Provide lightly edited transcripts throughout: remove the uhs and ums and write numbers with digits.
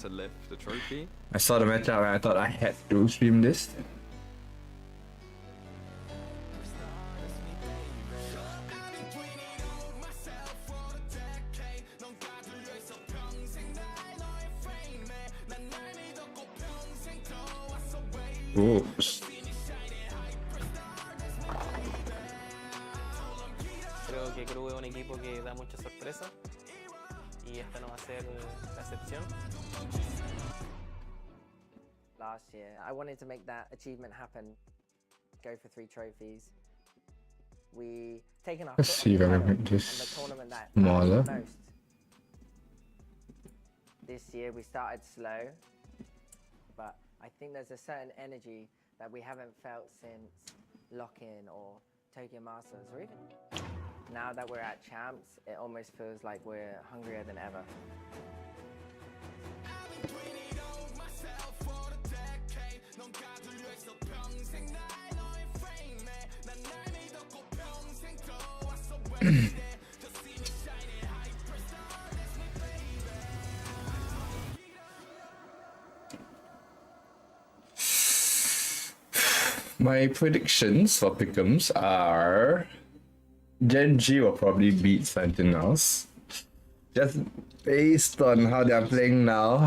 to lift the trophy. I saw the matchup and I thought I had to stream this. Oops. Creo que Crew es un equipo que da mucha sorpresa y esta no va a ser la excepción. Last year, I wanted to make that achievement happen. Go for 3 trophies. We taken our Let's see if I can make this on the tournament that smaller. most. This year we started slow, but I think there's a certain energy that we haven't felt since Lock-In or Tokyo Masters, or even now that we're at Champs, it almost feels like we're hungrier than ever. My predictions for pick'ems are GenG will probably beat Sentinels. Just based on how they're playing now,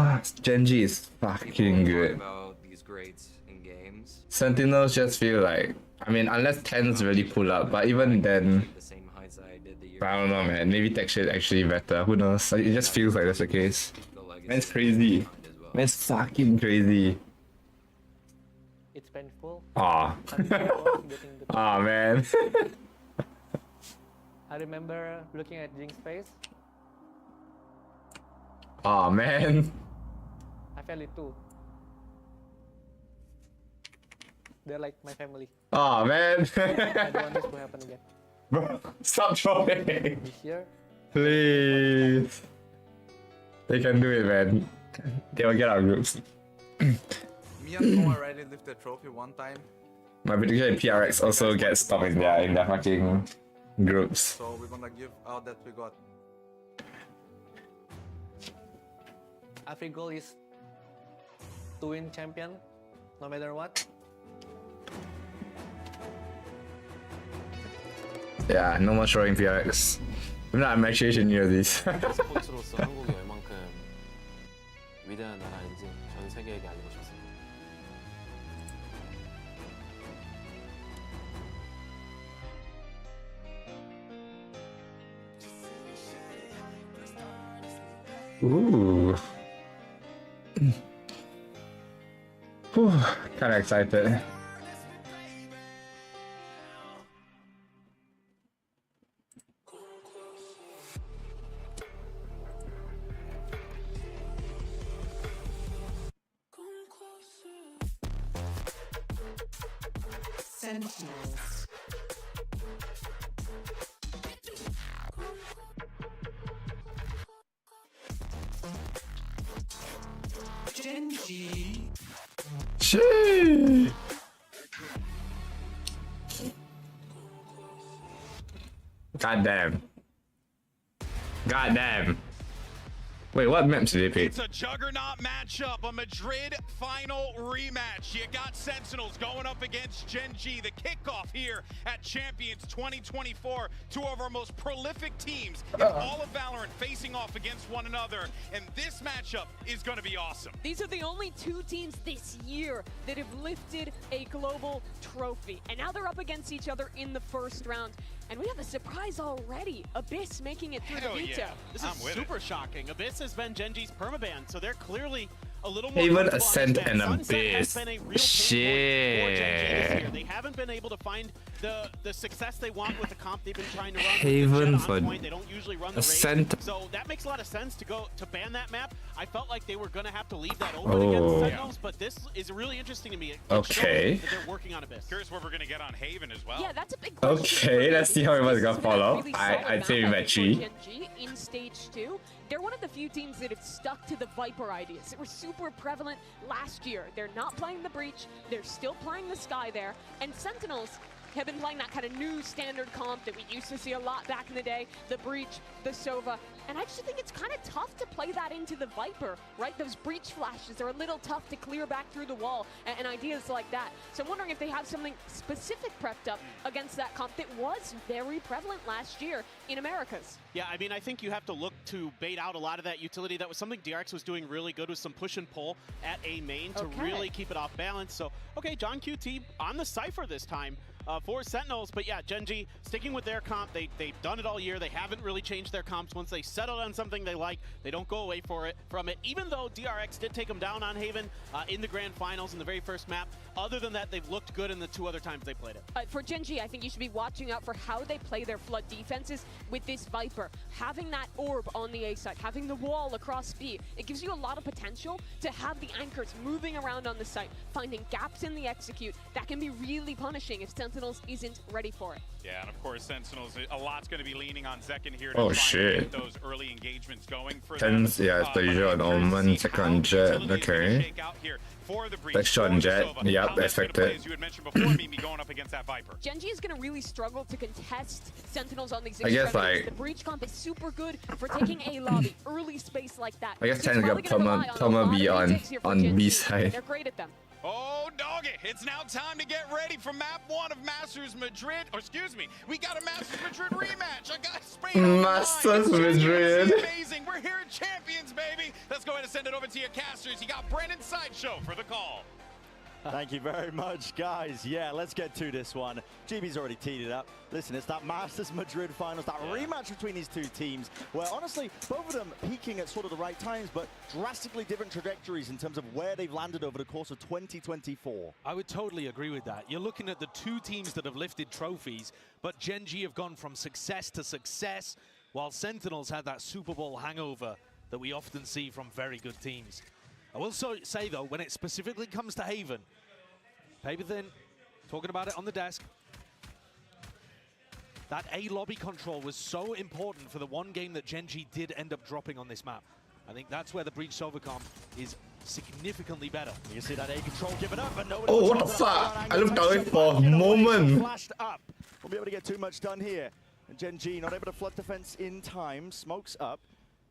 GenG is fucking good. About these grades in games. Sentinels just feel like, I mean, unless tens really pull up, but even then, The same heights I did the year. I don't know, man. Maybe tech shit actually better. Who knows? Like, it just feels like that's the case. Man's crazy. Man's fucking crazy. It's painful. Aw. Aw, man. I remember looking at Jing's face. Aw, man. I felt it too. They're like my family. Aw, man. I don't want this to happen again. Bro, stop trolling. This year, Please. They can do it, man. They will get our groups. Me and Mo already lifted the trophy one time, My prediction in PRX also gets top in their fucking groups. so we're gonna give out that we got. our goal is to win champion, no matter what. Yeah, no more throwing PRX. I'm actually near this. 스포츠로서 한국이 얼만큼 위대한 나라인지 전 세계에게 알리고 싶습니다. Ooh. Whew, kinda excited. Sentinels. GenG. Shee. Goddamn. Goddamn. Wait, what maps did they pick? It's a juggernaut matchup, a Madrid final rematch. You got Sentinels going up against GenG, the kickoff here at Champions 2024. Two of our most prolific teams in all of Valorant facing off against one another, and this matchup is going to be awesome. These are the only 2 teams this year that have lifted a global trophy, and now they're up against each other in the first round. And we have a surprise already. Abyss making it through Hell the veto. yeah. This I'm is with super it. shocking. Abyss has been GenG's permaban, so they're clearly a little more Haven, comfortable on Ascent, this and map. Sunset Abyss. has been a real pain point for GenG this Shit. year. They haven't been able to find the success they want with the comp they've been trying to run. Haven With for on point, they don't usually run the Ascent. raid. So that makes a lot of sense to go to ban that map. I felt like they were going to have to leave that open Oh. against Sentinels, but this is really interesting to me. It shows Okay. that they're working on Abyss. Curious what we're going to get on Haven as well. Yeah, that's a big question. Okay, let's see how everyone's gonna This has been a follow. really I'd solid say map match for E. GenG in stage 2. They're one of the few teams that have stuck to the Viper ideas. They were super prevalent last year. They're not playing the Breach. They're still playing the Sky there. And Sentinels have been playing that kind of new standard comp that we used to see a lot back in the day. The Breach, the Sova, And I actually think it's kind of tough to play that into the Viper, right? Those breach flashes are a little tough to clear back through the wall and ideas like that. So I'm wondering if they have something specific prepped up against that comp that was very prevalent last year in Americas. Yeah, I mean, I think you have to look to bait out a lot of that utility. That was something DRX was doing really good, with some push and pull at A main to really keep it off balance. So, okay, John QT on the Cypher this time for Sentinels. But yeah, GenG sticking with their comp. They've done it all year. They haven't really changed their comps. Once they settle on something they like, they don't go away from it. Even though DRX did take them down on Haven in the grand finals in the very first map, other than that, they've looked good in the 2 other times they played it. For GenG, I think you should be watching out for how they play their flood defenses with this Viper. Having that orb on the A side, having the wall across B, it gives you a lot of potential to have the anchors moving around on the site, finding gaps in the execute. That can be really punishing if Sentinels isn't ready for it. Yeah, and of course, Sentinels, a lot's going to be leaning on Zekken here Oh, to try shit. and get those early engagements going for them. Yeah, it's the usual Omen, second Jet, okay. Texture on Jet, yep, expected. You had mentioned before, Mimi going up against that Viper. GenG is going to really struggle to contest Sentinels on these I guess, extremities. like, The breach comp is super good for taking A lobby, early space like that. I guess So it's trying to probably get gonna rely Toma a B lot of on retakes here for GenG. B side. They're great at them. Oh, doggy, it's now time to get ready for map 1 of Masters Madrid. Or excuse me, we got a Masters Madrid rematch. I got Spain on the line. Masters It's Madrid. genuinely amazing. We're here at Champions, baby. Let's go ahead and send it over to your casters. You got Brennan Sideshow for the call. Thank you very much, guys. Yeah, let's get to this one. GB's already teed it up. Listen, it's that Masters Madrid finals, that rematch between these two teams, where honestly, both of them peaking at sort of the right times, but drastically different trajectories in terms of where they've landed over the course of 2024. I would totally agree with that. You're looking at the 2 teams that have lifted trophies, but GenG have gone from success to success, while Sentinels had that Super Bowl hangover that we often see from very good teams. I will say, though, when it specifically comes to Haven, paper thin, talking about it on the desk, that A lobby control was so important for the one game that GenG did end up dropping on this map. I think that's where the Breach Sovacom is significantly better. You can see that A control give it up, but nobody. Oh, what the fuck? I looked away for a moment. Flashed up. Won't be able to get too much done here. And GenG not able to flood defense in time. Smokes up.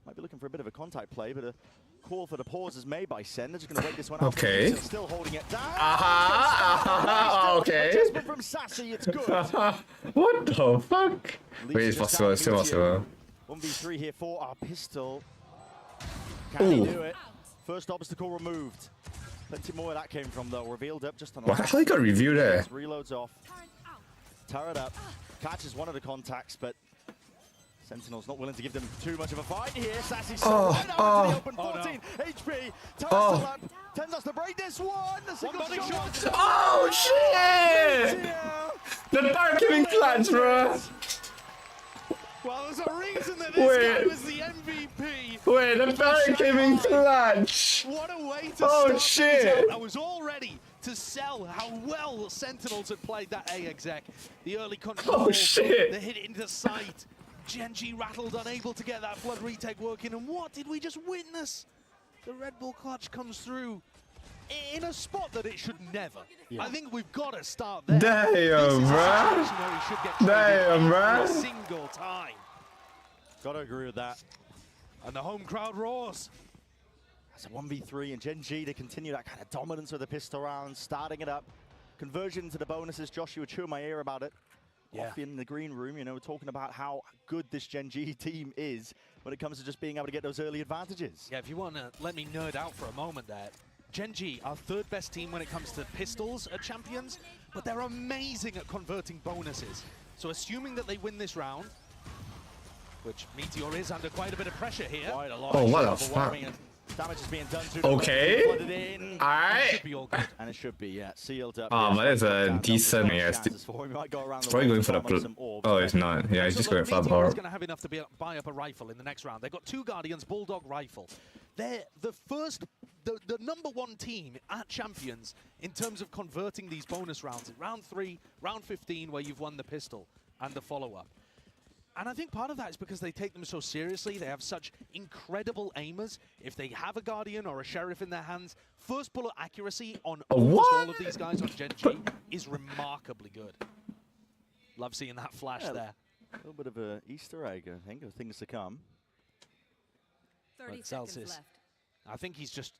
Might be looking for a bit of a contact play, but a call for the pause is made by Sen. They're just going to wait this one out. Okay. Still holding it down. Okay. Adjustment from Sassy, it's good. What the fuck? Wait, it's possible, it's still possible. 1v3 here for our pistol. Can he Ooh. do it? First obstacle removed. Plenty more where that came from though. Revealed up just on the What? How you got a review there? Reloads off. Turret up. Catches one of the contacts, but Sentinel's not willing to give them too much of a fight here. Sassy right out into the open. 14 HP. Turret's still up. Tends us to break this one. The single shot. Oh shit! The dark giving clutch, bro. Well, there's a reason that this guy was the MVP. Wait, the dark giving clutch. What a way to start shit! things out. I was all ready to sell how well Sentinels had played that A exec. The early control, shit! the hit into sight. GenG rattled, unable to get that flood retake working, and what did we just witness? The Red Bull clutch comes through in a spot that it should never. Yeah. I think we've got to start there. Damn, This is a bruh. situation where he should get traded Damn, bruh. every single time. Gotta agree with that. And the home crowd roars. That's a 1v3 and GenG to continue that kind of dominance with the pistol round, starting it up. Conversion into the bonuses. Josh, you were chewing my ear about it. Yeah. Off in the green room, you know, talking about how good this GenG team is when it comes to just being able to get those early advantages. Yeah, if you want to let me nerd out for a moment there, GenG, our 3rd best team when it comes to pistols at Champions, but they're amazing at converting bonuses. So assuming that they win this round, which Meteor is under quite a bit of pressure here. Quite a lot Oh, of what the overwhelming fuck? damage is being done to the Okay. flooded in. Alright. Should be all good. And it should be, yeah, sealed up. Oh, but it's a decent, yeah. Chances for him. He might go around the Probably wall going for to the farm on some orbs, Oh, but it's not. Yeah, he's just So going look, for the Meteor is orb. going to have enough to buy up a rifle in the next round. They've got 2 Guardians, Bulldog rifle. They're the number 1 team at Champions in terms of converting these bonus rounds. Round 3, round 15, where you've won the pistol and the follow-up. And I think part of that is because they take them so seriously. They have such incredible aimers. If they have a Guardian or a Sheriff in their hands, first bullet accuracy on almost all of these guys on GenG is remarkably good. Love seeing that flash there. A little bit of an Easter egg, I think, of things to come. But Celsius, I think he's just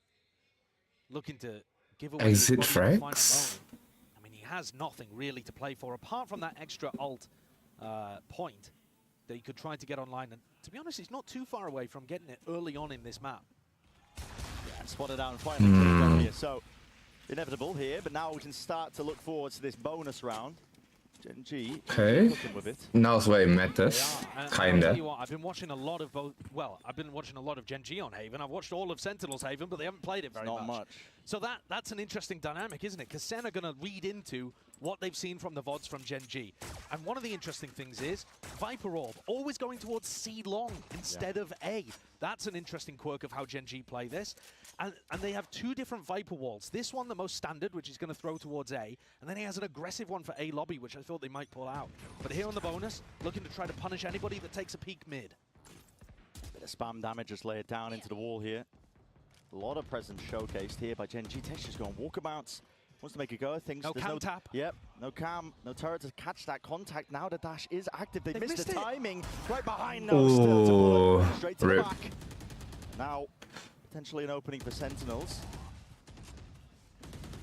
looking to give away Exit his body in the final frags? moment. I mean, he has nothing really to play for, apart from that extra ult point that he could try to get online. And to be honest, he's not too far away from getting it early on in this map. Yeah, spotted out and finally killed off here. So, inevitable here, but now we can start to look forward to this bonus round. GenG Okay. looking with it. Now's where it matters. I'll Kinda. tell you what, I've been watching a lot of both. Well, I've been watching a lot of GenG on Haven. I've watched all of Sentinels Haven, but they haven't played it very Not much. So that's an interesting dynamic, isn't it? Because Sen are going to read into what they've seen from the VODs from GenG. And one of the interesting things is Viper Orb always going towards C long instead of A. That's an interesting quirk of how GenG play this. And they have two different Viper walls. This one, the most standard, which is going to throw towards A. And then he has an aggressive one for A lobby, which I thought they might pull out. But here on the bonus, looking to try to punish anybody that takes a peek mid. Bit of spam damage just laid down into the wall here. A lot of presence showcased here by GenG. Texture's going walkabouts. Wants to make a go of things. No There's cam tap. Yep, no cam, no turret to catch that contact. Now the dash is active. They missed the timing. Right behind those. Still to bullet. Straight to the rip. back. Now, potentially an opening for Sentinels.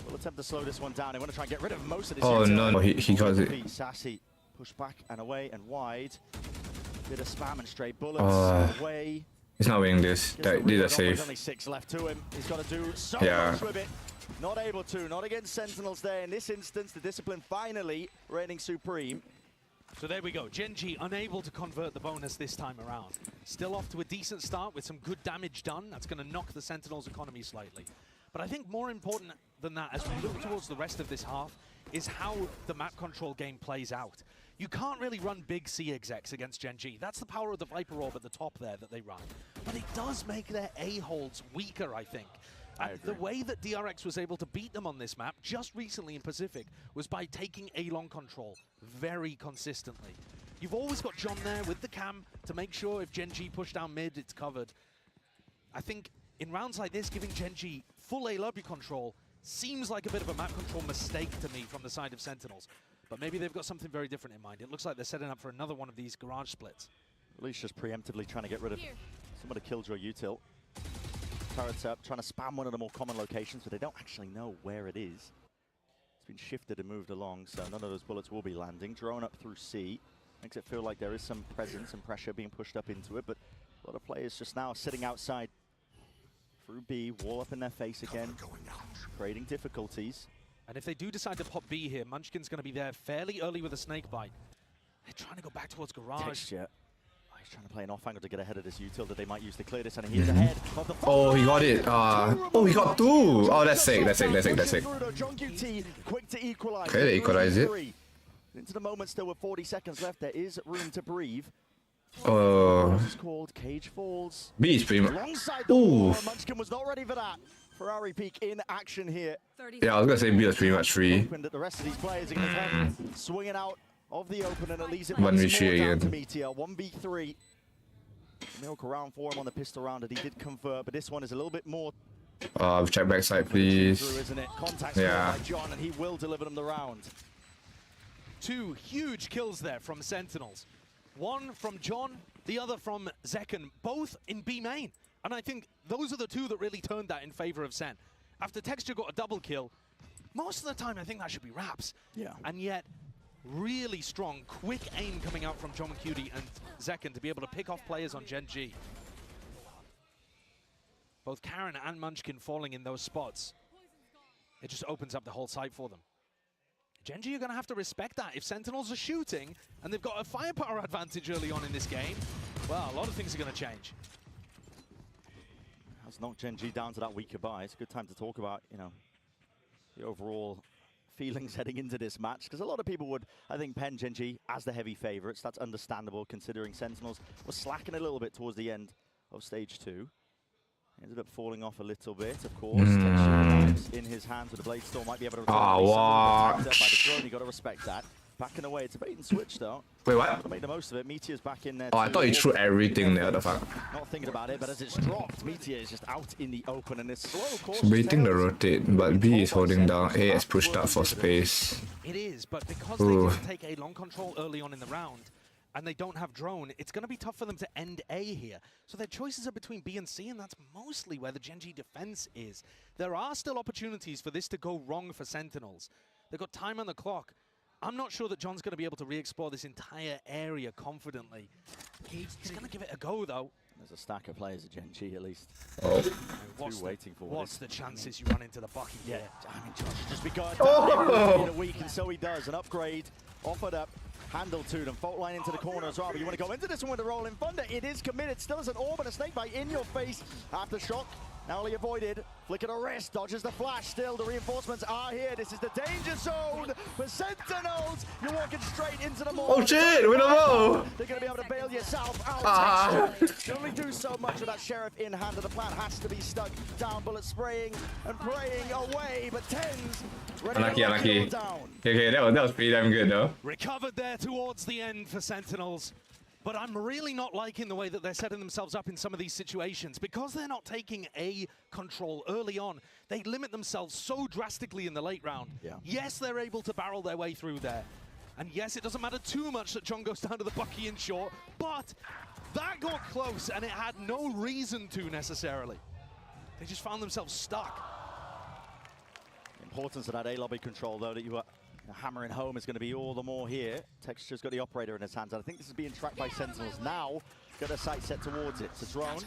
We'll attempt to slow this one down. They want to try and get rid of most of this. Oh utility. no, he got it. Sassy, push back and away and wide. Bit of spam and straight bullets away. He's not winning this. That did a There's save. only 6 left to him. He's got to do so Yeah. much with it. Not able to, not against Sentinels there. In this instance, the discipline finally reigning supreme. So there we go. GenG unable to convert the bonus this time around. Still off to a decent start with some good damage done. That's going to knock the Sentinels' economy slightly. But I think more important than that, as we look towards the rest of this half, is how the map control game plays out. You can't really run big C execs against GenG. That's the power of the Viper Orb at the top there that they run. But it does make their A-holds weaker, I think. And the way that DRX was able to beat them on this map just recently in Pacific was by taking A-long control very consistently. You've always got John there with the cam to make sure if GenG push down mid, it's covered. I think in rounds like this, giving GenG full A lobby control seems like a bit of a map control mistake to me from the side of Sentinels. But maybe they've got something very different in mind. It looks like they're setting up for another one of these garage splits. At least just preemptively trying to get rid of some of the killjoy util. Turrets up, trying to spam one of the more common locations, but they don't actually know where it is. It's been shifted and moved along, so none of those bullets will be landing. Drone up through C. Makes it feel like there is some presence and pressure being pushed up into it, but a lot of players just now sitting outside. Through B, wall up in their face again, creating difficulties. And if they do decide to pop B here, Munchkin's going to be there fairly early with a snake bite. They're trying to go back towards garage. Texture. Oh, he's trying to play an off angle to get ahead of this util that they might use to clear this, and he's ahead of the Oh, he got it. Oh, he got 2. Oh, that's sick. That's sick. That's sick. That's sick. John QT, quick to equalize. Okay, they equalize it. Into the moment, still with 40 seconds left, there is room to breathe. Oh, This is called Cage Falls. B is pretty much. Alongside the wall, Munchkin was not ready for that. Ferrari Peak in action here. Yeah, I was gonna say B was pretty much free. Opened that the rest of these players are going to come swinging out of the open, and it leaves it 1v3 down to again. Meteor. 1v3. Milk around for him on the pistol round that he did convert, but this one is a little bit more Check backside, please. through, isn't it? Contact Yeah. by John, and he will deliver them the round. 2 huge kills there from Sentinels. One from John, the other from Zekken, both in B main. And I think those are the 2 that really turned that in favor of Sen. After Texture got a double kill, most of the time I think that should be Raps. Yeah. And yet, really strong, quick aim coming out from John Cutie and Zekken to be able to pick off players on GenG. Both Karen and Munchkin falling in those spots. It just opens up the whole site for them. GenG are going to have to respect that. If Sentinels are shooting and they've got a firepower advantage early on in this game, well, a lot of things are going to change. That's knocked GenG down to that weak goodbye. It's a good time to talk about, you know, the overall feelings heading into this match, because a lot of people would, I think, pen GenG as the heavy favorites. That's understandable, considering Sentinels was slacking a little bit towards the end of stage 2. Ended up falling off a little bit, of course. Texture in his hands with the Blade Storm might be able to return. what? By the drone, you got to respect that. Backing away, it's a bait and switch though. Wait, what? Got to make the most of it. Meteor's back in there. Oh, I thought he threw everything there. The fuck. Not thinking about it, but as it's dropped, Meteor is just out in the open, and it's slow, of course. He's waiting to rotate, but B is holding down. A is pushed up for space. It is, but because they didn't take A long control early on in the round, and they don't have drone, it's going to be tough for them to end A here. So their choices are between B and C, and that's mostly where the GenG defense is. There are still opportunities for this to go wrong for Sentinels. They've got time on the clock. I'm not sure that John's going to be able to re-explore this entire area confidently. He's going to give it a go, though. There's a stack of players at GenG at least. Oh. Two waiting for What's the chances you run into the bucket? Yeah, I mean, John should just be going Oh! in a week, and so he does. An upgrade offered up, handled to them. Fault line into the corner as well, but you want to go into this one with a rolling thunder. It is committed, still as an orb and a snake bite in your face. Aftershock, narrowly avoided. Flick of the wrist, dodges the flash. Still, the reinforcements are here. This is the danger zone for Sentinels. You're walking straight into the mall. Oh shit, we don't know. They're going to be able to bail yourself out. Ah. You can only do so much with that Sheriff in hand, and the plan has to be stuck down. Bullet spraying and praying away, but Tens ready to lock it all down. Okay, that was pretty damn good though. Recovered there towards the end for Sentinels. But I'm really not liking the way that they're setting themselves up in some of these situations. Because they're not taking A control early on, they limit themselves so drastically in the late round. Yeah. Yes, they're able to barrel their way through there. And yes, it doesn't matter too much that John goes down to the bucky in short, but that got close and it had no reason to necessarily. They just found themselves stuck. Importance of that A-lobby control, though, that you were hammering home is going to be all the more here. Texture's got the operator in his hands, and I think this is being tracked by Sentinels now. Got a sight set towards it. It's a drone.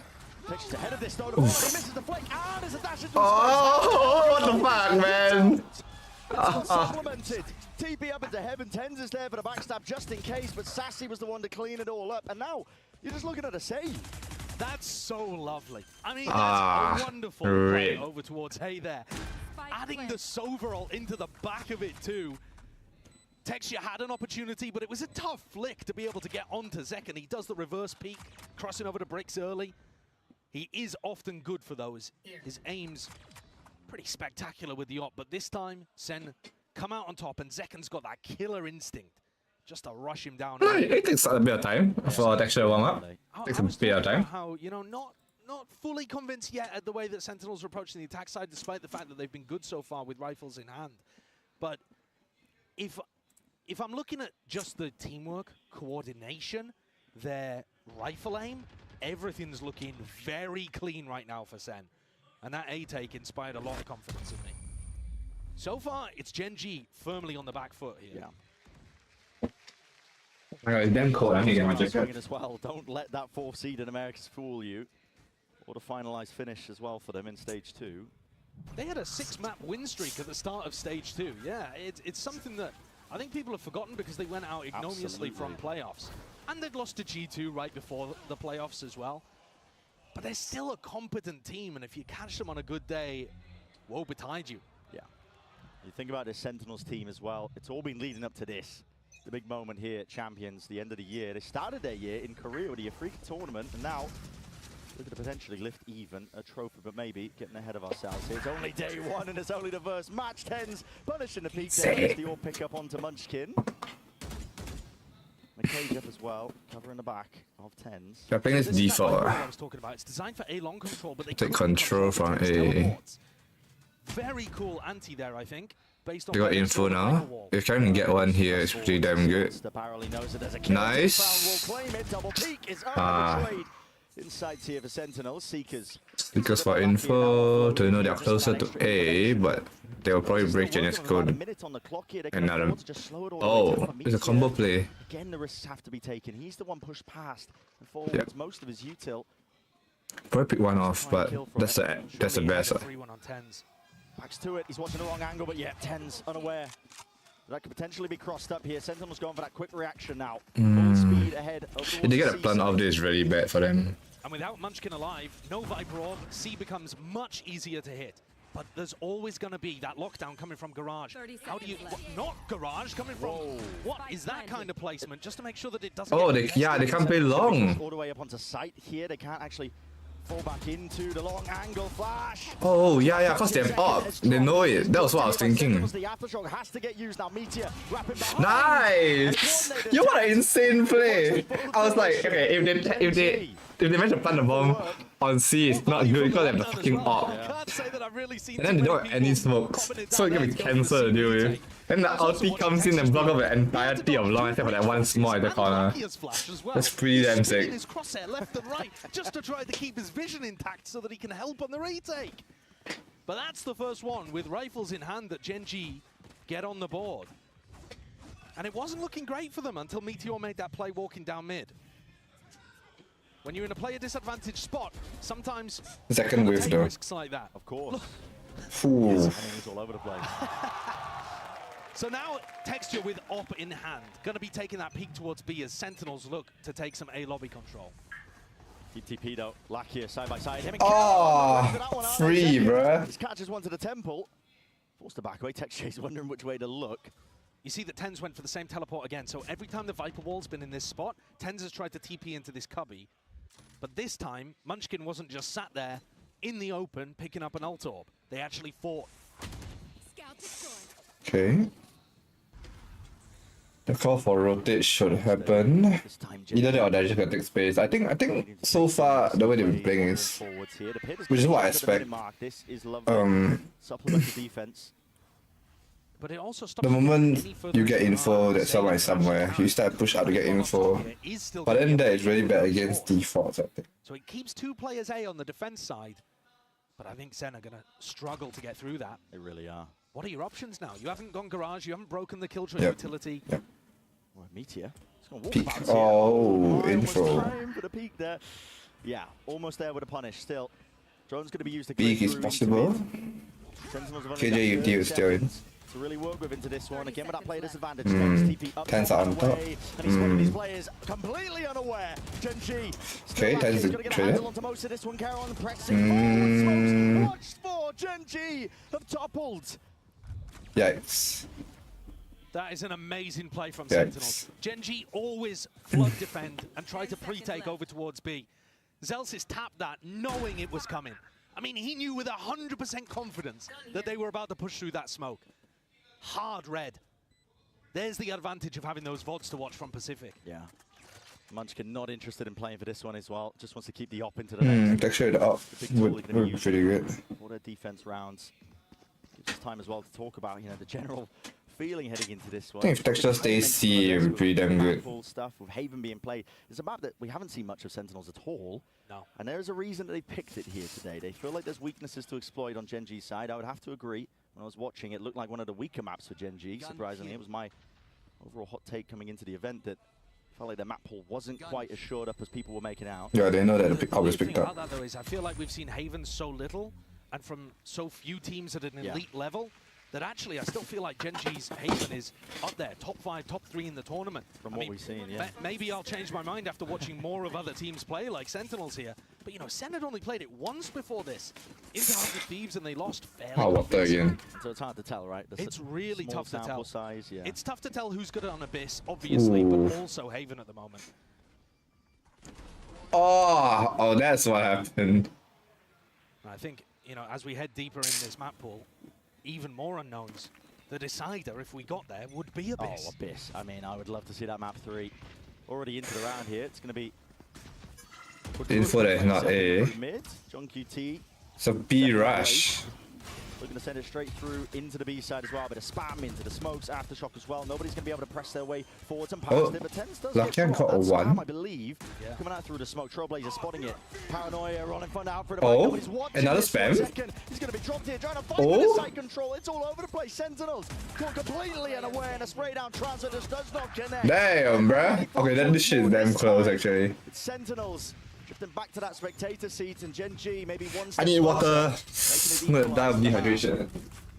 Texture's ahead of this, though. He misses the flick, and there's a dash into what the fuck, man? Supplemented. TP up into heaven. Tens is there for the backstab just in case, but Sassy was the one to clean it all up, and now you're just looking at a save. That's so lovely. I mean, that's a wonderful play rip. over towards Hay there. Adding the Soverall into the back of it too. Texture had an opportunity, but it was a tough flick to be able to get onto Zek, and he does the reverse peek, crossing over the bricks early. He is often good for those. His aim's pretty spectacular with the op, but this time, Sen come out on top, and Zekan's got that killer instinct just to rush him down. It takes a bit of time for Texture to warm up. Takes a bit of time. How, you know, not fully convinced yet at the way that Sentinels are approaching the attack side, despite the fact that they've been good so far with rifles in hand. But if I'm looking at just the teamwork, coordination, their rifle aim, everything's looking very clean right now for Sen. And that A-take inspired a lot of confidence in me. So far, it's GenG firmly on the back foot here. Yeah. It's damn cold. I need to get my jacket. As well. Don't let that 4th seed in Americas fool you. What a finalized finish as well for them in stage 2. They had a 6-map win streak at the start of stage 2. Yeah, it's something that I think people have forgotten because they went out ignominiously from playoffs. And they'd lost to G2 right before the playoffs as well. But they're still a competent team, and if you catch them on a good day, woe betide you. Yeah. You think about this Sentinels team as well. It's all been leading up to this. The big moment here at Champions, the end of the year. They started their year in Korea with the Africa tournament, and now looking to potentially lift even a trophy, but maybe getting ahead of ourselves here. It's only day 1, and it's only the first match. Tens punishing the peak there. The all pick up onto Munchkin. McCage up as well, covering the back of Tens. They're playing this default. I was talking about. It's designed for A long control, but they take control from A. Very cool anti there, I think. Based on They got info now. If I can get one here, it's pretty damn good. Nice. Insights here for Sentinels, Seekers. Seekers for info to know they're closer to A, but they'll probably break Genius code. Another. Oh, it's a combo play. Again, the risks have to be taken. He's the one pushed past and forwards most of his util. Probably pick one off, but that's the best. Backs to it. He's watching the wrong angle, but yeah, Tens unaware. That could potentially be crossed up here. Sentinel's going for that quick reaction now. Full speed ahead. If they get a plant off this, really bad for them. And without Munchkin alive, no Viper Orb, C becomes much easier to hit. But there's always going to be that lockdown coming from Garage. How do you... not Garage, coming from... What is that kind of placement? Just to make sure that it doesn't... Oh, they can't play long. All the way up onto site here. They can't actually fall back into the long angle flash. Oh, yeah, because they're up. They know it. That was what I was thinking. The aftershock has to get used now. Meteor wrapping behind. Nice! Yo, what an insane play! I was like, okay, if they if they manage to plant the bomb on C, it's not good because they have the fucking AWP. Can't say that I've really seen And then they don't have any smokes, so it's gonna be cancer to deal with. Then the ulti comes in and block up the entirety of long except for that one small at the corner. That's pretty damn sick. His crosshair left and right just to try to keep his vision intact so that he can help on the retake. But that's the first one with rifles in hand that GenG get on the board. And it wasn't looking great for them until Meteor made that play walking down mid. When you're in a player disadvantaged spot, sometimes second wave take though. risks like that. Of course. Ooh. It's all over the place. So now Texture with AWP in hand, going to be taking that peek towards B as Sentinels look to take some A lobby control. TP though, Lakia side by side. Oh, free, bruh. This catches one to the temple. Forced to back away. Texture's wondering which way to look. You see that TenZ went for the same teleport again, so every time the Viper wall's been in this spot, TenZ has tried to TP into this cubby. But this time, Munchkin wasn't just sat there in the open picking up an ult orb. They actually fought. Okay. The call for rotate should happen. Either that or they're just gonna take space. I think so far the way they've been playing is, which is what I expect. Supplemental defense. But it also stops The moment you get info that someone is somewhere, you start to push out to get info. But then that is really bad against defaults, I think. So it keeps 2 players A on the defense side. But I think Sen are going to struggle to get through that. They really are. What are your options now? You haven't gone garage, you haven't broken the Killjoy utility. Yep. Well, Meteor. It's gonna walk Peek. back Oh, here. info. Trying for the peek there. Yeah, almost there with a punish. Still, drone's going to be used to Peek is possible. KJ UT is still in. To really work with into this one again with that player disadvantage. TP up TenZ on top. and he's spotted these players completely unaware. GenG. Okay, TenZ is gonna get a traded. handle onto most of this one. Caron pressing forward. Watch for GenG have toppled. Yikes. That is an amazing play from Yikes. Sentinels. GenG always flood defend and try to pre-take over towards B. Zelsis tapped that knowing it was coming. I mean, he knew with 100% confidence that they were about to push through that smoke. Hard red. There's the advantage of having those VODs to watch from Pacific. Yeah. Munchkin not interested in playing for this one as well. Just wants to keep the op into the next. Texture the up would be pretty good. For their defense rounds. Gives us time as well to talk about, the general feeling heading into this one. I think if Texture stays C, it would be pretty damn good. Stuff with Haven being played. It's a map that we haven't seen much of Sentinels at all. No. And there's a reason that they picked it here today. They feel like there's weaknesses to exploit on GenG's side. I would have to agree. When I was watching, it looked like one of the weaker maps for GenG, surprisingly. It was my overall hot take coming into the event that felt like their map pool wasn't quite as shored up as people were making out. Yeah, they know that the pick The always thing picked about up. that, though, is I feel like we've seen Haven so little and from so few teams at an elite level that actually I still feel like GenG's Haven is up there, top 5, top 3 in the tournament. From what we've seen, Maybe I'll change my mind after watching more of other teams play, like Sentinels here. But, Sen had only played it once before this, into 100 Thieves, and they lost fairly. Oh, what the again? So it's hard to tell, right? It's really small tough to tell. sample size, yeah. It's tough to tell who's good on Abyss, obviously, but also Haven at the moment. Oh, that's what happened. I think, as we head deeper in this map pool, even more unknowns. The decider, if we got there, would be Abyss. Oh, Abyss. I mean, I would love to see that map 3 already into the round here. It's going to be... Info that is not A. Mid. John QT. It's a B rush. We're going to send it straight through into the B side as well. A bit of spam into the smokes, aftershock as well. Nobody's going to be able to press their way forwards and past it. But TenZ does Lucky get got a that 1. spam, I believe. Coming out through the smoke. Trailblazer spotting it. Paranoia rolling front out for the Oh, another spam. He's going to be dropped here, trying to fight with the side control. It's all over the place. Sentinels caught completely unaware, and a spray down transfer just does not connect. Damn, bruh. Okay, then this shit is damn close, actually. It's Sentinels drifting back to that spectator seat, and GenG maybe one step I need water. I'm I'm gonna die of dehydration.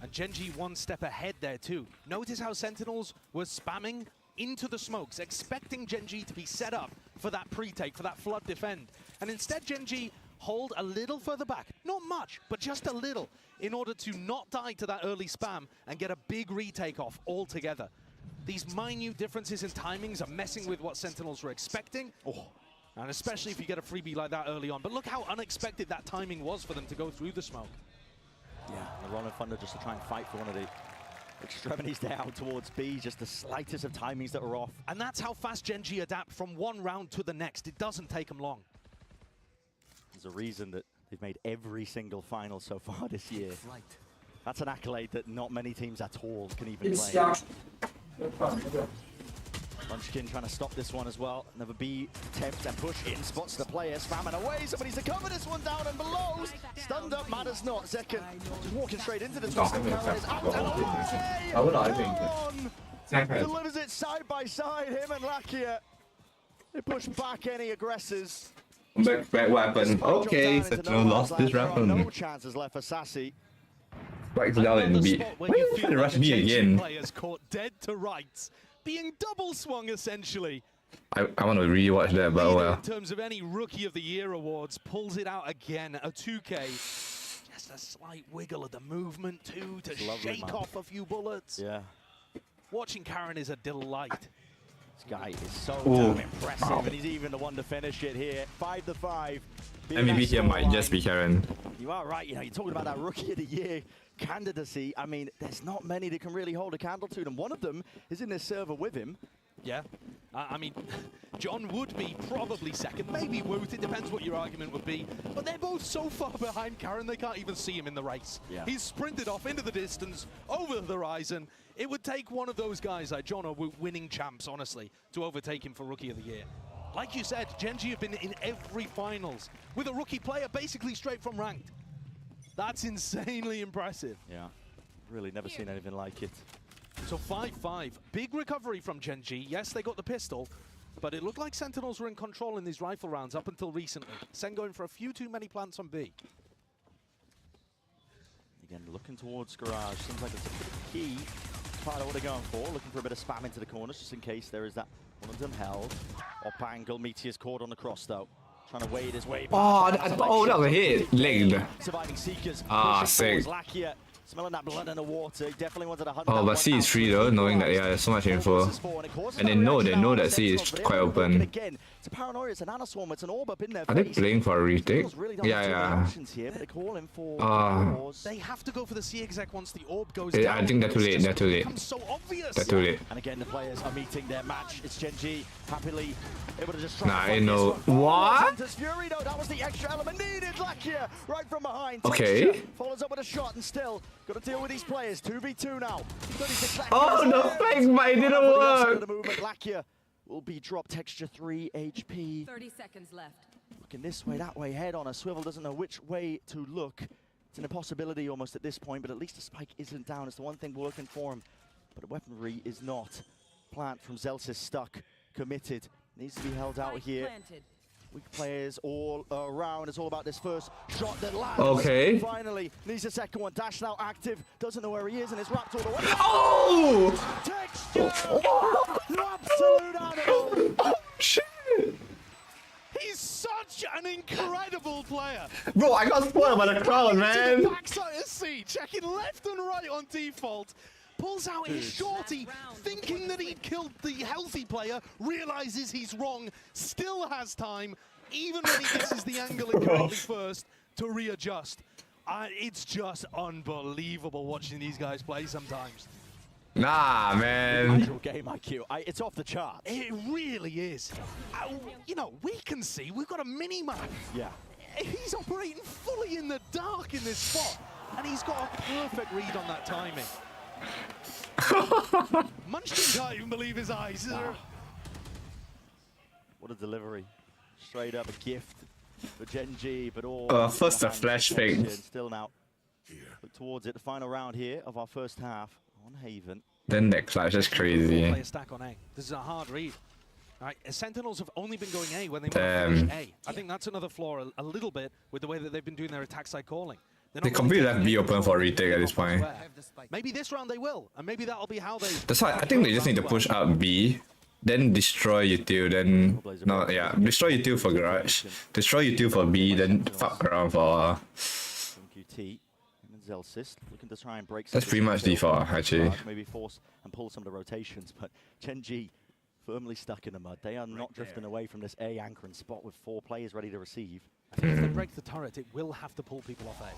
And GenG one step ahead there too. Notice how Sentinels were spamming into the smokes, expecting GenG to be set up for that pre-take, for that flood defend. And instead GenG hold a little further back. Not much, but just a little, in order to not die to that early spam and get a big retake off altogether. These minute differences in timings are messing with what Sentinels were expecting. And especially if you get a freebie like that early on. But look how unexpected that timing was for them to go through the smoke. Yeah, the Rolling Thunder just to try and fight for one of the extremities down towards B, just the slightest of timings that are off. And that's how fast GenG adapt from one round to the next. It doesn't take them long. There's a reason that they've made every single final so far this year. That's an accolade that not many teams at all can even claim. Munchkin trying to stop this one as well. Another B attempt and push in, spots the player, spamming away. Somebody's to cover this one down and below. Stunned up, matters not. Second, just walking straight into the twisted Caroline is out and away. Delivers it side by side, him and Lakia. They push back any aggressors. Back what happened? Okay, Sentinel lost this round. No chances left for Sassy. Right down in B. Why are you trying to rush B again? Players caught dead to rights, being double swung essentially. I want to rewatch that, but oh well. In terms of any Rookie of the Year awards, pulls it out again. A 2K. Just a slight wiggle of the movement too to shake off a few bullets. Yeah. Watching Karen is a delight. This guy is so damn impressive, and he's even the one to finish it here. 5-5. MVP here might just be Karen. You are right. You know, you're talking about that Rookie of the Year candidacy. I mean, there's not many that can really hold a candle to them. One of them is in this server with him. Yeah. I mean, John would be probably second, maybe Woot, it depends what your argument would be. But they're both so far behind Karen, they can't even see him in the race. Yeah. He's sprinted off into the distance, over the horizon. It would take one of those guys like John or Woot, winning champs, honestly, to overtake him for Rookie of the Year. Like you said, GenG have been in every finals with a rookie player basically straight from ranked. That's insanely impressive. Yeah, really never seen anything like it. So 5-5, big recovery from GenG. Yes, they got the pistol, but it looked like Sentinels were in control in these rifle rounds up until recently. Sen going for a few too many plants on B. Again, looking towards Garage. Seems like it's a pretty key part of what they're going for. Looking for a bit of spam into the corners, just in case there is that one of them held. Up angle, Meteor's caught on the cross, though. Trying to wade his way back. Oh, that was a hit. Legged. Surviving Seekers. Ah, sick. Lakia, smelling that blood in the water. He definitely wanted to hunt. Oh, but C is free though, knowing that, yeah, there's so much info. And they know that C is quite open. Again, it's a paranoia, it's an nanoswarm, it's an orb up in there. Are they playing for a retake? Yeah. Here, but they call him for they have to go for the C exec once the orb goes Yeah, down. I think they're too late, they're too late. So obvious. They're too late. And again, the players are meeting their match. It's GenG happily able to just Nah, I know. What? Fury, though, that was the extra element needed. Lakia right from behind. Okay. Texture follows up with a shot and still got to deal with these players. 2v2 now. 36 seconds. Oh, the flex might didn't work. Lakia will be dropped. Texture 3 HP. 30 seconds left. Looking this way, that way, head on a swivel, doesn't know which way to look. It's an impossibility almost at this point, but at least the spike isn't down. It's the one thing working for him. But the weaponry is not. Plant from Zelsis stuck, committed. Needs to be held out here. Planted. Weak players all around. It's all about this first shot that lands. Okay. Finally, needs a second one. Dash now active. Doesn't know where he is, and it's wrapped all the way. Oh! Texture! You absolute animal! Oh, shit! He's such an incredible player. Bro, I got spoiled by the crowd, man. Backside of C, checking left and right on default. Pulls out his shorty, thinking that he killed the healthy player, realizes he's wrong, still has time, even when he guesses the angle incorrectly first, to readjust. It's just unbelievable watching these guys play sometimes. Nah, man. Actual game IQ. It's off the chart. It really is. You know, we can see, we've got a mini-map. Yeah. He's operating fully in the dark in this spot, and he's got a perfect read on that timing. Munchkin can't even believe his eyes. Wow. What a delivery. Straight up a gift for GenG, but all... first a flash fake. Still now. Look towards it, the final round here of our first half on Haven. Then that clutch, that's crazy. Play a stack on A. This is a hard read. All right, Sentinels have only been going A when they want to finish A. I think that's another flaw a little bit with the way that they've been doing their attack side calling. They completely left B open for retake at this point. Maybe this round they will, and maybe that'll be how they... That's why I think they just need to push up B, then destroy util, then... No, yeah, destroy util for garage, destroy util for B, then fuck around for... QT and Zelsis looking to try and break... That's pretty much default, actually. Maybe force and pull some of the rotations, but GenG firmly stuck in the mud. They are not drifting away from this A anchoring spot with 4 players ready to receive. I think if they break the turret, it will have to pull people off A.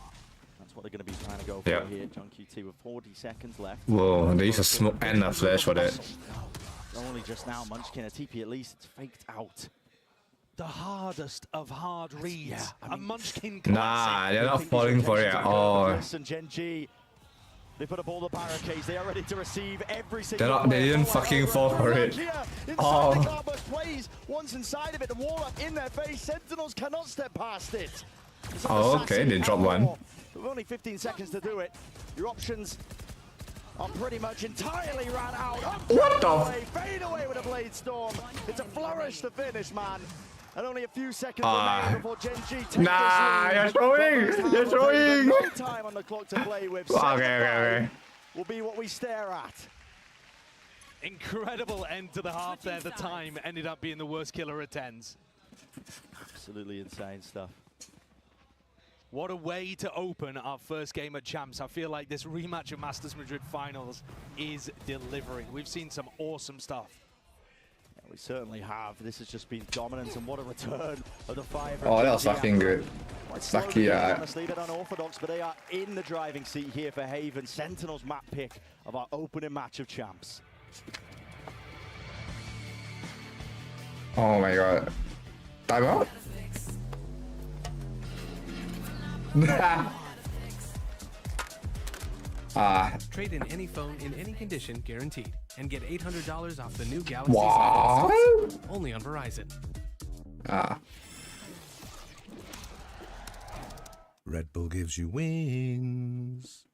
That's what they're going to be trying to go for here. John QT with 40 seconds left. Whoa, they use a smoke and a flash for that. Only just now, Munchkin, a TP at least, it's faked out. the hardest of hard reads. Yeah, a Munchkin Nah, classic. they're not falling for it at all. And GenG, they put up all the barricades. They are ready to receive every single. They didn't fucking fall for it. Oh. The Cloudburst plays once inside of it. The wall up in their face. Sentinels cannot step past it. Oh, okay, they dropped one. With only 15 seconds to do it. Your options are pretty much entirely ran out. What the? Fade away with a Blade Storm. It's a flourish to finish, man. And only a few seconds remain before GenG take Nah, this lead. you're throwing! You're throwing! No time on the clock to play with. Okay. Will be what we stare at. Incredible end to the half there. The time ended up being the worst killer at 10s. Absolutely insane stuff. What a way to open our first game at Champs. I feel like this rematch of Masters Madrid Finals is delivering. We've seen some awesome stuff. Yeah, we certainly have. This has just been dominant, and what a return of the five. Oh, that was fucking good. Lucky, honestly, they're unorthodox, but they are in the driving seat here for Haven. Sentinels map pick of our opening match of Champs. Oh my god. Timeout? Trade in any phone in any condition, guaranteed, and get $800 off the new Galaxy. What? Only on Verizon. Red Bull gives you wings.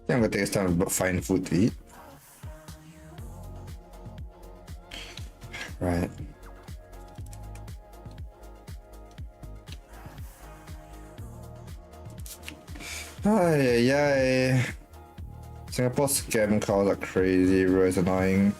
I'm gonna take some time to find food to eat. Right. Ay. Singapore scam calls are crazy, bro. It's annoying.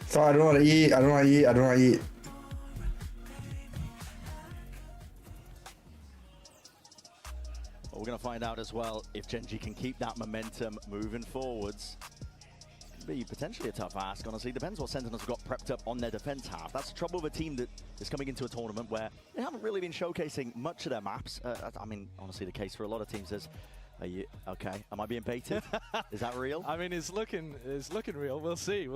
So I don't want to eat. Well, we're going to find out as well if GenG can keep that momentum moving forwards. Could be potentially a tough ask, honestly. Depends what Sentinels have got prepped up on their defense half. That's the trouble with a team that is coming into a tournament where they haven't really been showcasing much of their maps. I mean, honestly, the case for a lot of teams is, are you okay? Am I being baited? Is that real? I mean, it's looking real. We'll see.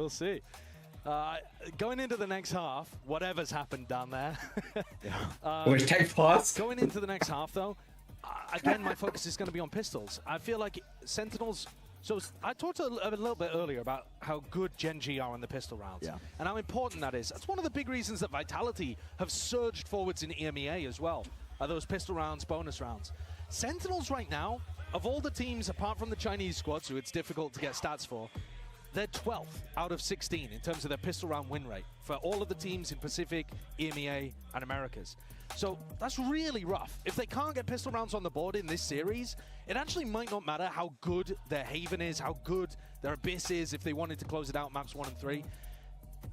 Going into the next half, whatever's happened down there. Which take pause. Going into the next half, though, again, my focus is going to be on pistols. I feel like Sentinels. So I talked a little bit earlier about how good GenG are on the pistol rounds, and how important that is. That's one of the big reasons that Vitality have surged forwards in EMEA as well. Are those pistol rounds, bonus rounds? Sentinels right now, of all the teams apart from the Chinese squads, who it's difficult to get stats for, they're 12th out of 16 in terms of their pistol round win rate for all of the teams in Pacific, EMEA, and Americas. So that's really rough. If they can't get pistol rounds on the board in this series, it actually might not matter how good their Haven is, how good their Abyss is if they wanted to close it out maps 1 and 3.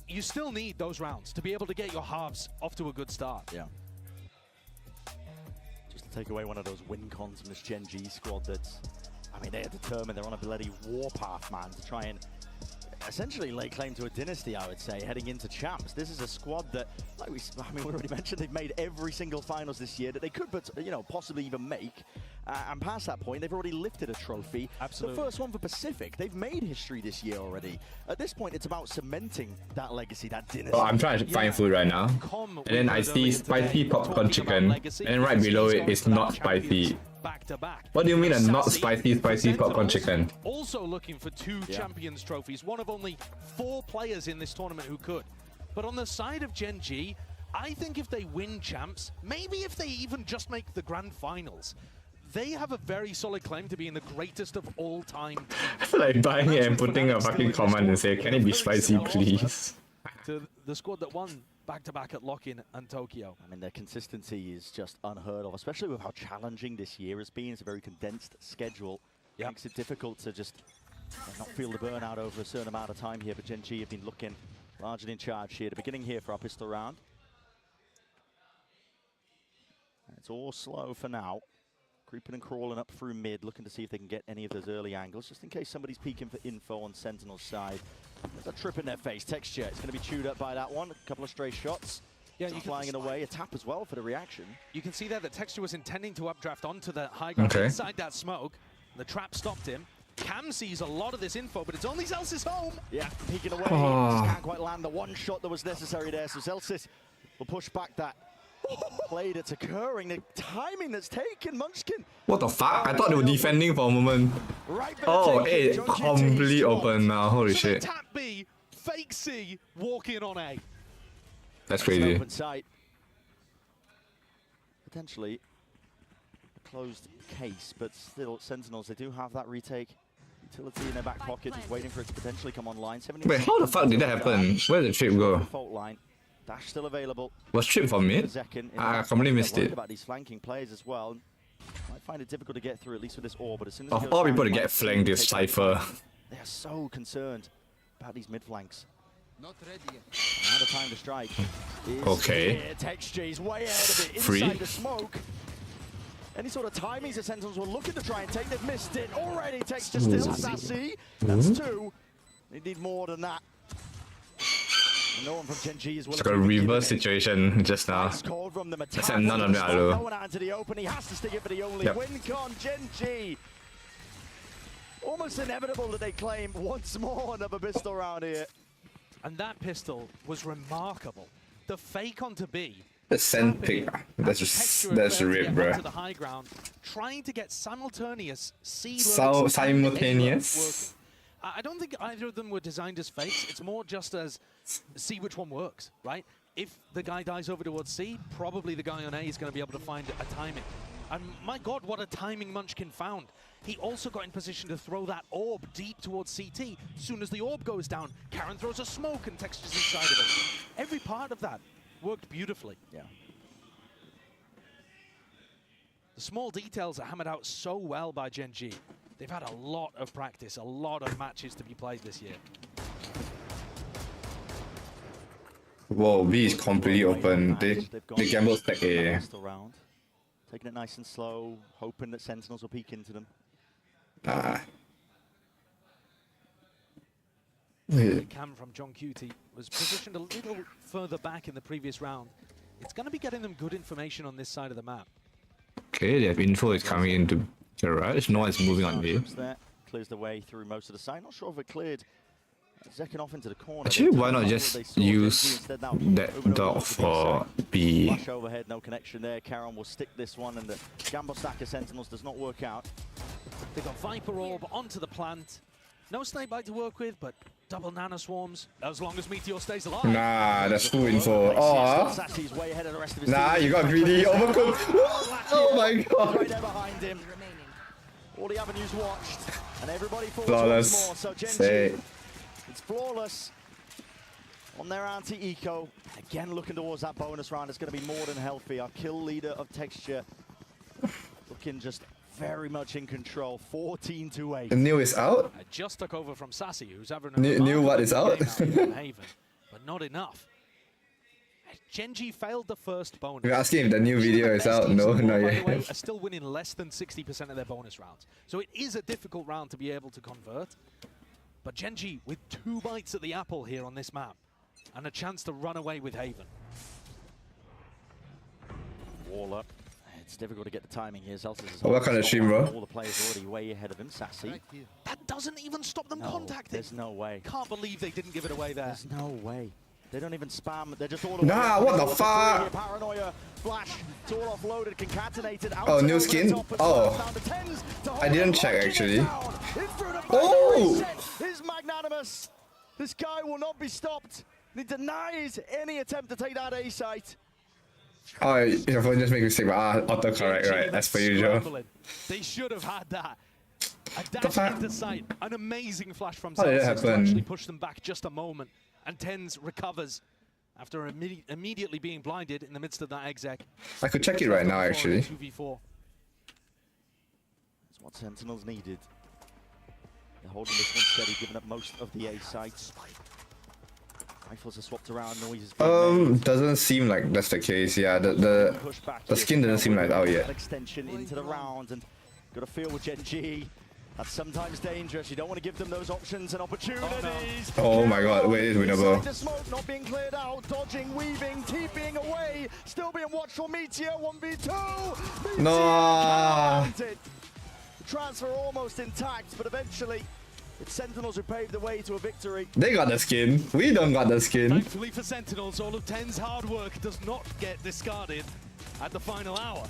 You still need those rounds to be able to get your halves off to a good start. Yeah. Just to take away one of those win cons from this GenG squad that's, I mean, they are determined. They're on a bloody warpath, man, to try and essentially lay claim to a dynasty, I would say, heading into Champs. This is a squad that, like we already mentioned, they've made every single finals this year that they could, possibly even make. And past that point, they've already lifted a trophy. Absolutely. The first one for Pacific. They've made history this year already. At this point, it's about cementing that legacy, that dynasty. Oh, I'm trying to find food right now. And then I see spicy popcorn chicken. And then right below it is not spicy. What do you mean a not spicy popcorn chicken? Also looking for 2 Champions trophies, one of only 4 players in this tournament who could. But on the side of GenG, I think if they win Champs, maybe if they even just make the Grand Finals, they have a very solid claim to being the greatest of all time. I feel like buying it and putting a fucking comment and say, can it be spicy, please? To the squad that won back-to-back at Lock-In and Tokyo. I mean, their consistency is just unheard of, especially with how challenging this year has been. It's a very condensed schedule. Yep. Makes it difficult to just not feel the burnout over a certain amount of time here, but GenG have been looking largely in charge here. The beginning here for our pistol round. It's all slow for now. Creeping and crawling up through mid, looking to see if they can get any of those early angles, just in case somebody's peeking for info on Sentinel's side. There's a trip in their face. Texture, it's going to be chewed up by that one. A couple of stray shots. Yeah, you flying it away. A tap as well for the reaction. You can see there that Texture was intending to updraft onto the high ground inside that smoke. The trap stopped him. Cam sees a lot of this info, but it's only Zelsis home. Yeah, peeking away. Just can't quite land the one shot that was necessary there. So Zelsis will push back that play that's occurring. The timing that's taken, Munchkin. What the fuck? I thought they were defending for a moment. Right, Oh, it completely open now. Holy shit. Tap B, fake C, walk in on A. That's crazy. Open sight. Potentially a closed case, but still, Sentinels, they do have that retake utility in their back pocket, just waiting for it to potentially come online. Wait, how the fuck did that happen? Where did the trip go? Fault line. Dash still available. Was trip for mid? I completely missed it. About these flanking players as well. Might find it difficult to get through, at least with this orb, but as soon as Of all people to get flanked this Cypher. They are so concerned about these mid flanks. Not ready yet. Now the time to strike. Okay. Texture is way ahead of it, Free. inside the smoke. Any sort of timings the Sentinels were looking to try and take, they've missed it already. Texture still sassy. That's two. They need more than that. No one from GenG is willing It's got a reverse situation just now. Except none of them are low. No one out into the open. He has to stick it for the only win con. GenG. Almost inevitable that they claim once more another pistol round here. And that pistol was remarkable. The fake onto B. The send pick. That's rip, bro. To the high ground, trying to get simultaneous C. Simultaneous. I don't think either of them were designed as fakes. It's more just as see which one works, right? If the guy dies over towards C, probably the guy on A is going to be able to find a timing. And my God, what a timing Munchkin found. He also got in position to throw that orb deep towards CT. As soon as the orb goes down, Karen throws a smoke and Texture's inside of it. Every part of that worked beautifully. Yeah. The small details are hammered out so well by GenG. They've had a lot of practice, a lot of matches to be played this year. Whoa, B is completely open. They gamble stack A. Taking it nice and slow, hoping that Sentinels will peek into them. Cam from John Cutie was positioned a little further back in the previous round. It's going to be getting them good information on this side of the map. Okay, they have info is coming into garage. No one's moving on B. There. Clears the way through most of the side. Not sure if it cleared Zekin off into the corner. Actually, why not just use that dog for B? Flash overhead, no connection there. Karen will stick this one, and the gamble stack of Sentinels does not work out. They got Viper Orb onto the plant. No snake bite to work with, but double nano swarms as long as Meteor stays alive. Nah, that's full info. Oh. Nah, you got greedy. Overcooked. Oh my God. Right there behind him. All the avenues watched, and everybody falls flawless. more. So GenG, it's flawless on their anti-eco. Again, looking towards that bonus round. It's going to be more than healthy. Our kill leader of Texture looking just very much in control. 14-8. New is out? I just took over from Sassy, who's having a New what is out? Haven, but not enough. GenG failed the first bonus. You're asking if the new video is out? No, not yet. Are still winning less than 60% of their bonus rounds. So it is a difficult round to be able to convert. But GenG with 2 bites at the apple here on this map and a chance to run away with Haven. Wall up. It's difficult to get the timing here. Zelsis is what kind of stream, bro? All the players already way ahead of him. Sassy. That doesn't even stop them contacting. There's no way. Can't believe they didn't give it away there. There's no way. They don't even spam. They're just all nah, what the fuck? Paranoia, flash, it's all offloaded, concatenated. Oh, new skin? Oh. I didn't check actually. Oh! He's magnanimous. This guy will not be stopped. He denies any attempt to take that A site. Oh, your phone just make a mistake, but autocorrect, right? That's per usual. They should have had that. A dash into sight. An amazing flash from How did it Celsius to happen? actually push them back just a moment. And Tens recovers. after immediately being blinded in the midst of that exec. I could check it right now, actually. 2v4. That's what Sentinels needed. They're holding this one steady, giving up most of the A sites. Rifles are swapped around, noises. Doesn't seem like that's the case. Yeah, the skin doesn't seem like out yet. Extension into the round, and got to feel with GenG. That's sometimes dangerous. You don't want to give them those options and opportunities. Oh my god, wait, it's winnable. The smoke not being cleared out, dodging, weaving, TPing away, still being watched for Meteor 1v2. No. The transfer almost intact, but eventually it's Sentinels who paved the way to a victory. They got the skin. We don't got the skin. Thankfully for Sentinels, all of TenZ hard work does not get discarded at the final hour.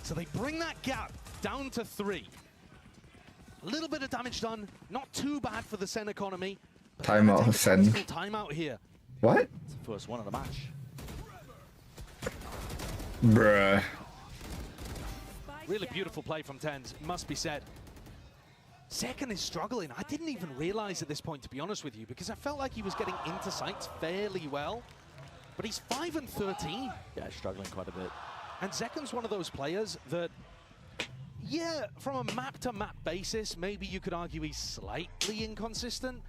So they bring that gap down to 3. A little bit of damage done, not too bad for the Sen economy. Timeout, Sen. Timeout here. What? It's the first one of the match. Bruh. Really beautiful play from TenZ, must be said. Second is struggling. I didn't even realize at this point, to be honest with you, because I felt like he was getting into sights fairly well. But he's 5 and 13. Yeah, struggling quite a bit. And Zeken's one of those players that, yeah, from a map-to-map basis, maybe you could argue he's slightly inconsistent.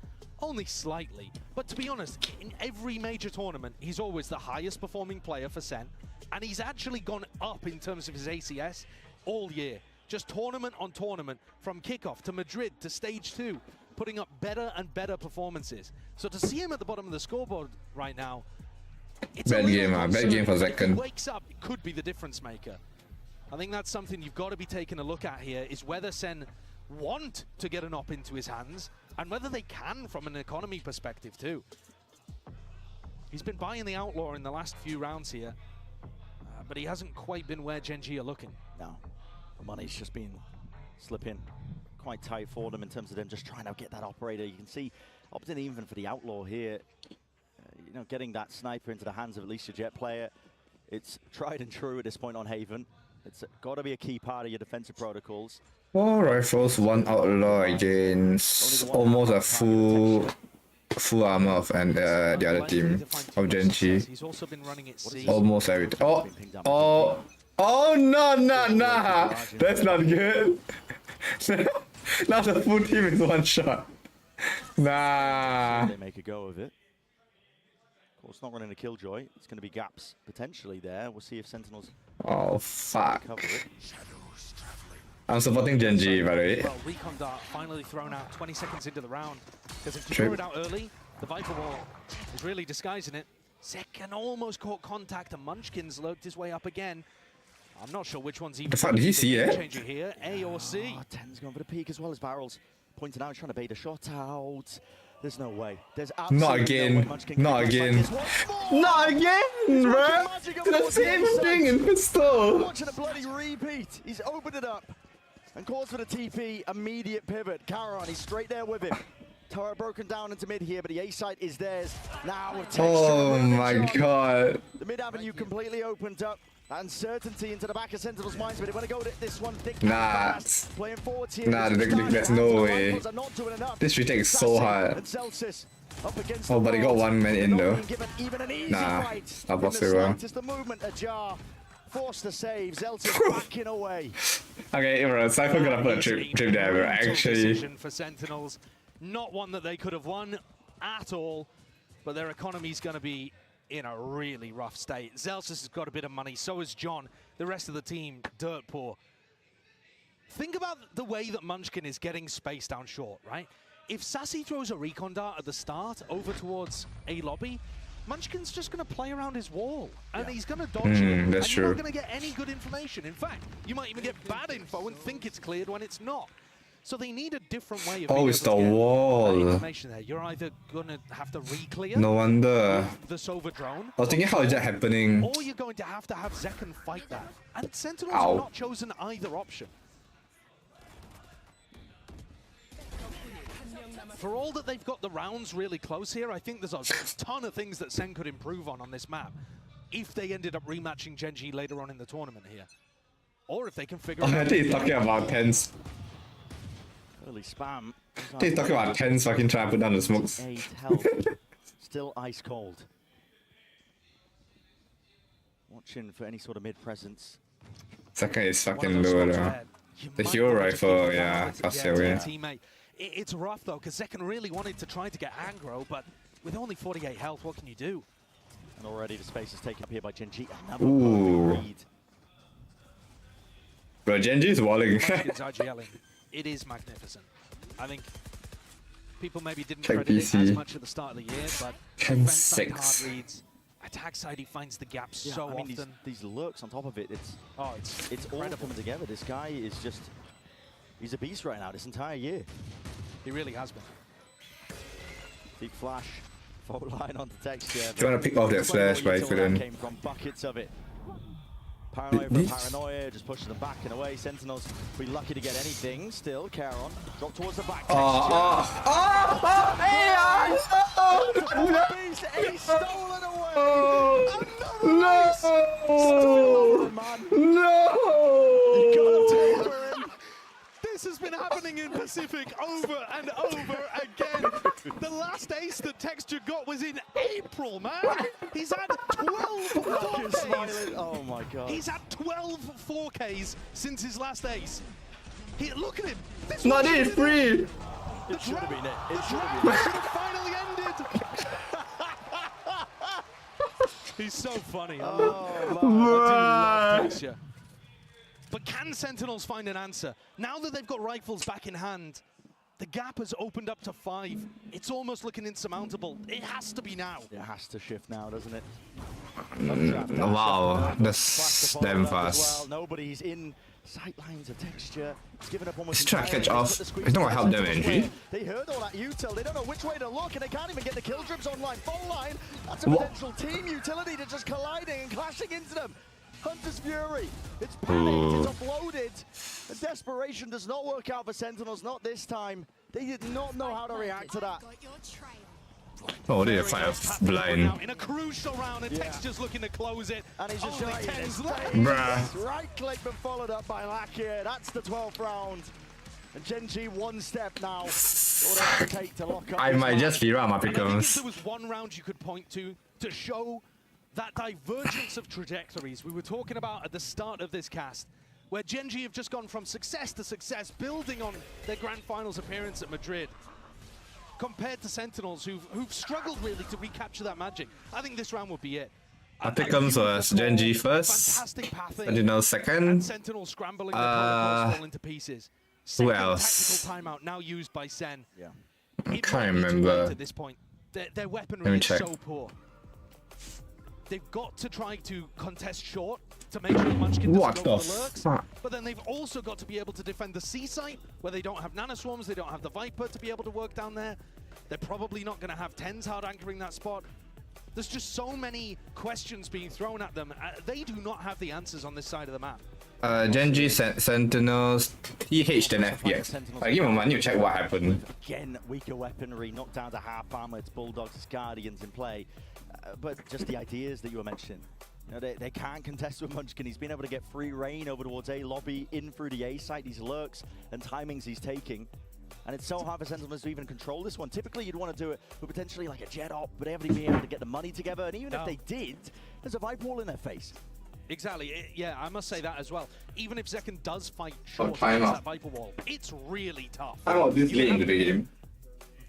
Only slightly. But to be honest, in every major tournament, he's always the highest performing player for Sen. And he's actually gone up in terms of his ACS all year. Just tournament on tournament, from kickoff to Madrid to stage 2, putting up better and better performances. So to see him at the bottom of the scoreboard right now, it's bad game, man. Bad game for If he Zeken. wakes up, it could be the difference maker. I think that's something you've got to be taking a look at here, is whether Sen want to get an op into his hands, and whether they can from an economy perspective too. He's been buying the Outlaw in the last few rounds here, but he hasn't quite been where GenG are looking. No, the money's just been slipping quite tight for them in terms of them just trying to get that operator. You can see opting even for the Outlaw here, you know, getting that sniper into the hands of at least a Jet player. It's tried and true at this point on Haven. It's got to be a key part of your defensive protocols. 4 rifles, 1 outlaw against almost a full armor of the other team of GenG. He's also been running it C. Almost everything. Oh no! That's not good. Now the full team is 1 shot. Nah. They make a go of it. Of course, not running a Killjoy. It's going to be gaps potentially there. We'll see if Sentinels. Oh fuck. Cover it. I'm supporting GenG, by the way. Well, Recon Dart finally thrown out 20 seconds into the round. Because if you throw it out early, the Viper Wall is really disguising it. Zeken almost caught contact, and Munchkin's lurked his way up again. I'm not sure which one's even. The fuck, did you see it? Changer here, A or C. Oh, TenZ going for the peak as well as Barrels. Pointing out, trying to bait a shot out. There's no way. There's absolutely Not again. no way Munchkin can Not get again. this one. Not again, bro. The same thing in pistol. Watching a bloody repeat. He's opened it up and calls for the TP. Immediate pivot. Caron, he's straight there with him. Turret broken down into mid here, but the A site is theirs. Now with texture. Oh my god. The mid avenue completely opened up. Uncertainty into the back of Sentinel's minds, but they want to go to this one. Nah. Playing forwards here. Nah, there's no way. This retake is so hard. Oh, but they got 1 man in though. Nah, not possible. Just the movement ajar. Forced to save. Zelsis backing away. Okay, bro, Cypher gonna put a trip there, bro. Actually. For Sentinels, not one that they could have won at all, but their economy's going to be in a really rough state. Zelsis has got a bit of money, so has John. The rest of the team, dirt poor. Think about the way that Munchkin is getting space down short, right? If Sassy throws a recon dart at the start over towards A lobby, Munchkin's just going to play around his wall, and he's going to dodge it. That's and true. You're not going to get any good information. In fact, you might even get bad info and think it's cleared when it's not. So they need a different way of being it's able the to get wall. information there. You're either going to have to re-clear No wonder. the Sova drone, I was thinking, how is that happening? or you're going to have Zeken fight that. And Sentinels Ow. have not chosen either option. For all that they've got the rounds really close here, I think there's a ton of things that Sen could improve on this map if they ended up rematching GenG later on in the tournament here. Or if they can figure Oh, out... I think he's talking about TenZ. Early spam. I think he's talking about TenZ fucking trying to put down the smokes. 8 health. Still ice cold. Watching for any sort of mid presence. Second is fucking low though. The hero rifle, yeah, pass away. Teammate. It's rough though, because Zekken really wanted to try to get aggro, but with only 48 health, what can you do? And already the space is taken up here by GenG. Another Ooh. lead. Bro, GenG is walling. It is magnificent. I think people maybe didn't Check credit it PC. as much at the start of the year, but 10-6. defense side hard reads. Attack side, he finds the gaps so I mean, often. these lurks on top of it, it's all coming together. This guy is just, he's a beast right now this entire year. He really has been. Deep flash, fault line onto texture. Do you want to pick off that flash, but I couldn't. Came from buckets of it. Paranoia for Paranoia, just pushes them back and away. Sentinels be lucky to get anything. Still, Caron drop towards the back. Beast, he's stolen away. No! You gotta take her in. This has been happening in Pacific over and over again. The last ace that Texture got was in April, man. He's had 12 4Ks. Oh my god. He's had 12 4Ks since his last ace. Look at him. This Not it, free. It should have been it. It should have It been should have finally ended. He's so funny. I do love Texture. But can Sentinels find an answer? Now that they've got rifles back in hand, the gap has opened up to 5. It's almost looking insurmountable. It has to be now. It has to shift now, doesn't it? Wow, that's damn fast. Well. Nobody's in sight lines of Texture. It's given up almost. He's trying to catch off. It's not gonna help them, NG. They heard all that util. They don't know which way to look, and they can't even get the kill drips online. Full line. That's a potential team utility to just colliding and clashing into them. Hunter's Fury. It's panicked. It's offloaded. The desperation does not work out for Sentinels. Not this time. They did not know how to react to that. Oh, they're fire blind. In a crucial round, and Texture's looking to close it. And he's just Only 10s left. Bruh. Right click, but followed up by Lakia. That's the 12th round. And GenG one step now. What it take to lock up I might just be wrong, my I think if pickles. there was one round you could point to show that divergence of trajectories we were talking about at the start of this cast, where GenG have just gone from success to success, building on their grand finals appearance at Madrid, compared to Sentinels, who've struggled really to recapture that magic. I think this round would be it. My pickums was GenG first, Fantastic pathing, Sentinels second. and Sentinels scrambling, their protocols fall into pieces. Who Second else? tactical timeout now used by Sen. Yeah. I It can't might be too late remember. at this point. Their Let weaponry me is check. so poor. They've got to try to contest short to make sure Munchkin What doesn't go the for the lurks. fuck? But then they've also got to be able to defend the C site, where they don't have nanoswarms, they don't have the Viper to be able to work down there. They're probably not going to have 10s hard anchoring that spot. There's just so many questions being thrown at them. They do not have the answers on this side of the map. GenG Sentinels, TH then FPX. Like, give me money to check what happened. Again, weaker weaponry, knocked down to half armor. It's Bulldogs, it's Guardians in play. But just the ideas that you were mentioning. You know, they can't contest with Munchkin. He's been able to get free reign over towards A lobby, in through the A site, these lurks and timings he's taking. And it's so hard for Sentinels to even control this one. Typically, you'd want to do it with potentially like a jet op, but they haven't been able to get the money together. And even if they did, there's a Vibe wall in their face. Exactly, yeah, I must say that as well. Even if Zekken does fight short time against out. that Viper wall, it's really tough. I'm not this You late have into the game.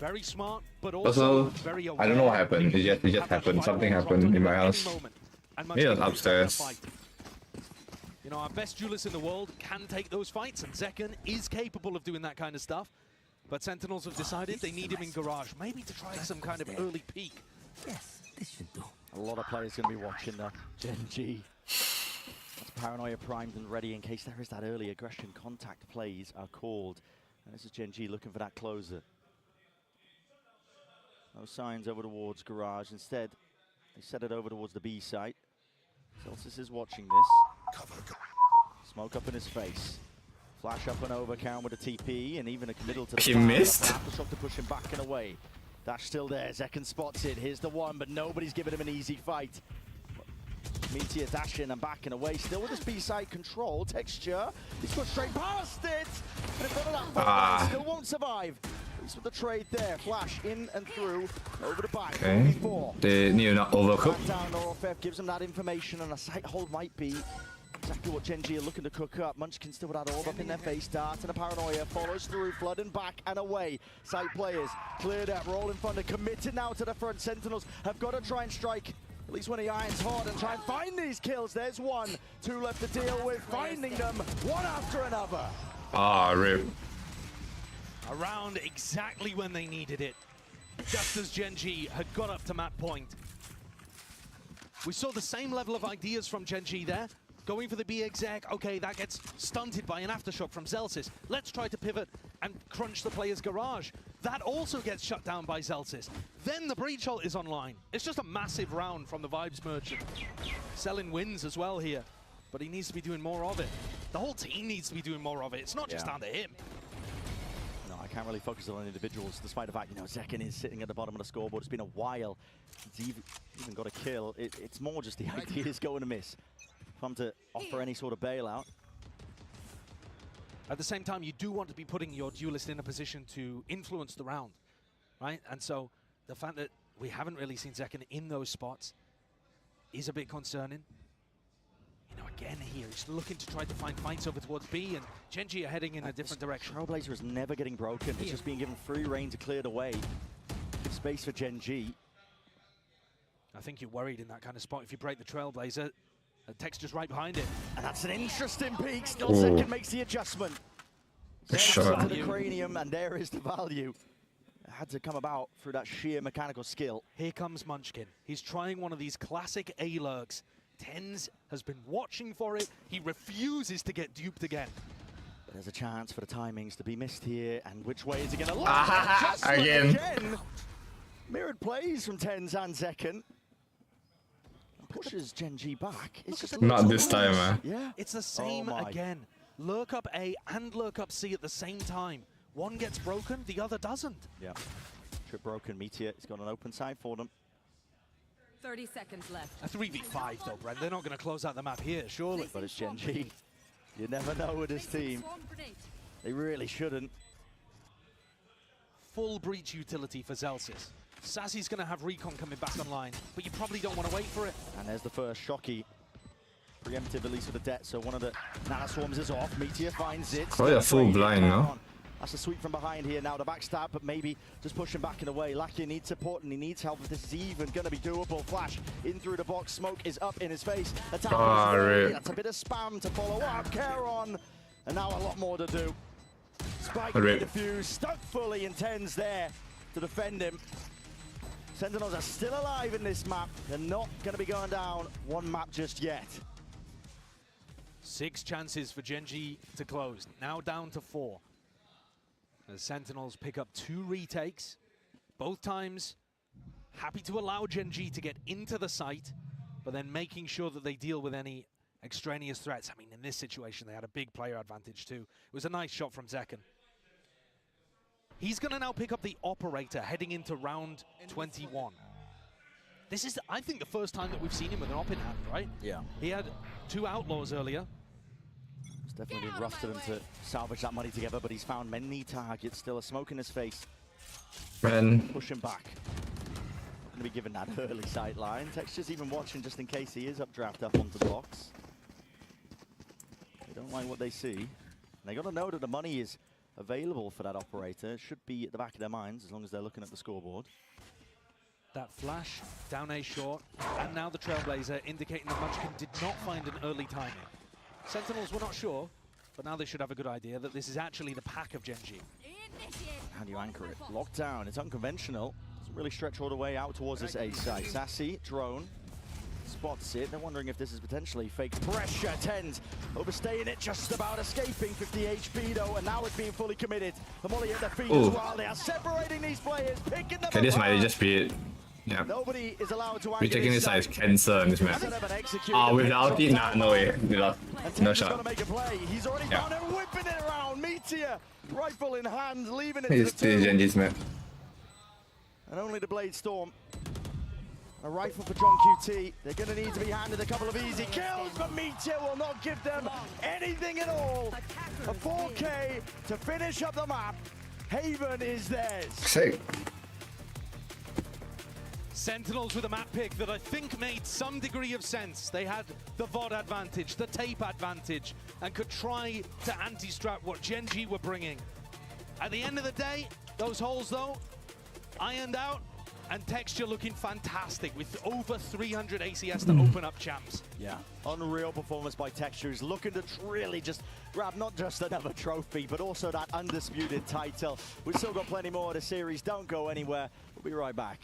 Very smart, but also, Also, very aware. I don't know what happened. It just happened. Something happened in my house. Maybe it was upstairs. You know, our best duelist in the world can take those fights, and Zekken is capable of doing that kind of stuff. But Sentinels have decided they need him in Garage, maybe to try some kind of early peak. Yes, this should do. A lot of players going to be watching the GenG. That's Paranoia primed and ready in case there is that early aggression. Contact plays are called. And this is GenG looking for that closer. No signs over towards Garage. Instead, they set it over towards the B site. Celsius is watching this. Smoke up in his face. Flash up and over, Karen with a TP, and even a committal to the He missed. Aftershock to push him back and away. Dash still there, Zekken spots it. Here's the one, but nobody's giving him an easy fight. Meteor dashing and backing away, still with his B-side control. Texture, he's put straight past it! And in front of that, still won't survive. Least with the trade there. Flash in and through. Over the back. Okay. They need to not overcook. Back down, Orofev gives them that information, and a sight hold might be exactly what GenG are looking to cook up. Munchkin still with that orb up in their face. Dart and a paranoia follows through, flooding back and away. Sight players cleared up, rolling thunder, committed now to the front. Sentinels have got to try and strike at least when he irons hard and try and find these kills. There's one, two left to deal with, finding them one after another. Ah, rip. Around exactly when they needed it, just as GenG had got up to map point. We saw the same level of ideas from GenG there. Going for the B exec, okay, that gets stunted by an aftershock from Zelsis. Let's try to pivot and crunch the player's garage. That also gets shut down by Zelsis. Then the breach ult is online. It's just a massive round from the Vibes Merchant. Selling wins as well here, but he needs to be doing more of it. The whole team needs to be doing more of it. It's not just down to him. No, I can't really focus on individuals, despite the fact, you know, Zekken is sitting at the bottom of the scoreboard. It's been a while since he's even got a kill. It's more just the idea is going to miss. From to offer any sort of bailout. At the same time, you do want to be putting your duelist in a position to influence the round, right? And so the fact that we haven't really seen Zekken in those spots is a bit concerning. You know, again here, he's looking to try to find fights over towards B, and GenG are heading in a different direction. Trailblazer is never getting broken. It's just being given free reign to clear the way. Give space for GenG. I think you're worried in that kind of spot if you break the Trailblazer. The texture's right behind it. And that's an interesting peek. Still Zekken makes the adjustment. Sure. To the cranium, and there is the value. It had to come about through that sheer mechanical skill. Here comes Munchkin. He's trying one of these classic A-lurks. Tens has been watching for it. He refuses to get duped again. But there's a chance for the timings to be missed here. And which way is he going to look? Again. Mirrored plays from Tens and Zekken. Pushes GenG back. It's just Not this time, man. Yeah. It's the same again. Lurk up A and lurk up C at the same time. One gets broken, the other doesn't. Yeah. Trip broken. Meteor has got an open side for them. 30 seconds left. A 3v5 though, Brent. They're not going to close out the map here, surely. But it's GenG. You never know with this team. They really shouldn't. Full breach utility for Zelsis. Sassy's going to have Recon coming back online, but you probably don't want to wait for it. And there's the first Shocky. Preemptive, at least with the debt, so one of the Nana Swarms is off. Meteor finds it. Oh, yeah, full blind now. That's a sweep from behind here now, the backstab, but maybe just pushing back in a way. Lakia needs support and he needs help if this is even going to be doable. Flash in through the box, smoke is up in his face. That's a bit of spam to follow up. Caron, and now a lot more to do. Spike defused, stuck fully in Tens there to defend him. Sentinels are still alive in this map. They're not going to be going down one map just yet. 6 chances for GenG to close, now down to 4. The Sentinels pick up 2 retakes, both times happy to allow GenG to get into the site, but then making sure that they deal with any extraneous threats. I mean, in this situation, they had a big player advantage too. It was a nice shot from Zekken. He's going to now pick up the Operator heading into round 21. This is, I think, the first time that we've seen him with an op in hand, right? Yeah. He had 2 Outlaws earlier. It's definitely been rough to them to salvage that money together, but he's found many targets. Still a smoke in his face. Man. Pushing back. Going to be given that early sight line. Texture's even watching just in case he is updraft up onto the box. They don't like what they see. And they got to know that the money is available for that Operator. It should be at the back of their minds as long as they're looking at the scoreboard. That flash, down A short, and now the Trailblazer indicating that Munchkin did not find an early timing. Sentinels were not sure, but now they should have a good idea that this is actually the pack of GenG. How do you anchor it? Locked down, it's unconventional. Doesn't really stretch all the way out towards this A side. Sassy, drone, spots it. They're wondering if this is potentially fake pressure. Tens overstaying it, just about escaping. 50 HP though, and now it's being fully committed. The molly at their feet as well. They are separating these players, picking them Okay, this might just be it. Yeah. Nobody is allowed to We're taking this as cancer in this map. Without it, nah, no way. No shot. Make a play. He's already gone and whipping it around. Meteor, rifle in hand, leaving it It's to the 2. GenG's map. And only the Blade Storm. A rifle for John QT. They're going to need to be handed a couple of easy kills, but Meteor will not give them anything at all. A 4K to finish up the map. Haven is theirs. Sick. Sentinels with a map pick that I think made some degree of sense. They had the VOD advantage, the tape advantage, and could try to anti-strap what GenG were bringing. At the end of the day, those holes though, ironed out, and Texture looking fantastic with over 300 ACS to open up champs. Yeah, unreal performance by Texture, who's looking to really just grab not just another trophy, but also that undisputed title. We've still got plenty more of the series. Don't go anywhere. We'll be right back.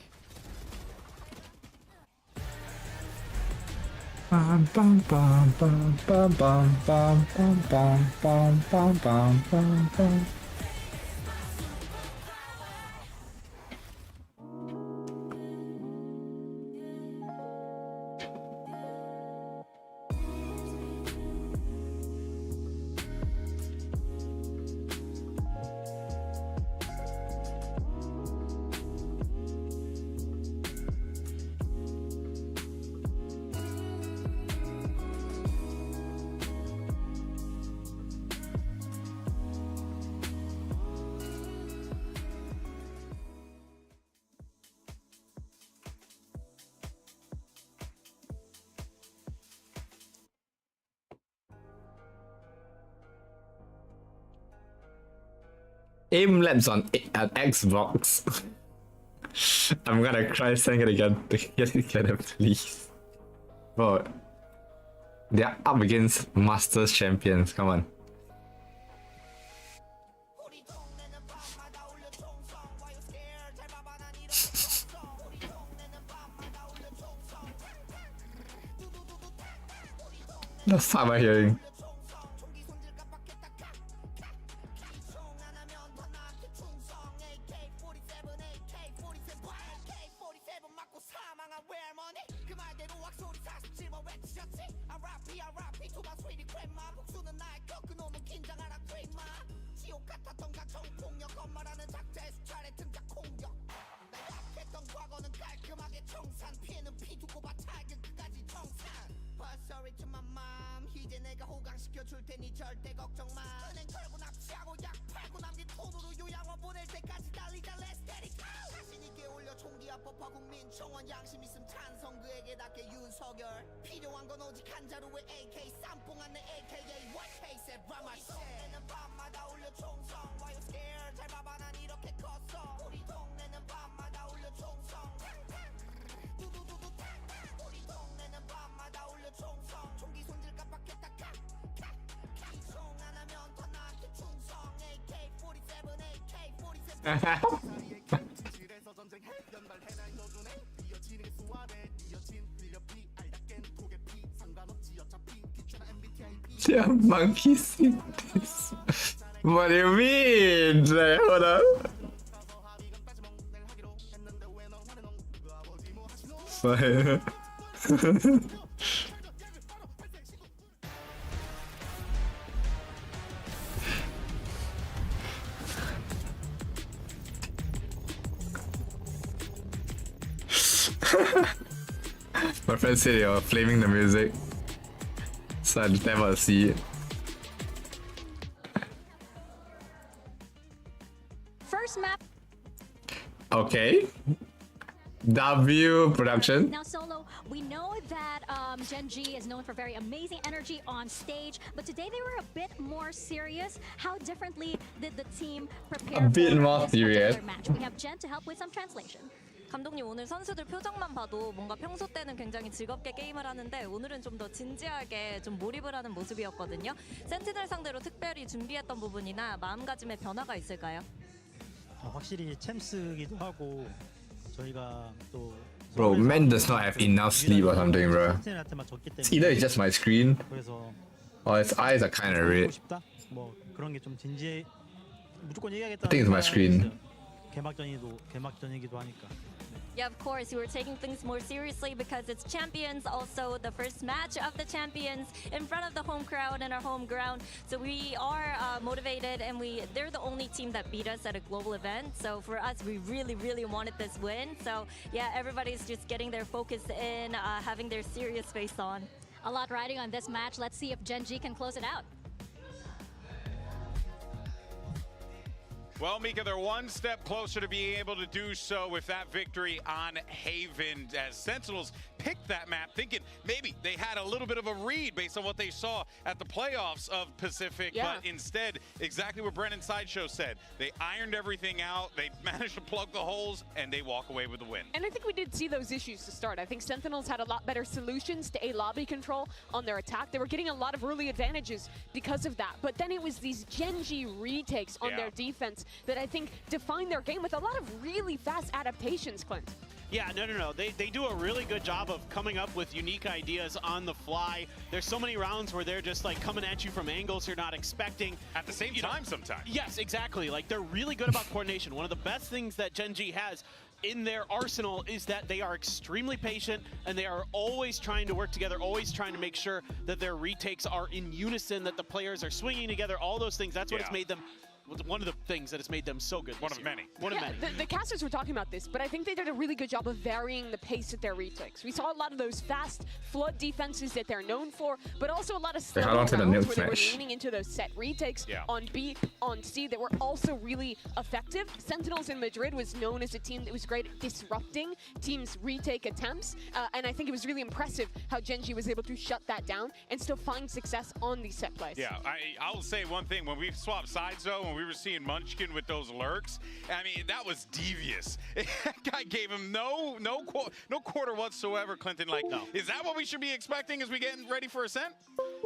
Bum bum bum bum bum bum bum bum bum bum bum bum bum bum. Aim labs on Xbox. I'm gonna cry saying it again. Get it, please. Bro, they're up against Masters champions. Come on. That's what am I hearing? There are monkeys in this. What do you mean? Like, hold up. Fine. My friend said they were flaming the music, so I never see it. First map. Okay. W production. Now, Solo, we know that GenG is known for very amazing energy on stage, but today they were a bit more serious. How differently did the team prepare A bit for more this serious. particular match? We have Jen to help with some translation. 감독님 오늘 선수들 표정만 봐도 뭔가 평소 때는 굉장히 즐겁게 게임을 하는데 오늘은 좀 더 진지하게 좀 몰입을 하는 모습이었거든요. 센티넬 상대로 특별히 준비했던 부분이나 마음가짐의 변화가 있을까요? 확실히 챔스기도 하고 저희가 또 Bro, man does not have enough sleep or something, bro. 센티넬한테만 졌기 때문에 It's either it's just my screen 그래서 or his eyes are kind of red. 싶다. 뭐 그런 게 좀 진지해 무조건 I 얘기하겠다. think it's my screen. 개막전이기도 하니까. Yeah, of course, you were taking things more seriously because it's Champions, also the first match of the Champions in front of the home crowd and our home ground. So we are motivated, and they're the only team that beat us at a global event. So for us, we really, really wanted this win. So yeah, everybody's just getting their focus in, having their serious face on. A lot riding on this match. Let's see if GenG can close it out. Well, Mika, they're one step closer to being able to do so with that victory on Haven, as Sentinels picked that map thinking maybe they had a little bit of a read based on what they saw at the playoffs of Pacific, but instead, exactly what Brennan Sideshow said, they ironed everything out, they managed to plug the holes, and they walk away with the win. And I think we did see those issues to start. I think Sentinels had a lot better solutions to A lobby control on their attack. They were getting a lot of early advantages because of that, but then it was these GenG retakes on their defense that I think defined their game with a lot of really fast adaptations, Clint. Yeah, no. They do a really good job of coming up with unique ideas on the fly. There's so many rounds where they're just like coming at you from angles you're not expecting. At the same time sometimes. Yes, exactly. Like they're really good about coordination. One of the best things that GenG has in their arsenal is that they are extremely patient and they are always trying to work together, always trying to make sure that their retakes are in unison, that the players are swinging together, all those things. That's what it's made them. One of the things that has made them so good. One of many. One of many. The casters were talking about this, but I think they did a really good job of varying the pace at their retakes. We saw a lot of those fast flood defenses that they're known for, but also a lot of slow rounds where they were leaning into those set retakes on B, on C that were also really effective. Sentinels in Madrid was known as a team that was great at disrupting teams' retake attempts, and I think it was really impressive how GenG was able to shut that down and still find success on these set plays. Yeah, I'll say one thing. When we swapped sides, though, when we were seeing Munchkin with those lurks, I mean, that was devious. That guy gave him no quarter whatsoever, Clinton. Like, is that what we should be expecting as we get ready for Ascent?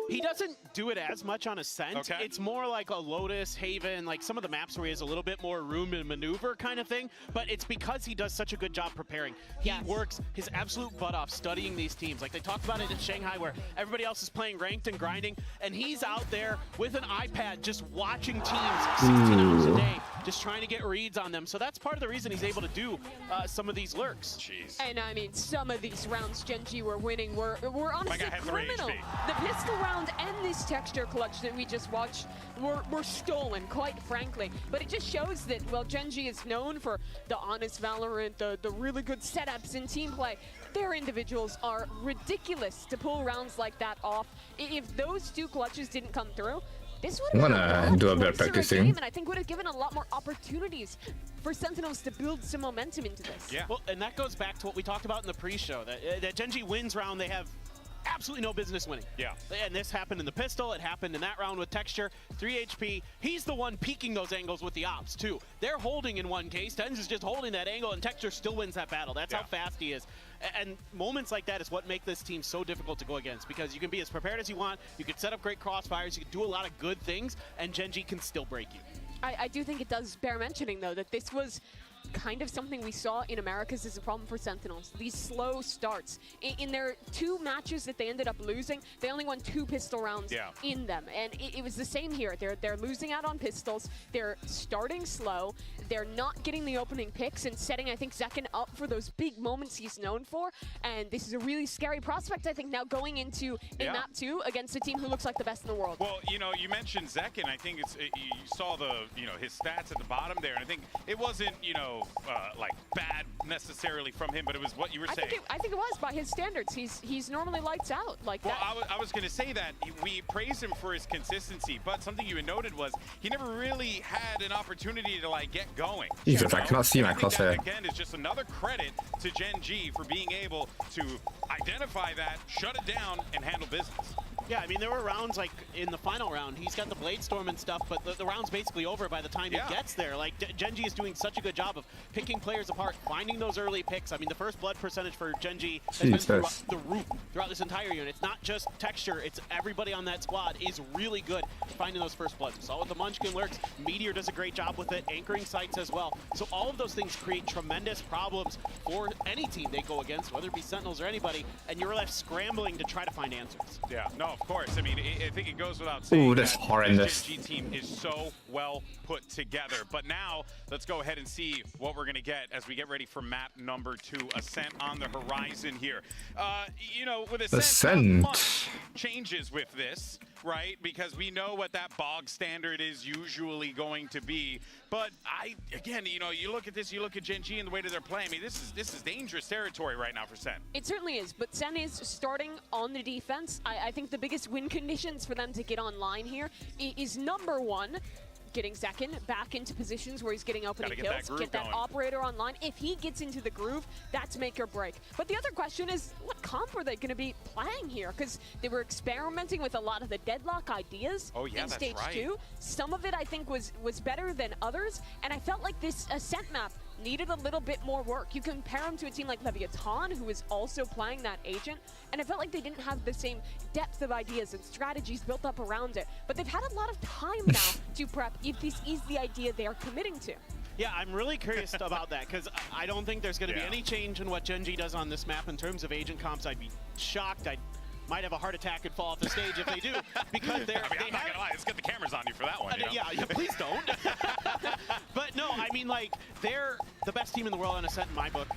He doesn't do it as much on Ascent. Okay. It's more like a Lotus, Haven, like some of the maps where he has a little bit more room to maneuver kind of thing, but it's because he does such a good job preparing. He works his absolute butt off studying these teams. Like they talked about it in Shanghai where everybody else is playing ranked and grinding, and he's out there with an iPad just watching teams 16 hours a day, just trying to get reads on them. So that's part of the reason he's able to do some of these lurks. Jeez. And I mean, some of these rounds GenG were winning were honestly criminal. The pistol round and this texture clutch that we just watched were stolen, quite frankly. But it just shows that, well, GenG is known for the honest Valorant, the really good setups in team play. Their individuals are ridiculous to pull rounds like that off. If those two clutches didn't come through, this would have been do a bit of practicing. and I think would have given a lot more opportunities for Sentinels to build some momentum into this. Yeah. Well, and that goes back to what we talked about in the pre-show, that GenG wins round, they have absolutely no business winning. Yeah. And this happened in the pistol, it happened in that round with Texture, 3 HP. He's the one peaking those angles with the ops too. They're holding in one case, Tens is just holding that angle, and Texture still wins that battle. That's how fast he is. And moments like that is what make this team so difficult to go against, because you can be as prepared as you want, you can set up great crossfires, you can do a lot of good things, and GenG can still break you. I do think it does bear mentioning, though, that this was kind of something we saw in Americas as a problem for Sentinels. These slow starts. In their 2 matches that they ended up losing, they only won 2 pistol rounds in them. And it was the same here. They're losing out on pistols. They're starting slow. They're not getting the opening picks and setting, I think, Zekken up for those big moments he's known for. And this is a really scary prospect, I think, now going into a map 2 against a team who looks like the best in the world. Well, you know, you mentioned Zekken. I think you saw his stats at the bottom there, and I think it wasn't, like bad necessarily from him, but it was what you were saying. I think it was by his standards. He's normally lights out like that. Well, I was going to say that we praise him for his consistency, but something you had noted was he never really had an opportunity to like get going. Jesus, I cannot see my crosshair. Again, is just another credit to GenG for being able to identify that, shut it down, and handle business. Yeah, I mean, there were rounds like in the final round, he's got the Blade Storm and stuff, but the round's basically over by the time he gets there. Like, GenG is doing such a good job of picking players apart, finding those early picks. I mean, the first blood percentage for GenG has been throughout the roof throughout this entire unit. It's not just Texture, it's everybody on that squad is really good finding those first bloods. We saw with the Munchkin lurks, Meteor does a great job with it, anchoring sites as well. So all of those things create tremendous problems for any team they go against, whether it be Sentinels or anybody, and you're left scrambling to try to find answers. Yeah, no, of course. I mean, I think it goes without saying. Ooh, that's horrendous. The GenG team is so well put together. But now, let's go ahead and see what we're going to get as we get ready for map number 2, Ascent on the horizon here. With Ascent, not much changes with this, right? Because we know what that bog standard is usually going to be. But again, you look at this, you look at GenG and the way that they're playing. I mean, this is dangerous territory right now for Sen. It certainly is, but Sen is starting on the defense. I think the biggest win conditions for them to get online here is number 1, getting second, back into positions where he's getting opening Gotta get that kills, groove get that going. operator online. If he gets into the groove, that's make or break. But the other question is, what comp are they going to be playing here? Because they were experimenting with a lot of the deadlock ideas Oh, yeah, in that's stage right. 2. Some of it I think was better than others, and I felt like this Ascent map needed a little bit more work. You compare him to a team like Leviathan, who is also playing that agent, and I felt like they didn't have the same depth of ideas and strategies built up around it. But they've had a lot of time now to prep if this is the idea they are committing to. Yeah, I'm really curious about that because I don't think there's going to be any change in what GenG does on this map in terms of agent comps. I'd be shocked. I might have a heart attack and fall off the stage if they do, because they're. I mean, I'm not gonna lie. Let's get the cameras on you for that one. You know? Yeah, please don't. But no, I mean, like, they're the best team in the world on Ascent in my book.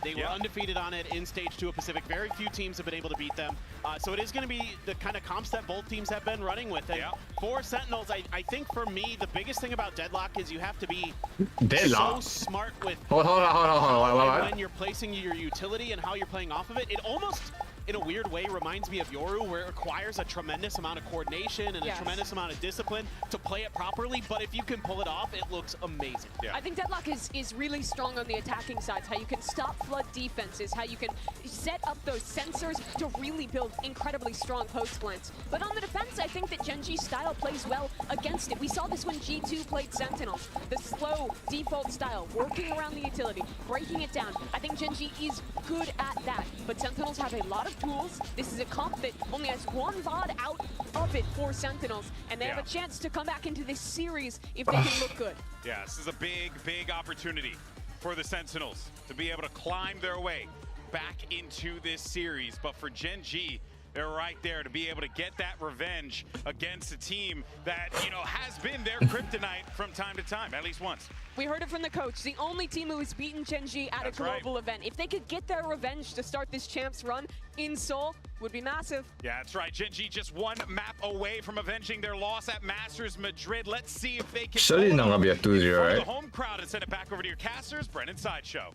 They were undefeated on it in Stage 2 of Pacific. Very few teams have been able to beat them. So it is going to be the kind of comps that both teams have been running with. And for Sentinels, I think for me, the biggest thing about Deadlock is you have to be so smart with Hold on. when you're placing your utility and how you're playing off of it. It almost, in a weird way, reminds me of Yoru, where it requires a tremendous amount of coordination and a tremendous amount of discipline to play it properly, but if you can pull it off, it looks amazing. I think Deadlock is really strong on the attacking sides, how you can stop flood defenses, how you can set up those sensors to really build incredibly strong post plants. But on the defense, I think that GenG's style plays well against it. We saw this when G2 played Sentinels. The slow default style, working around the utility, breaking it down. I think GenG is good at that, but Sentinels have a lot of tools. This is a comp that only has one VOD out of it for Sentinels, and they have a chance to come back into this series if they can look good. Yeah, this is a big, big opportunity for the Sentinels to be able to climb their way back into this series. But for GenG, they're right there to be able to get that revenge against a team that, you know, has been their kryptonite from time to time, at least once. We heard it from the coach, the only team who has beaten GenG at a global event. If they could get their revenge to start this champs run in Seoul, would be massive. Yeah, that's right. GenG just one map away from avenging their loss at Masters Madrid. Let's see if they can Surely not gonna be a 2-0, the right? home crowd and send it back over to your casters. Brennan Sideshow.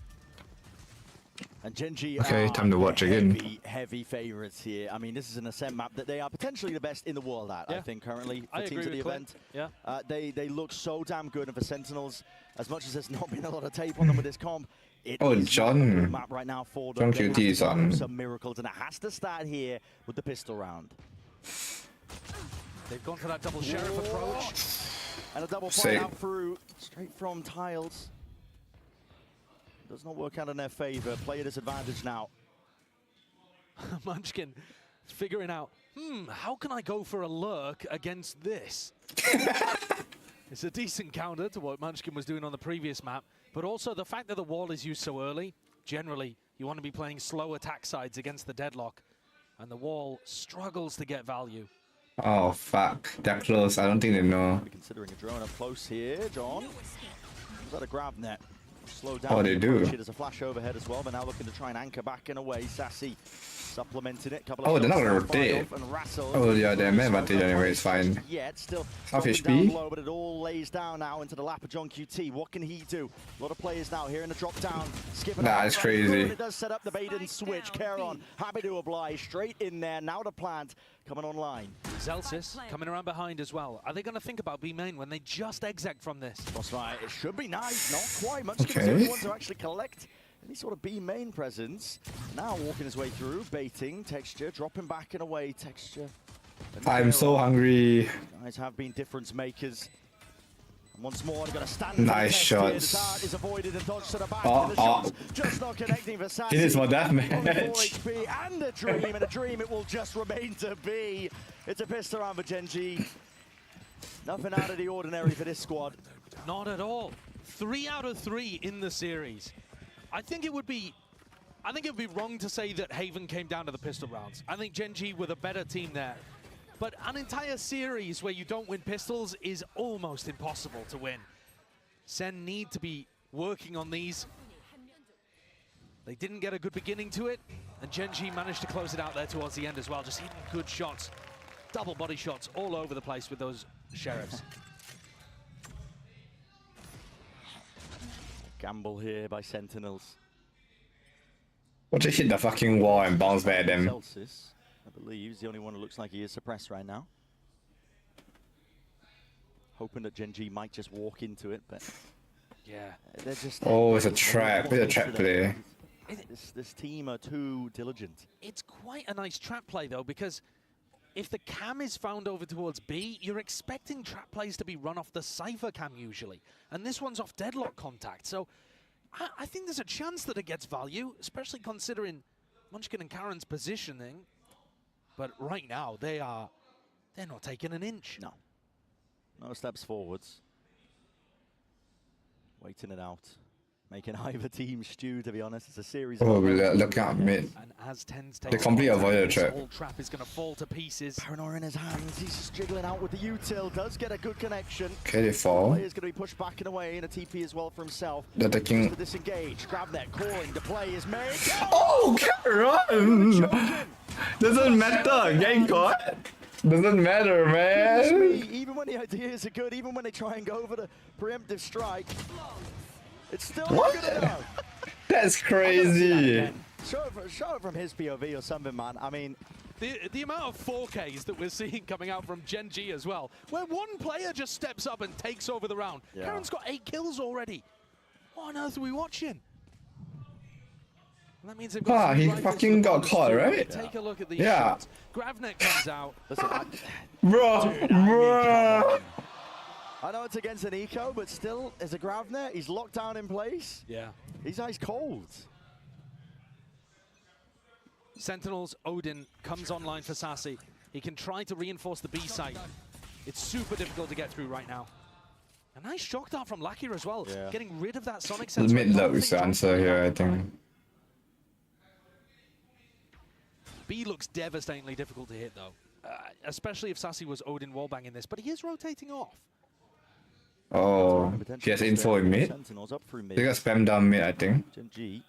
And GenG Okay, time to watch again. Heavy favorites here. I mean, this is an Ascent map that they are potentially the best in the world at, I think, currently, for teams at the event. They look so damn good, and for Sentinels, as much as there's not been a lot of tape on them with this comp, it is John. not a good map right now for them. John They QT is have to on. do some miracles, and it has to start here with the pistol round. They've gone for that double sheriff approach. And a double point out through, straight from tiles. Does not work out in their favor. Play at disadvantage now. Munchkin figuring out, how can I go for a lurk against this? It's a decent counter to what Munchkin was doing on the previous map, but also the fact that the wall is used so early. Generally, you want to be playing slow attack sides against the deadlock, and the wall struggles to get value. Oh, fuck. They're close. I don't think they know. Considering a drone up close here, John. Is that a grab net? Slow down. Oh, they do. There's a flash overhead as well, but now looking to try and anchor back and away. Sassy supplementing it. Oh, they're not gonna rotate. Oh, yeah, they're main advantage anyway, it's fine. Yet still Half down HP. low, but it all lays down now into the lap of John QT. What can he do? A lot of players now here in the drop down. Skipping Nah, it's crazy. It does set up the bait and switch. Caron happy to oblige. Straight in there. Now the plant coming online. Zelsis coming around behind as well. Are they going to think about B main when they just exec from this? Crossfire, it should be nice. Not quite. Munchkin is the only one to actually collect any sort of B main presence. Now walking his way through, baiting, texture, dropping back and away, texture. I'm so hungry. Guys have been difference makers. And once more, they're going to stand. Nice shots. The dart is avoided and dodged to the back. Oh, The shots just not connecting for Sassy. It is my death Only 4 match. HP and a dream, and a dream it will just remain to be. It's a pistol round for GenG. Nothing out of the ordinary for this squad. Not at all. 3 out of 3 in the series. I think it would be wrong to say that Haven came down to the pistol rounds. I think GenG were the better team there. But an entire series where you don't win pistols is almost impossible to win. Sen need to be working on these. They didn't get a good beginning to it, and GenG managed to close it out there towards the end as well. Just hitting good shots, double body shots all over the place with those sheriffs. Gamble here by Sentinels. What just hit the fucking wall and bounce back at them? Celsius, I believe, is the only one who looks like he is suppressed right now. hoping that GenG might just walk into it, but yeah, they're just. Oh, it's a trap. It's a trap play. This team are too diligent. It's quite a nice trap play though, because if the cam is found over towards B, you're expecting trap plays to be run off the Cypher cam usually, and this one's off deadlock contact. So I think there's a chance that it gets value, especially considering Munchkin and Karen's positioning. But right now, they're not taking an inch. No steps forwards. Waiting it out. Making either team stew, to be honest. It's a series Oh, of look at mid. And as Ten's They completely avoided the trap. whole trap is going to fall to pieces. Paranoia in his hands. He's just jiggling out with the util. Does get a good connection. Okay, they fall. Player's going to be pushed back and away, and a TP as well for himself. They're taking. To disengage. Grabnet calling. The play is made. Oh, can't run! Doesn't matter. Getting caught. Doesn't matter, man. Even when the ideas are good, even when they try and go for the preemptive strike, it's still What? not good enough. That's crazy. Show it from his POV or something, man. I mean, The amount of 4Ks that we're seeing coming out from GenG as well, where one player just steps up and takes over the round. Yeah. Karen's got 8 kills already. What on earth are we watching? And that means they've got He three rifles fucking to got bonus caught, too. right? Take a look at these Yeah. shots. Gravnet comes out. Listen, Bro. I know it's against an eco, but still, as a Gravnet, he's locked down in place. Yeah. He's ice cold. Sentinels, Odin comes online for Sassy. He can try to reinforce the B site. It's super difficult to get through right now. A nice shock dart from Lakir as well, Yeah. getting rid of that Sonic sensor. Mid low is the answer here, I think. B looks devastatingly difficult to hit though, especially if Sassy was Odin wallbanging this, but he is rotating off. Oh, he has info in mid. Sentinels up through mid. They got spam down mid, I think. GenG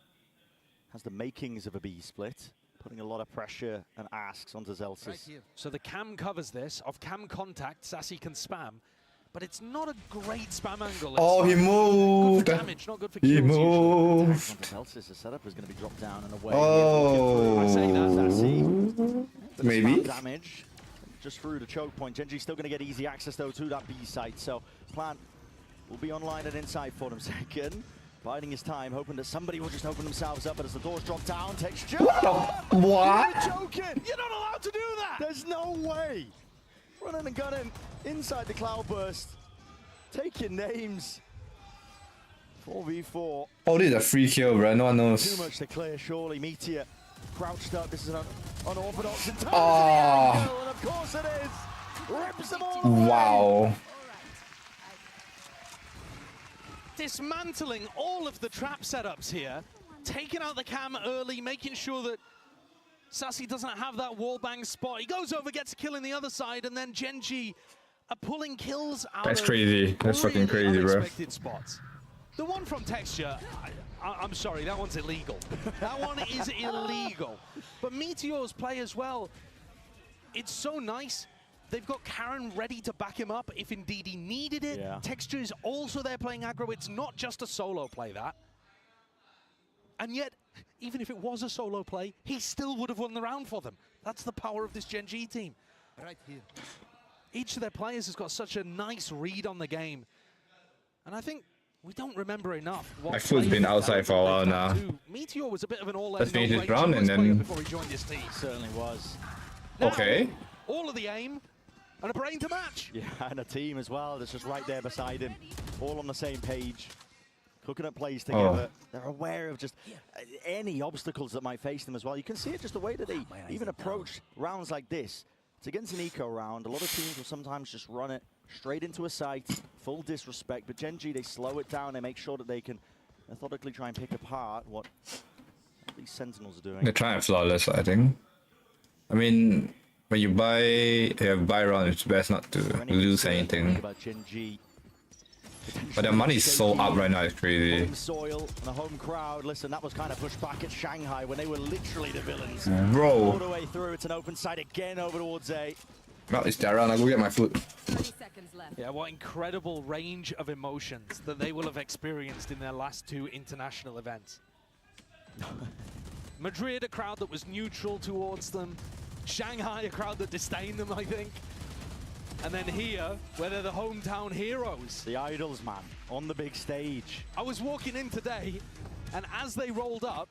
has the makings of a B split, putting a lot of pressure and asks onto Zelsis. So the cam covers this. Off cam contact, Sassy can spam, but it's not a great spam angle. Oh, he moved. Good for damage, not good for He kills usually. moved. Zelsis, the setup is going to be dropped down and away. Oh, I say that, Sassy. Bit of maybe. spam damage just through the choke point. GenG's still going to get easy access though to that B site, so plan will be online and inside for them second. Biding his time, hoping that somebody will just open themselves up, but as the doors drop down, texture. What? You're joking! You're not allowed to do that! There's no way! Running and gunning inside the cloudburst. Taking names. 4v4. Oh, this is a free kill, bro. No one Too knows. much to clear, surely. Meteor crouched up. This is an unorthodox and Oh. and of course it is! Rips them all Wow. Dismantling all of the trap setups here, taking out the cam early, making sure that Sassy doesn't have that wallbang spot. He goes over, gets a kill in the other side, and then GenG are pulling kills out That's of crazy. That's fucking really crazy, bro. unexpected spots. The one from Texture, I'm sorry, that one's illegal. That one is illegal. But Meteor's play as well, it's so nice. They've got Karen ready to back him up if indeed he needed it. Yeah. Texture is also there playing aggro. It's not just a solo play, that. And yet, even if it was a solo play, he still would have won the round for them. That's the power of this GenG team. Right here. Each of their players has got such a nice read on the game. And I think we don't remember enough. My foot's been outside for a while now. Meteor was a bit of an Let's finish this round and player then... before he joined this team. Certainly was. Okay. All of the aim and a brain to match. Yeah, and a team as well that's just right there beside him. All on the same page. Cooking up plays together. They're aware of just any obstacles that might face them as well. You can see it just the way that they even approach rounds like this. It's against an eco round. A lot of teams will sometimes just run it straight into a site, full disrespect. But GenG, they slow it down. They make sure that they can methodically try and pick apart what these Sentinels are doing. They're trying flawless, I think. I mean, when you buy round, it's best not to lose anything. About GenG. But their money is so up right now, it's crazy. Home soil and a home crowd. Listen, that was kind of pushed back at Shanghai when they were literally the villains. Bro. All the way through, it's an open side again over towards A. Well, it's their round. I'll go get my food. 30 seconds left. Yeah, what incredible range of emotions that they will have experienced in their last 2 international events. Madrid, a crowd that was neutral towards them. Shanghai, a crowd that disdained them, I think. And then here, where they're the hometown heroes. The idols, man, on the big stage. I was walking in today, and as they rolled up,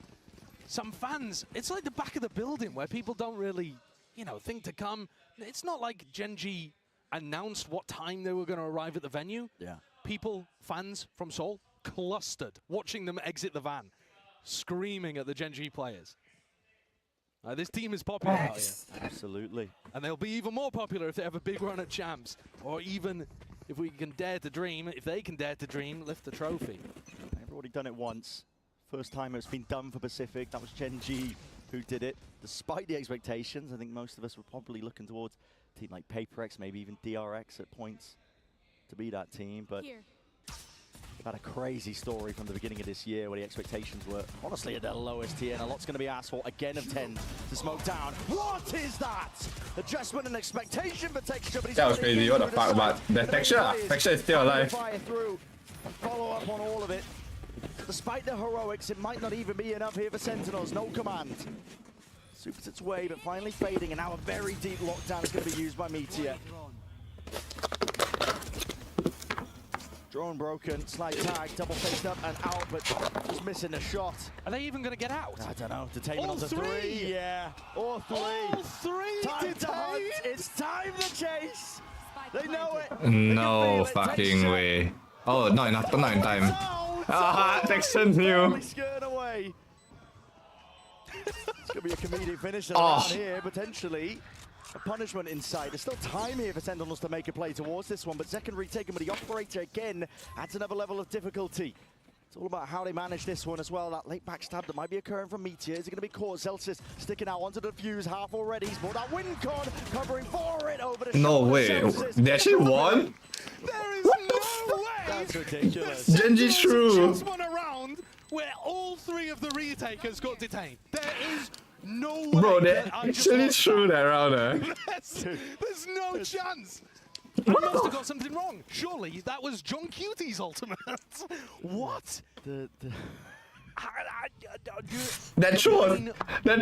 some fans, it's like the back of the building where people don't really, you know, think to come. It's not like GenG announced what time they were going to arrive at the venue. Yeah. People, fans from Seoul, clustered, watching them exit the van, screaming at the GenG players. This team is popular out here. Absolutely. And they'll be even more popular if they have a big run at champs, or even if we can dare to dream, if they can dare to dream, lift the trophy. They've already done it once. First time it's been done for Pacific. That was GenG who did it. Despite the expectations, I think most of us were probably looking towards a team like PaperX, maybe even DRX at points to be that team. But they've had a crazy story from the beginning of this year where the expectations were honestly at their lowest here, and a lot's going to be asked for again of 10 to smoke down. What is that? Adjustment and expectation for Texture, but he's that was crazy. What the fuck about the Texture? Texture is still alive. Fire through and follow up on all of it. Despite the heroics, it might not even be enough here for Sentinels. No command. Supers its way, but finally fading, and now a very deep lockdown is going to be used by Meteor. Drone broken, slide tag, double faced up and out, but just missing a shot. Are they even going to get out? I don't know. Detainment on the three. Yeah, or three. All three Time to hunt. It's time to chase. They know it. No fucking way. Oh, not enough. Not in time. Ah, Texan knew. Skirt away. It's going to be a comedic finish around here, potentially. A punishment in sight. There's still time here for Sentinels to make a play towards this one, but second retake, but the operator again adds another level of difficulty. It's all about how they manage this one as well. That late backstab that might be occurring from Meteor. Is it going to be caught? Zelsis sticking out onto the fuse, half already. He's brought that win con, covering for it over the No way. They actually won? There is no way! That's ridiculous. GenG true. Just one around where all three of the retakers got detained. There is no way. Bro, they actually threw that round. There's no chance. I must have got something wrong. Surely that was John Cutie's ultimate. What? That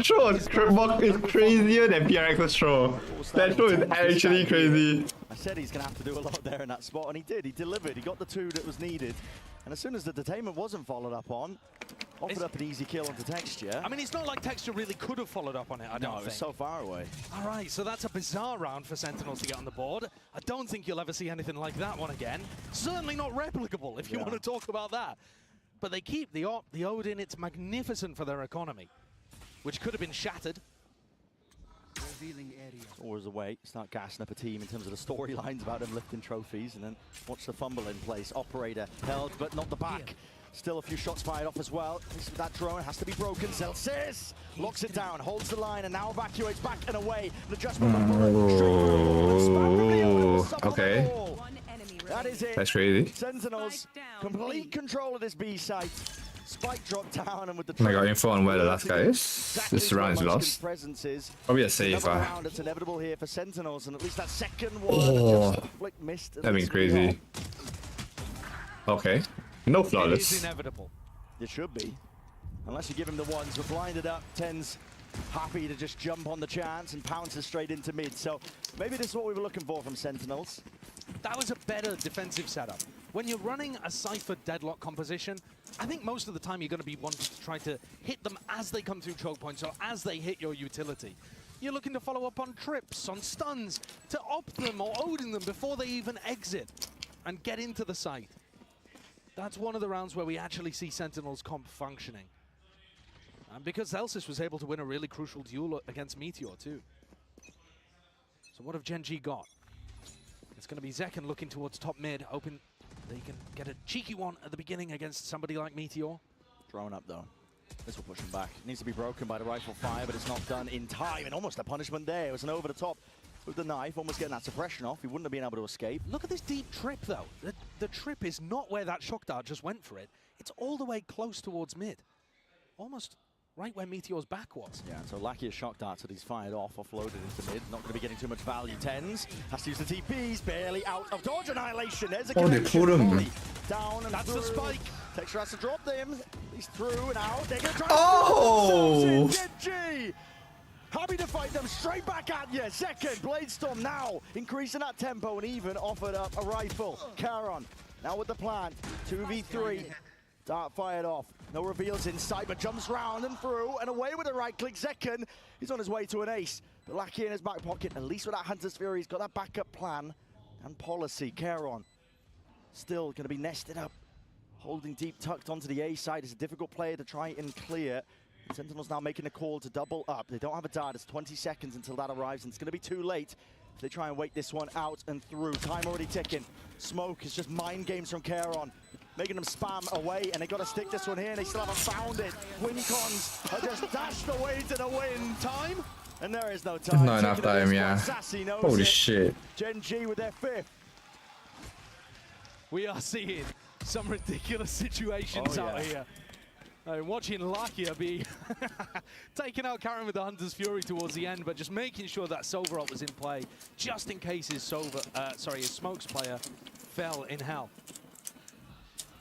throw is crazier than PRX's throw. That throw is actually crazy. I said he's going to have to do a lot there in that spot, and he did. He delivered. He got the two that was needed. And as soon as the detainment wasn't followed up on, offered up an easy kill onto Texture. I mean, it's not like Texture really could have followed up on it, I don't think. It was so far away. All right, so that's a bizarre round for Sentinels to get on the board. I don't think you'll ever see anything like that one again. Certainly not replicable, if you want to talk about that. But they keep the Odin. It's magnificent for their economy, which could have been shattered. Always a way. Start gassing up a team in terms of the storylines about them lifting trophies, and then watch the fumble in place. Operator held, but not the back. Still a few shots fired off as well. That drone has to be broken. Celsius locks it down, holds the line, and now evacuates back and away. The adjustment. Okay. That is it. That's crazy. Sentinels, complete control of this B site. Spike drop down, and with the Oh my god, info on where the last guy is. This round is lost. Probably a save. Round that's inevitable here for Sentinels, and at least that second one. Oh, flick missed. that'd be crazy. Okay. No flawless. It is inevitable. It should be. Unless you give him the ones. We're blinded up. 10's happy to just jump on the chance and pounces straight into mid. So maybe this is what we were looking for from Sentinels. That was a better defensive setup. When you're running a Cypher deadlock composition, I think most of the time you're going to be wanting to try to hit them as they come through choke points or as they hit your utility. You're looking to follow up on trips, on stuns, to op them or Odin them before they even exit and get into the site. That's one of the rounds where we actually see Sentinels comp functioning. And because Elsis was able to win a really crucial duel against Meteor too. So what have GenG got? It's going to be Zekken looking towards top mid, hoping they can get a cheeky one at the beginning against somebody like Meteor. Drone up though. This will push him back. It needs to be broken by the rifle fire, but it's not done in time. And almost a punishment there. It was an over the top with the knife, almost getting that suppression off. He wouldn't have been able to escape. Look at this deep trip though. The trip is not where that shock dart just went for it. It's all the way close towards mid. Almost right where Meteor's back was. Yeah, so luckiest shock darts that he's fired off, offloaded into mid. Not going to be getting too much value. 10's has to use the TPs, barely out of dodge. Annihilation. There's a connection. They put him. Down and that's through. the spike. Texture has to drop them. He's through and out. They're going to try Oh! GenG! Happy to fight them straight back at you. Second, Bladestorm now increasing that tempo and even offered up a rifle. Charon now with the plant. 2v3. Dart fired off. No reveals in sight, but jumps round and through and away with a right click. Zekken is on his way to an ace. But Lackey in his back pocket, at least with that Hunter's Fury, he's got that backup plan and policy. Charon still going to be nested up, holding deep, tucked onto the A side. It's a difficult player to try and clear. Sentinels now making a call to double up. They don't have a dart. It's 20 seconds until that arrives, and it's going to be too late if they try and wait this one out and through. Time already ticking. Smoke is just mind games from Charon, making them spam away, and they got to stick this one here, and they still haven't found it. Wincons are just dashed away to the wind. Time, and there is no time. Not enough time, yeah. Holy shit. GenG with their 5th. We are seeing some ridiculous situations out here. Watching Lakia be taking out Karen with the Hunter's Fury towards the end, but just making sure that Silverot was in play, just in case his his Smokes player fell in hell.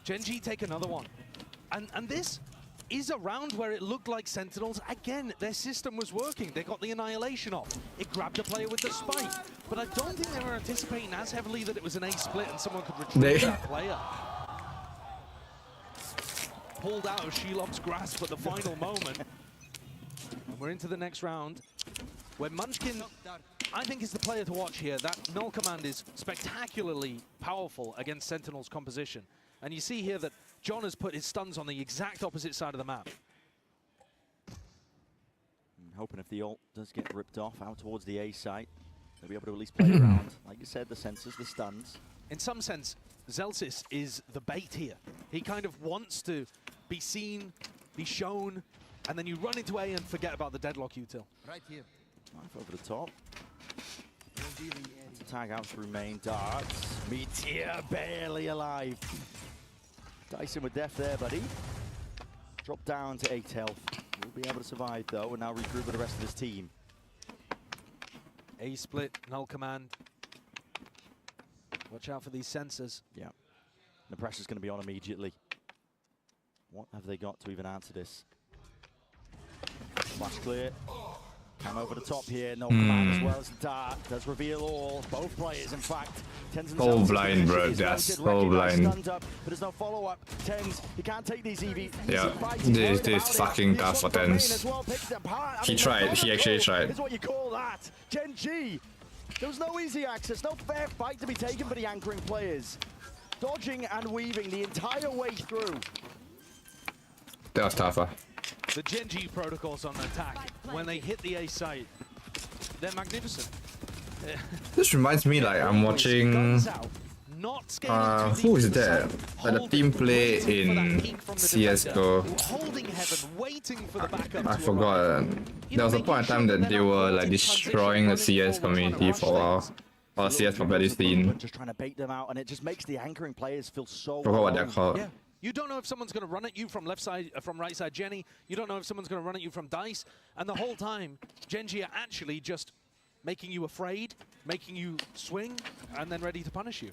GenG take another one. And this is a round where it looked like Sentinels, again, their system was working. They got the Annihilation off. It grabbed a player with the Spike. But I don't think they were anticipating as heavily that it was an A split and someone could retrieve that player. Pulled out of Shelob's grasp at the final moment. And we're into the next round, where Munchkin, I think, is the player to watch here. That null command is spectacularly powerful against Sentinel's composition. And you see here that John has put his stuns on the exact opposite side of the map. Hoping if the ult does get ripped off out towards the A site, they'll be able to at least play around. Like you said, the sensors, the stuns. In some sense, Zelsis is the bait here. He kind of wants to be seen, be shown, and then you run into A and forget about the deadlock util. Right here. Knife over the top. Tag out through main darts. Meteor barely alive. Dyson with death there, buddy. Drop down to 8 health. Will be able to survive though, and now regroup with the rest of his team. A split, null command. Watch out for these sensors. Yeah. The pressure's going to be on immediately. What have they got to even answer this? Flash clear. Cam over the top here. No command as well as the dart. Does reveal all. Both players, in fact. So blind, bro. That's so blind. But there's no follow-up. Tens, he can't take these EV. Yeah, this is fucking tough for Tens. He tried. He actually tried. Is what you call that. GenG. There was no easy access. No fair fight to be taken for the anchoring players. Dodging and weaving the entire way through. That was tougher. The GenG protocols on attack, when they hit the A site, they're magnificent. This reminds me like I'm watching who is that? Like the team play in CSGO. I forgot. There was a point in time that they were like destroying the CS community for a while. Or CS competitive scene. Just trying to bait them out, and it just makes the anchoring players feel so Forgot what they're called. Yeah. You don't know if someone's going to run at you from left side, from right side Jenny. You don't know if someone's going to run at you from Dice. And the whole time, GenG are actually just making you afraid, making you swing, and then ready to punish you.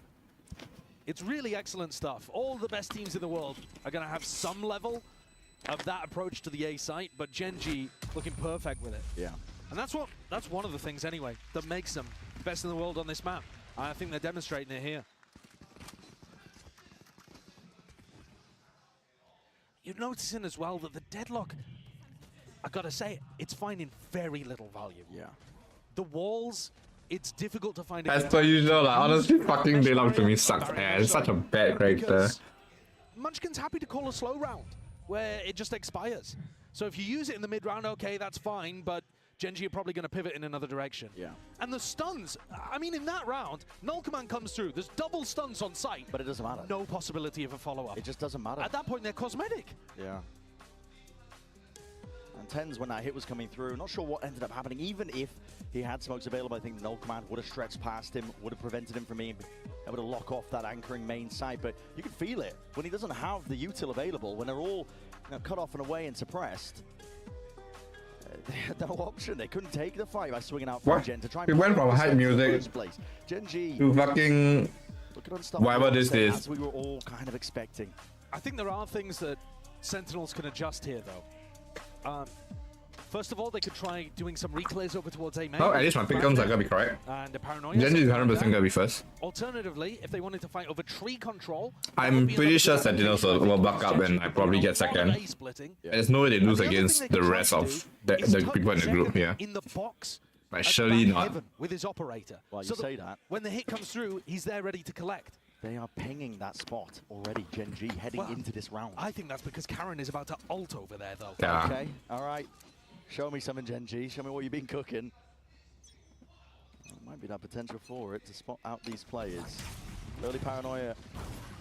It's really excellent stuff. All the best teams in the world are going to have some level of that approach to the A site, but GenG looking perfect with it. Yeah. And that's one of the things anyway that makes them best in the world on this map. I think they're demonstrating it here. You're noticing as well that the deadlock, I gotta say, it's finding very little value. Yeah. The walls, it's difficult to find. As per usual, like, honestly, fucking Deadlock to me sucks, man. It's such a bad character. Munchkin's happy to call a slow round, where it just expires. So if you use it in the mid round, okay, that's fine, but GenG are probably going to pivot in another direction. Yeah. And the stuns, I mean, in that round, null command comes through. There's double stuns on site. But it doesn't matter. No possibility of a follow-up. It just doesn't matter. At that point, they're cosmetic. Yeah. And Tens, when that hit was coming through, not sure what ended up happening. Even if he had smokes available, I think null command would have stretched past him, would have prevented him from being able to lock off that anchoring main side. But you can feel it when he doesn't have the util available, when they're all cut off and away and suppressed. They had no option. They couldn't take the fight by swinging out for Gen to try and we went from hype music GenG to fucking whatever this is. As we were all kind of expecting. I think there are things that Sentinels can adjust here, though. First of all, they could try doing some reclays over towards A main. Oh, at least my pickums are gonna be correct. And the paranoia. GenG is 100% gonna be first. Alternatively, if they wanted to fight over tree control, I'm pretty sure Sentinels will buck up and I probably get second. There's no way they lose against the rest of the people in the group here. In the box, But surely not. with his operator. Well, you So say that. when the hit comes through, he's there ready to collect. They are pinging that spot already, GenG, heading into this round. I think that's because Karen is about to ult over there, though. Yeah. Okay, all right. Show me something, GenG. Show me what you've been cooking. Might be that potential for it to spot out these players. Early paranoia.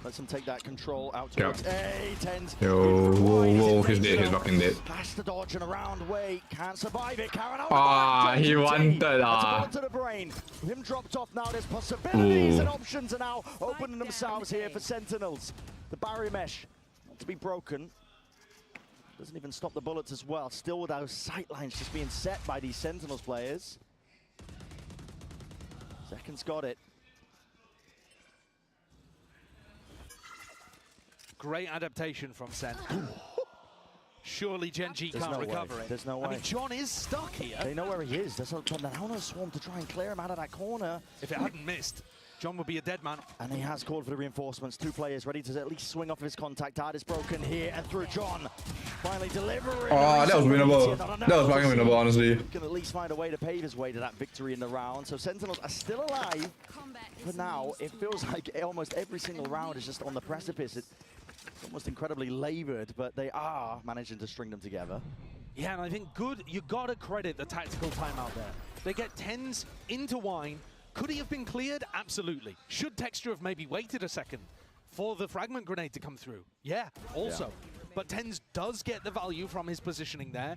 Lets them take that control out towards A. Tens. Yo, whoa, he's dead, he's fucking dead. Has to dodge and around. Wait, can't survive it. Karen out. Ah, he wanted That's a bullet to the brain. Him dropped off now. There's possibilities and options are now opening themselves here for Sentinels. The barrier mesh not to be broken. Doesn't even stop the bullets as well. Still with those sight lines just being set by these Sentinels players. Second's got it. Great adaptation from Sen. Surely GenG There's can't no recover way. it. There's no way. I mean, John is stuck here. They know where he is. There's now a swarm to try and clear him out of that corner. If it hadn't missed, John would be a dead man. And he has called for the reinforcements. Two players ready to at least swing off his contact. Dart is broken here and through John. Finally delivering. Oh, that was winnable. That was fucking winnable, honestly. He can at least find a way to pave his way to that victory in the round. So Sentinels are still alive. But now it feels like almost every single round is just on the precipice. It's almost incredibly labored, but they are managing to string them together. Yeah, and I think you gotta credit the tactical timeout there. They get tens into wine. Could he have been cleared? Absolutely. Should Texture have maybe waited a second for the fragment grenade to come through? Yeah, also. Yeah. But Tens does get the value from his positioning there.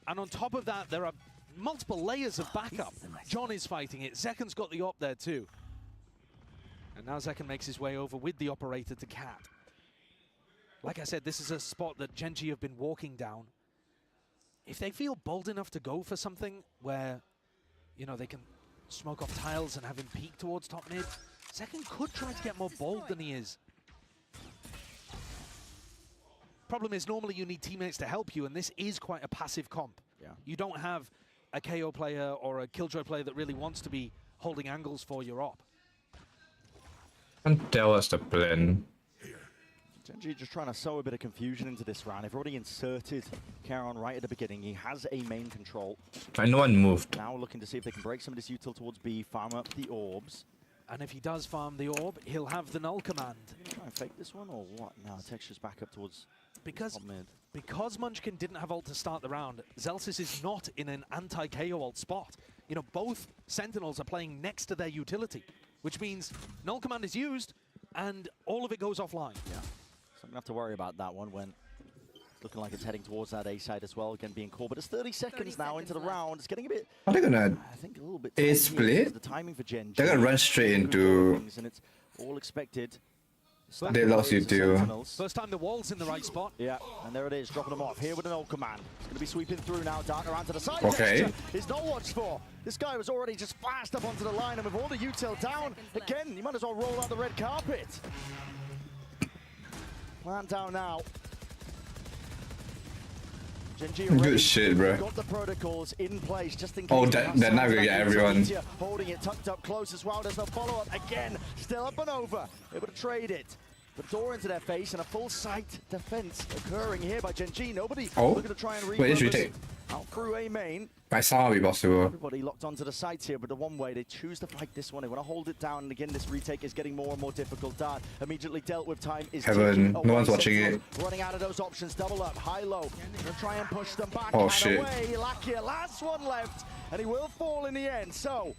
And on top of that, there are multiple layers of backup. John is fighting it. Zeken's got the op there too. And now Zeken makes his way over with the operator to Cat. Like I said, this is a spot that GenG have been walking down. If they feel bold enough to go for something where, you know, they can smoke off tiles and have him peek towards top mid, Zeken could try to get more bold than he is. Problem is, normally you need teammates to help you, and this is quite a passive comp. Yeah. You don't have a KO player or a Killjoy player that really wants to be holding angles for your op. And tell us the plan. GenG just trying to sow a bit of confusion into this round. They've already inserted Charon right at the beginning. He has a main control. And no one moved. Now looking to see if they can break some of this util towards B, farm up the orbs. And if he does farm the orb, he'll have the null command. Try and fake this one or what? No, Texture's back up towards top mid. Because Munchkin didn't have ult to start the round, Zelsis is not in an anti-KO ult spot. You know, both Sentinels are playing next to their utility, which means null command is used and all of it goes offline. Yeah. So I'm going to have to worry about that one when looking like it's heading towards that A side as well, again being called. But it's 30 seconds now into the round. It's getting a bit, Are they gonna I think, a little bit A split? the timing for GenG. They're gonna run straight into... And it's all expected. They lost you too. First time the wall's in the right spot. Yeah, and there it is, dropping them off. Here with an ult command. It's going to be sweeping through now, Dark around to the side. Okay. Is not watched for. This guy was already just fast up onto the line, and with all the util down, again, you might as well roll out the red carpet. Plant down now. GenG Good shit, bro. Got the protocols in place just in case. Oh, they're not gonna get everyone. Holding it tucked up close as well. There's no follow-up. Again, still up and over. Able to trade it. The door into their face and a full sight defense occurring here by GenG. Nobody looking to try and repurpose out through A main. By some will be possible. Everybody locked onto the sites here, but the one way they choose to fight this one. They want to hold it down, and again, this retake is getting more and more difficult. Dart immediately dealt with. Time is Heaven, no one's watching it. Running out of those options. Double up, high low. Gonna try and push them back. Oh and shit! Away. Lucky, last one left, and he will fall in the end. So,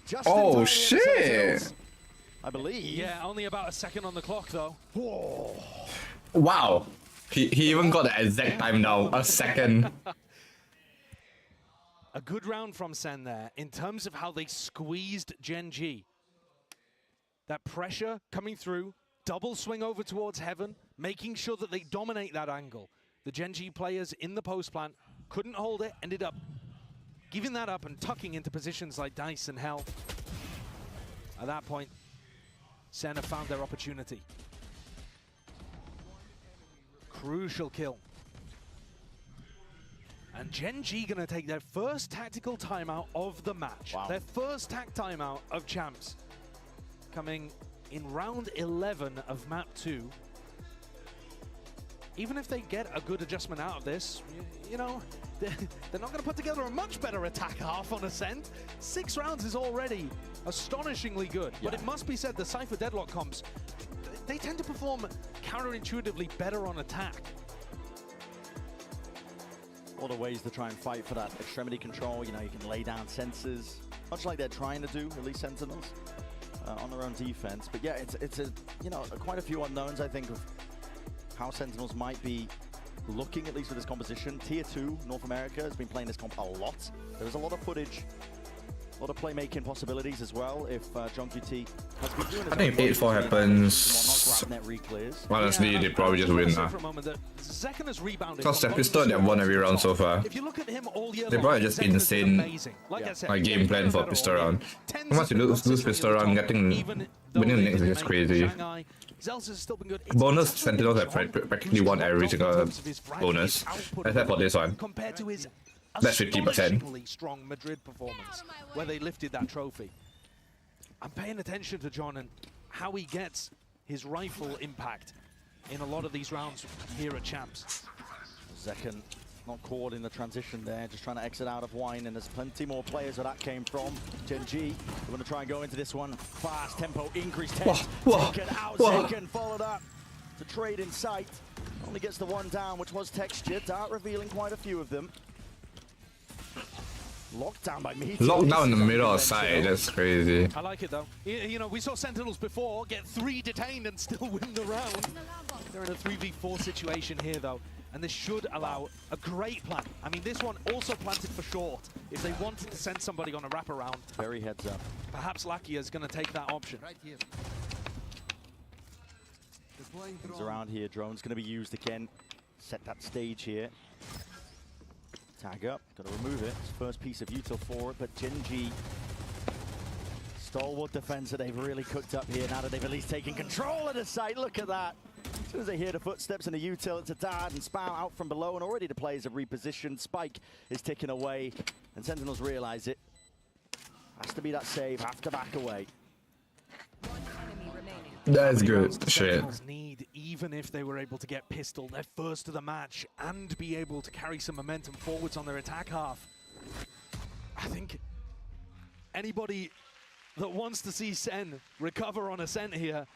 just oh shit! I believe. Yeah, only about a second on the clock though. Whoa. Wow, he even got the exact time now. A second. A good round from Sen there in terms of how they squeezed GenG. That pressure coming through, double swing over towards Heaven, making sure that they dominate that angle. The GenG players in the post plant couldn't hold it, ended up giving that up and tucking into positions like Dice and Hell. At that point, Sen have found their opportunity. Crucial kill. And GenG gonna take their first tactical timeout of the match. Wow. Their first tac timeout of champs. Coming in round 11 of map 2. Even if they get a good adjustment out of this, you know, they're not gonna put together a much better attack half on Ascent. 6 rounds is already astonishingly good, but it must be said the Cypher Deadlock comps, they tend to perform counterintuitively better on attack. A lot of ways to try and fight for that extremity control. You know, you can lay down sensors, much like they're trying to do, at least Sentinels, on their own defense. But yeah, it's a, you know, quite a few unknowns, I think, of how Sentinels might be looking, at least with this composition. Tier 2, North America, has been playing this comp a lot. There is a lot of footage, a lot of playmaking possibilities as well. If John QT has been doing his I think 8-4 happens. Honestly, they probably just win now. Because their pistol, they've won every round so far. They probably just insane like game plan for pistol round. Once you lose pistol round, winning the next is just crazy. Bonus Sentinels have practically won every single bonus, except for this one. That's 50%. Strong Madrid performance where they lifted that trophy. I'm paying attention to John and how he gets his rifle impact in a lot of these rounds here at Champs. Zekken not caught in the transition there, just trying to exit out of Wine, and there's plenty more players where that came from. GenG, we're going to try and go into this one. Fast tempo, increase 10. Taken out, Zekken followed up. The trade in sight. Only gets the one down, which was Texture. Dart revealing quite a few of them. Locked down by me. Locked down in the middle of side, that's crazy. I like it though. You know, we saw Sentinels before get 3 detained and still win the round. They're in a 3v4 situation here though, and this should allow a great plan. I mean, this one also planted for short. If they wanted to send somebody on a wraparound, very heads up. Perhaps Lakia is going to take that option. Comes around here, drone's going to be used again. Set that stage here. Tag up, got to remove it. It's first piece of util for it, but GenG, stalwart defense that they've really cooked up here now that they've at least taken control of the site. Look at that. As soon as they hear the footsteps and the util, it's a dart and Spam out from below, and already the players have repositioned. Spike is ticking away, and Sentinels realize it. Has to be that save, have to back away. That's good shit. Need, even if they were able to get pistol, their first of the match, and be able to carry some momentum forwards on their attack half. I think anybody that wants to see Sen recover on Ascent here,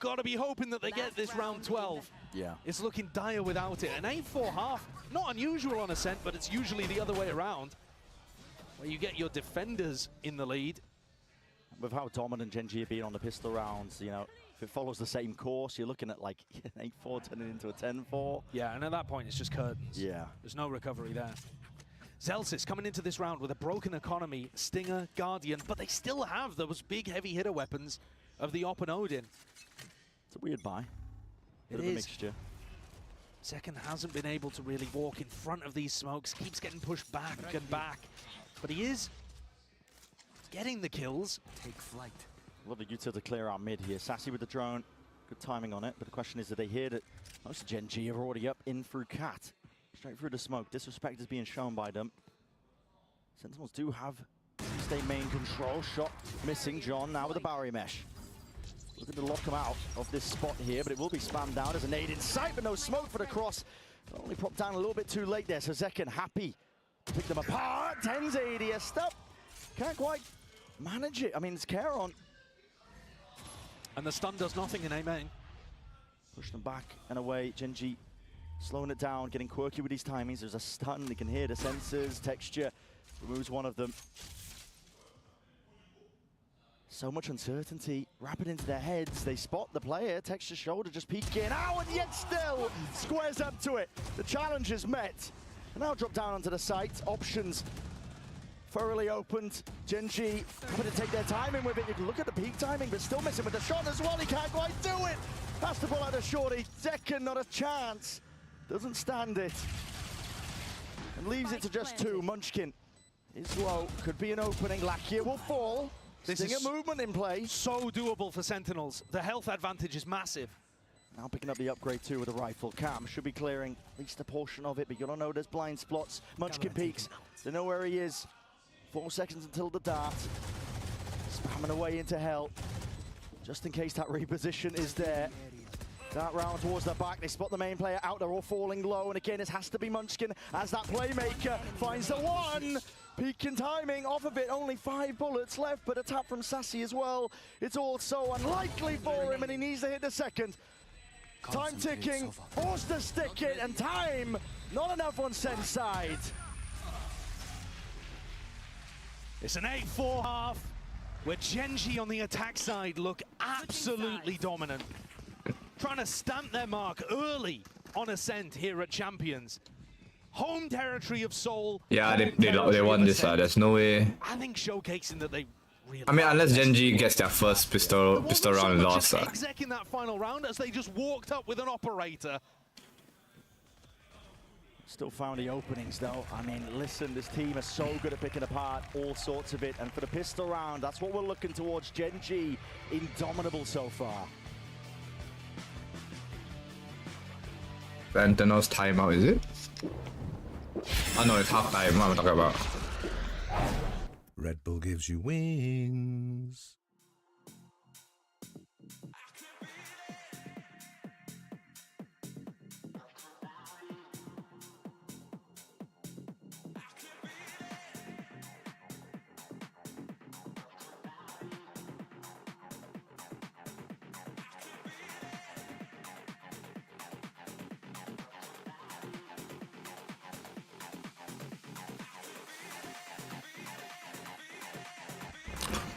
gotta be hoping that they get this round 12. Yeah. It's looking dire without it. An 8-4 half, not unusual on Ascent, but it's usually the other way around, where you get your defenders in the lead. With how dominant GenG have been on the pistol rounds, you know, if it follows the same course, you're looking at like an 8-4 turning into a 10-4. Yeah, and at that point, it's just curtains. Yeah. There's no recovery there. Zellsis coming into this round with a broken economy, Stinger, Guardian, but they still have those big heavy hitter weapons of the Op and Odin. It's a weird buy. Bit of a mixture. Zekken hasn't been able to really walk in front of these smokes, keeps getting pushed back and back, but he is getting the kills. Take flight. Love the util to clear out mid here. Sassy with the drone. Good timing on it. But the question is, do they hear that most of GenG are already up in through Cat? Straight through the smoke. Disrespect is being shown by them. Sentinels do have stay main control. Shot missing. John now with the barrier mesh. Looking to lock him out of this spot here, but it will be spammed down. There's a nade in sight, but no smoke for the cross. Only propped down a little bit too late there. So Zekken happy to pick them apart. 10's ADS stop. Can't quite manage it. I mean, it's Caron. And the stun does nothing in A main. Push them back and away. GenG slowing it down, getting quirky with these timings. There's a stun. They can hear the sensors. Texture removes one of them. So much uncertainty. Rapid into their heads. They spot the player. Texture shoulder just peeking out, and yet still squares up to it. The challenge is met. And now drop down onto the site. Options thoroughly opened. GenG having to take their timing with it. You can look at the peak timing, but still missing with the shot as well. He can't quite do it. Has to pull out a shorty. Zekken, not a chance. Doesn't stand it. And leaves it to just 2. Munchkin is low. Could be an opening. Lakia will fall. This Stinger is movement in play. So doable for Sentinels. The health advantage is massive. Now picking up the upgrade too with a rifle. Cam should be clearing at least a portion of it, but you don't know there's blind spots. Munchkin peeks. They know where he is. 4 seconds until the dart. Spamming away into hell. Just in case that reposition is there. Dart round towards the back. They spot the main player out. They're all falling low. And again, it has to be Munchkin as that playmaker finds the one. Peaking timing off of it. Only 5 bullets left, but a tap from Sassy as well. It's all so unlikely for him, and he needs to hit the second. Time ticking, forced to stick it, and time not enough on Sen's side. It's an 8-4 half where GenG on the attack side look absolutely dominant. Trying to stamp their mark early on Ascent here at Champions. Home territory of Seoul. Yeah, they won this. There's no way. I think showcasing that they really. I mean, unless GenG gets their first pistol round loss. Exec in that final round as they just walked up with an operator. Still found the openings though. I mean, listen, this team is so good at picking apart all sorts of it. And for the pistol round, that's what we're looking towards. GenG, indomitable so far. Sentinels timeout, is it? Oh no, it's half time. What am I talking about? Red Bull gives you wings.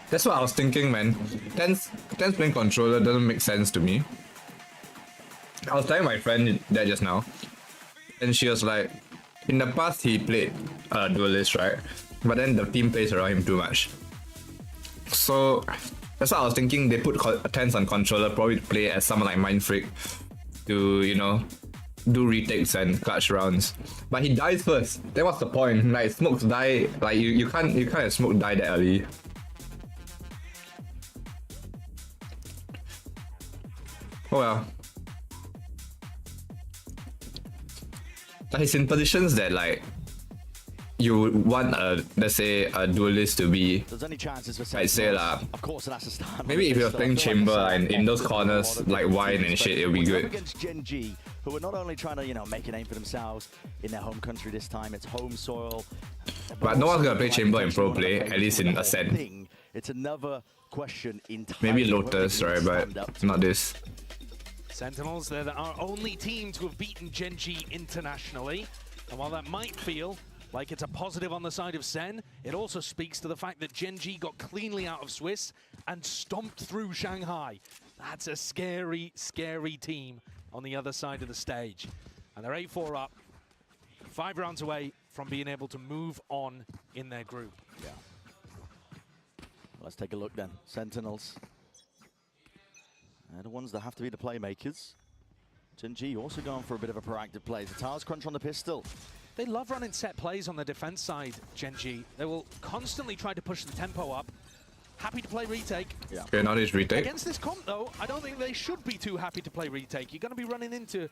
That's what I was thinking, man. Ten's playing controller doesn't make sense to me. I was telling my friend that just now, and she was like, in the past he played Duelist, right? But then the team plays around him too much. So that's what I was thinking. They put Ten's on controller, probably to play as someone like Mindfreak to, you know, do retakes and clutch rounds. But he dies first. Then what's the point? Like, smokes die. Like you can't have smoke die that early. Oh well. Like, he's in positions that, like, you would want let's say a duelist to be. There's any chances for I'd say of course it has to start. Maybe if you're playing chamber and in those corners like wine and shit, it'll be good. Against GenG, who are not only trying to, you know, make a name for themselves in their home country this time, it's home soil. But no one's gonna play chamber in pro play, at least in Ascent. It's another question in time. Maybe Lotus, right? But not this. Sentinels, they're our only team to have beaten GenG internationally. And while that might feel like it's a positive on the side of Sen, it also speaks to the fact that GenG got cleanly out of Swiss and stomped through Shanghai. That's a scary, scary team on the other side of the stage. And they're 8-4 up, 5 rounds away from being able to move on in their group. Yeah. Let's take a look then. Sentinels. They're the ones that have to be the playmakers. GenG also going for a bit of a proactive play. The Towers crunch on the pistol. They love running set plays on the defense side, GenG. They will constantly try to push the tempo up. Happy to play retake. Yeah. Okay, now there's retake. Against this comp, though, I don't think they should be too happy to play retake. You're going to be running into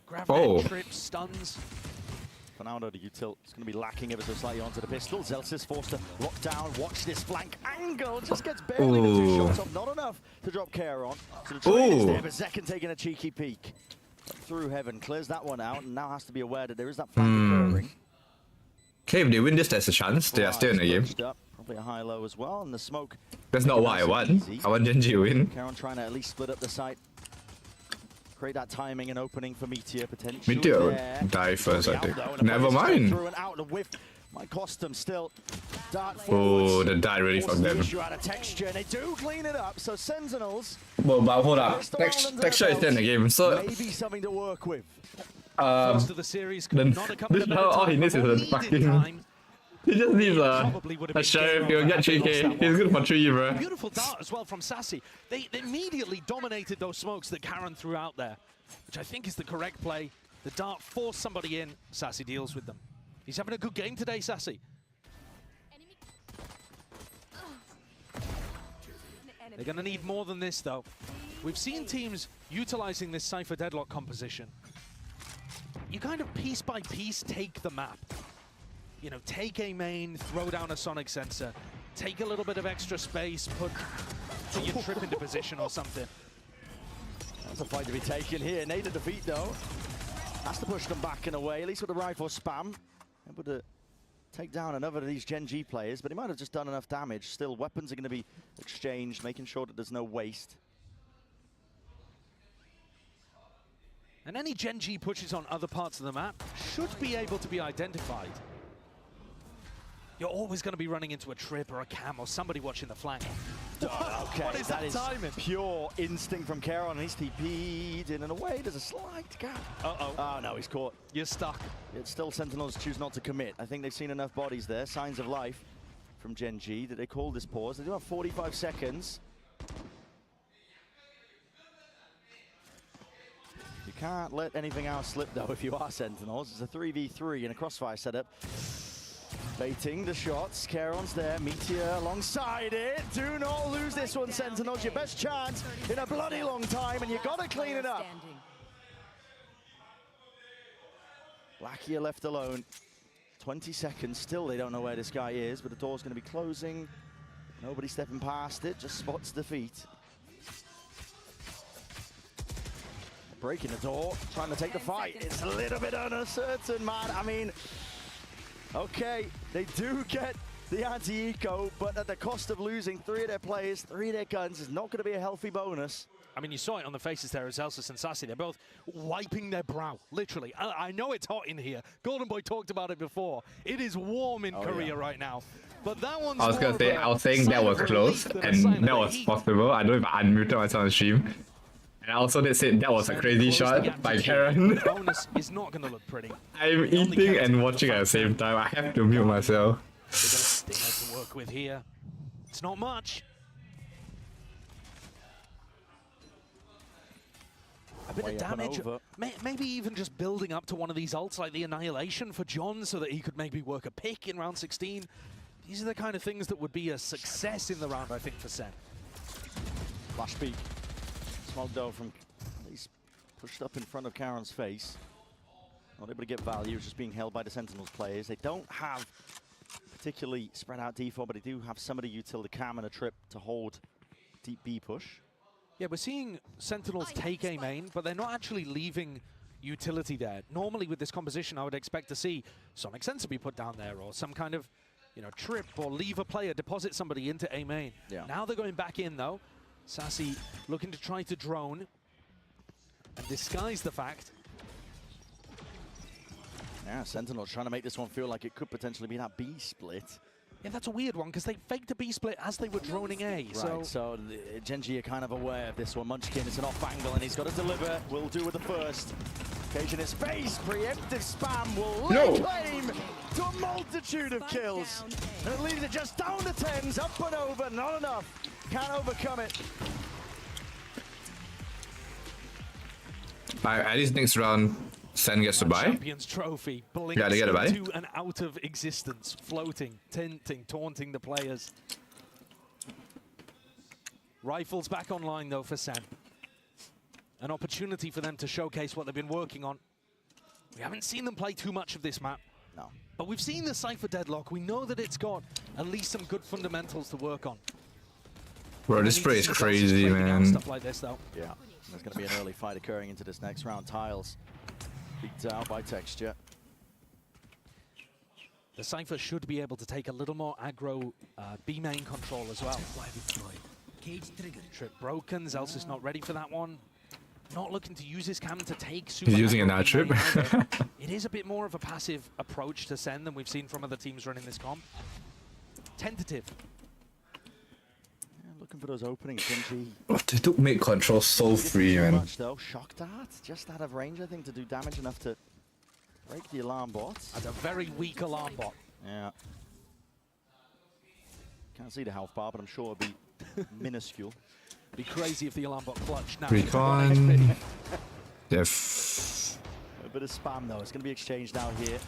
grab trips, stuns. For now, though, the util is going to be lacking ever so slightly onto the pistol. Zelsis forced to lock down. Watch this flank angle. Just gets barely the 2 shots off. Not enough to drop care on. So the trade is there, but Zekken taking a cheeky peek. Through heaven, clears that one out, and now has to be aware that there is that flank occurring. Okay, if they win this, there's a chance. They are still in the game. Probably a high-low as well, and the smoke. That's not what I want. I want GenG to win. Karen trying to at least split up the site. Create that timing and opening for Meteor potentially. Meteor would die first, I think. Never mind. Through and out, the whiff might cost them still. Dart Oh, the die really fucked them. Out of texture, and they do clean it up. So Sentinels. Well, but hold up. Texture is still in the game, so. Maybe something to work with. First of the series, all he needs is a fucking. He just needs a sheriff. He'll get 3k. He's good for 3, bro. Beautiful dart as well from Sassy. They immediately dominated those smokes that Karen threw out there, which I think is the correct play. The dart forced somebody in. Sassy deals with them. He's having a good game today, Sassy. They're going to need more than this, though. We've seen teams utilizing this Cypher Deadlock composition, you kind of piece by piece take the map. You know, take a main, throw down a sonic sensor, take a little bit of extra space, put your trip into position or something. That's a fight to be taken here. Nader defeat though. Has to push them back in a way, at least with the rifle spam. Able to take down another of these GenG players, but he might have just done enough damage. Still, weapons are going to be exchanged, making sure that there's no waste. And any GenG pushes on other parts of the map should be able to be identified. You're always going to be running into a trip or a cam or somebody watching the flank. Okay, what is that timing? Pure instinct from Karon. He's TP'd in and away. There's a slight gap. Uh-oh. Oh, no, he's caught. You're stuck. Yet still, Sentinels choose not to commit. I think they've seen enough bodies there, signs of life from GenG, that they call this pause. They do have 45 seconds. You can't let anything else slip, though, if you are Sentinels. It's a 3v3 in a crossfire setup. Baiting the shots, Karon's there, Meteor alongside it. Do not lose this one, Sentinels. Your best chance in a bloody long time, and you gotta clean it up. Lakia left alone. 20 seconds, still they don't know where this guy is, but the door's gonna be closing. Nobody stepping past it, just spots defeat. Breaking the door, trying to take the fight. It's a little bit uncertain, man. I mean, okay, they do get the anti-eco, but at the cost of losing 3 of their players, 3 of their guns is not going to be a healthy bonus. I mean, you saw it on the faces there as Elsus and Sassy. They're both wiping their brow, literally. I know it's hot in here. Golden Boy talked about it before. It is warm in Korea right now. But that one's I was going to say, I was saying that was close, and that was possible. I don't even unmuted myself on stream. And I also did say that was a crazy shot by Karon. Bonus is not going to look pretty. I'm eating and watching at the same time. I have to mute myself. Bit of stinger to work with here. It's not much. A bit of damage. Maybe even just building up to one of these ults like the Annihilation for John so that he could maybe work a pick in round 16. These are the kind of things that would be a success in the round, I think, for Sen. Flash peek. Smoke though from, he's pushed up in front of Karon's face. Not able to get value, it's just being held by the Sentinels players. They don't have particularly spread out D4, but they do have somebody utility cam and a trip to hold deep B push. Yeah, we're seeing Sentinels take a main, but they're not actually leaving utility there. Normally with this composition, I would expect to see Sonic Sensor be put down there or some kind of, you know, trip or leave a player, deposit somebody into a main. Yeah. Now they're going back in though. Sassy looking to try to drone and disguise the fact. Yeah, Sentinels trying to make this one feel like it could potentially be that B split. Yeah, that's a weird one because they faked a B split as they were droning A. Right, so GenG are kind of aware of this one. Munchkin, it's an off angle and he's got to deliver. Will do with the first. Occasion is face, preemptive spam will lay claim to a multitude of kills. And it leaves it just down to 10s, up and over, not enough. Can't overcome it. At least next round, Sen gets to buy. Champions trophy blinks Yeah, they get a buy. into and out of existence, floating, tinting, taunting the players. Rifles back online though for Sen. An opportunity for them to showcase what they've been working on. We haven't seen them play too much of this map. No. But we've seen the Cypher Deadlock. We know that it's got at least some good fundamentals to work on. Bro, this spray is crazy, man. Stuff like this though. Yeah, there's going to be an early fight occurring into this next round. Tiles beat out by Texture. The Cypher should be able to take a little more aggro B main control as well. Trip broken, Zelsus not ready for that one. Not looking to use his cam to take super. He's using an trip. It is a bit more of a passive approach to Sen than we've seen from other teams running this comp. Tentative. Yeah, looking for those openings, GenG. They took mid control so free, man. Much though. Shock Dart, just out of range, I think, to do damage enough to break the alarm bot. That's a very weak alarm bot. Yeah. Can't see the health bar, but I'm sure it'll be minuscule. Be crazy if the alarm bot clutched now. Recon. A bit of spam though. It's going to be exchanged now here.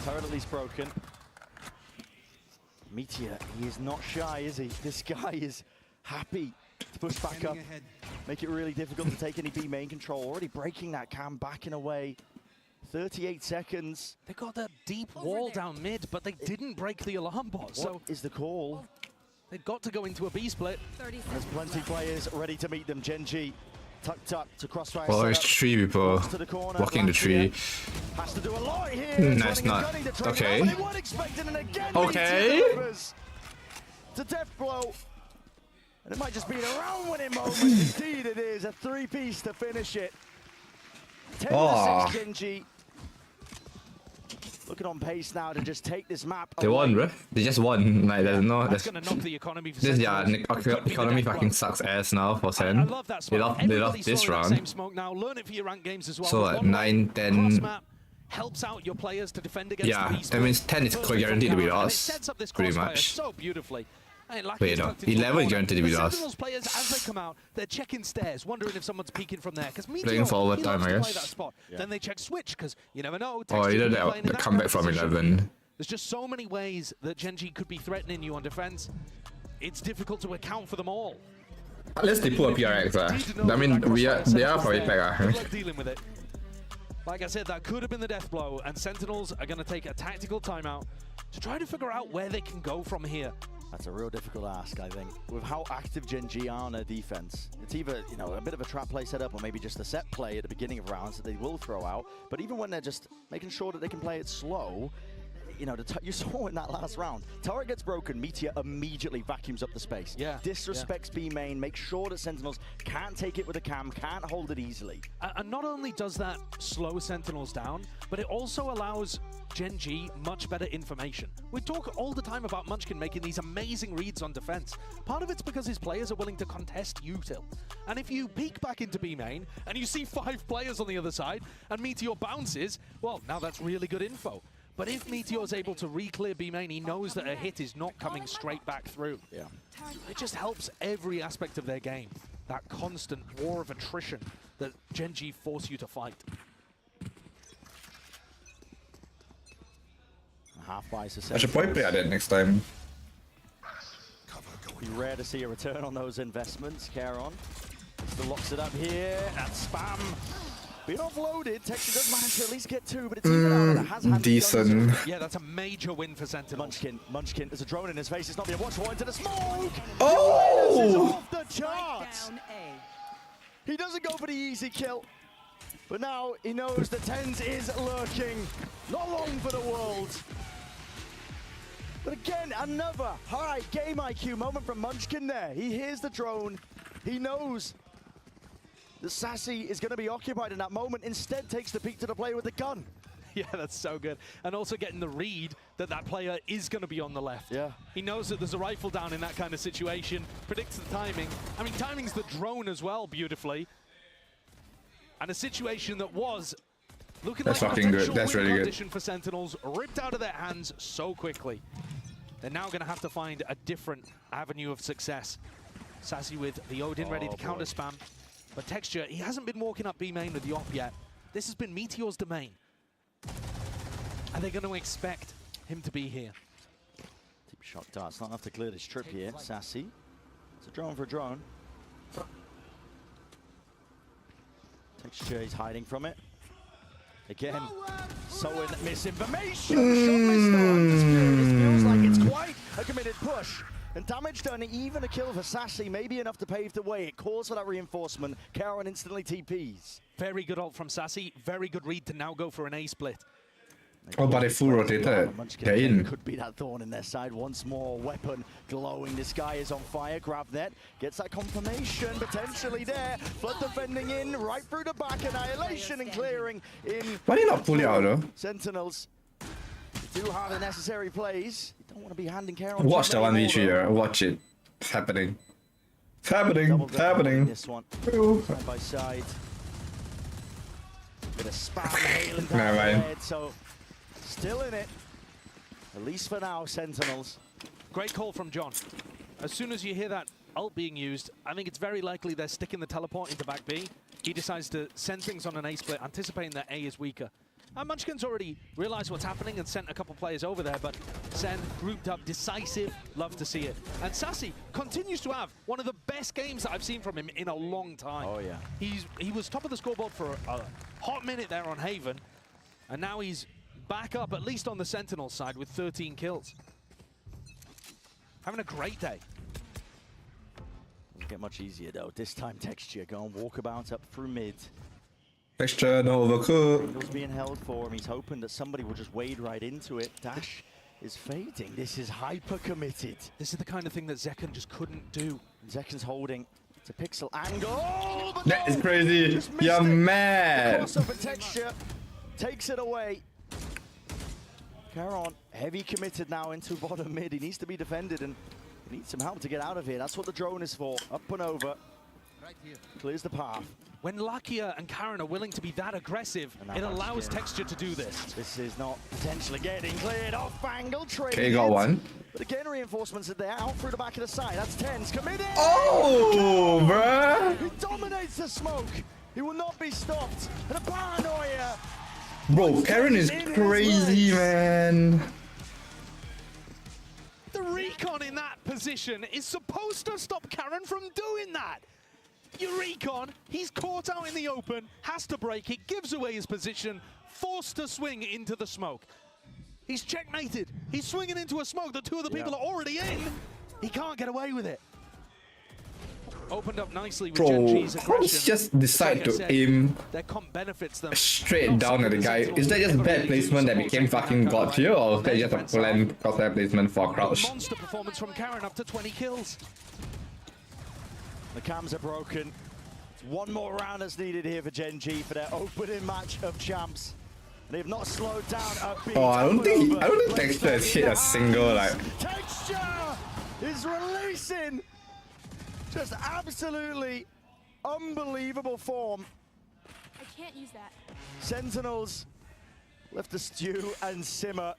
Turret at least broken. Meteor, he is not shy, is he? This guy is happy to push back up, make it really difficult to take any B main control. Already breaking that cam, backing away. 38 seconds. They got that deep wall down mid, but they didn't break the alarm bot. What is the call? They've got to go into a B split. There's plenty of players ready to meet them. GenG tucked up to crossfire. Oh, there's 3 people blocking the tree. Has to do a lot here. Nice, not. Okay. Okay. To death blow. And it might just be a round winning moment. Indeed it is. A 3-piece to finish it. 10 to 6 GenG. Looking on pace now to just take this map. They won, bro. They just won. Like, there's no. That's gonna knock the economy for This, yeah, Sentinels. economy fucking sucks ass now for Sen. I love that smoke. They lost this Everybody's throwing that same round. smoke now. Learn it for your ranked games as well. So There's like one 9, cross 10. map helps out your players to defend against Yeah, the beast. that means 10 is quite guaranteed to be And it lost. sets up this Pretty crossfire much. so beautifully. And like Wait, it's no, tucked into 11 the is guaranteed to be the lost. Sentinels players, as they come out, they're checking stairs, wondering if someone's peeking from there. Because Playing forward he time, loves I to play guess. that spot. Yeah. Then they check switch, because you never know. Oh, Texture you know could be playing in the that comeback from position. 11. There's just so many ways that GenG could be threatening you on defense. It's difficult to account for them all. At least they put a PRX there. I mean, they are probably better. Good luck dealing with it. Like I said, that could have been the death blow, and Sentinels are going to take a tactical timeout to try to figure out where they can go from here. That's a real difficult ask, I think. With how active GenG are on their defense, it's either, you know, a bit of a trap play set up or maybe just a set play at the beginning of rounds that they will throw out. But even when they're just making sure that they can play it slow, you know, you saw in that last round, turret gets broken, Meteor immediately vacuums up the space. Yeah. Disrespects B main, makes sure that Sentinels can't take it with a cam, can't hold it easily. And not only does that slow Sentinels down, but it also allows GenG much better information. We talk all the time about Munchkin making these amazing reads on defense. Part of it's because his players are willing to contest util. And if you peek back into B main and you see 5 players on the other side and Meteor bounces, well, now that's really good info. But if Meteor's able to re-clear B main, he knows that a hit is not coming straight back through. Yeah. It just helps every aspect of their game. That constant war of attrition that GenG force you to fight. Half buys I should probably play at it next time. Be rare to see a return on those investments. Caron still locks it up here. That spam being offloaded. Texture does manage to at least get 2, but it's even out and it has Decent. Yeah, that's a major win for Sentinels. Munchkin, there's a drone in his face. It's not being watched for into the smoke. Oh! This is off the charts. He doesn't go for the easy kill, but now he knows the TenZ is lurking. Not long for the world. But again, another high game IQ moment from Munchkin there. He hears the drone. He knows that Sassy is going to be occupied in that moment. Instead, takes the peek to the player with the gun. Yeah, that's so good. And also getting the read that that player is going to be on the left. Yeah. He knows that there's a rifle down in that kind of situation, predicts the timing. I mean, timing's the drone as well, beautifully. And a situation that was looking That's like fucking good. potential That's win really good. condition for Sentinels, ripped out of their hands so quickly. They're now going to have to find a different avenue of success. Sassy with the Odin ready to counter spam. But Texture, he hasn't been walking up B main with the op yet. This has been Meteor's domain. Are they going to expect him to be here? Deep shot darts, not enough to clear this trip here. Sassy. It's a drone for a drone. Texture, he's hiding from it. Again, sowing misinformation. Shot missed though, undisputed. It feels like it's quite a committed push. And damage done, even a kill for Sassy, maybe enough to pave the way. It calls for that reinforcement. Caron instantly TPs. Very good ult from Sassy. Very good read to now go for an A split. Oh, but they full rotated. They're in. Could be that thorn in their side once more. Weapon glowing. This guy is on fire. Grab net. Gets that confirmation potentially there. Flood defending in right through the back. Annihilation and clearing in. Why did you not pull it out though? Sentinels do have the necessary plays. You don't want to be handing care on. Watch the 1v3 here. Watch it. It's happening. It's happening. It's happening. This one. Side by side. Bit of spam hailing down Never the mind. head, so still in it. At least for now, Sentinels. Great call from John. As soon as you hear that ult being used, I think it's very likely they're sticking the teleport into back B. He decides to send things on an A split, anticipating that A is weaker. Munchkin's already realized what's happening and sent a couple players over there, but Sen grouped up, decisive, love to see it. And Sassy continues to have one of the best games that I've seen from him in a long time. Oh yeah. He was top of the scoreboard for a hot minute there on Haven, and now he's back up, at least on the Sentinel side, with 13 kills. Having a great day. Doesn't get much easier though. This time Texture going walkabout up through mid. Texture, no overcook. Angle's being held for him. He's hoping that somebody will just wade right into it. Dash is fading. This is hyper committed. This is the kind of thing that Zekken just couldn't do. Zekken's holding. It's a pixel angle. Oh, but That is no! crazy. You're mad. Crossover Texture takes it away. Caron, heavy committed now into bottom mid. He needs to be defended and he needs some help to get out of here. That's what the drone is for. Up and over. Right here. Clears the path. When Lakia and Karen are willing to be that aggressive, it allows Texture to do this. This is not potentially getting cleared off. Angle trade. Okay, got one. But again, reinforcements are there. Out through the back of the side. That's Tens committed. Oh, bruh. He dominates the smoke. He will not be stopped. And a paranoia. Bro, Karen is crazy, man. The recon in that position is supposed to stop Karen from doing that. Your recon, he's caught out in the open, has to break it, gives away his position, forced to swing into the smoke. He's checkmated. He's swinging into a smoke that two of the people are already in. He can't get away with it. Opened up nicely with Bro, GenG's how aggression. just decide to aim their comp benefits them. straight down at the guy? Is that just bad placement that became fucking god tier, or is that just a planned crosshair placement for crouch? Monster performance from Karen, up to 20 kills. The cams are broken. One more round that's needed here for GenG for their opening match of champs. They have not slowed down a beat. Oh, I don't think Texture has hit a single like. Texture is releasing just absolutely unbelievable form. I can't use that. Sentinels left to stew and simmer.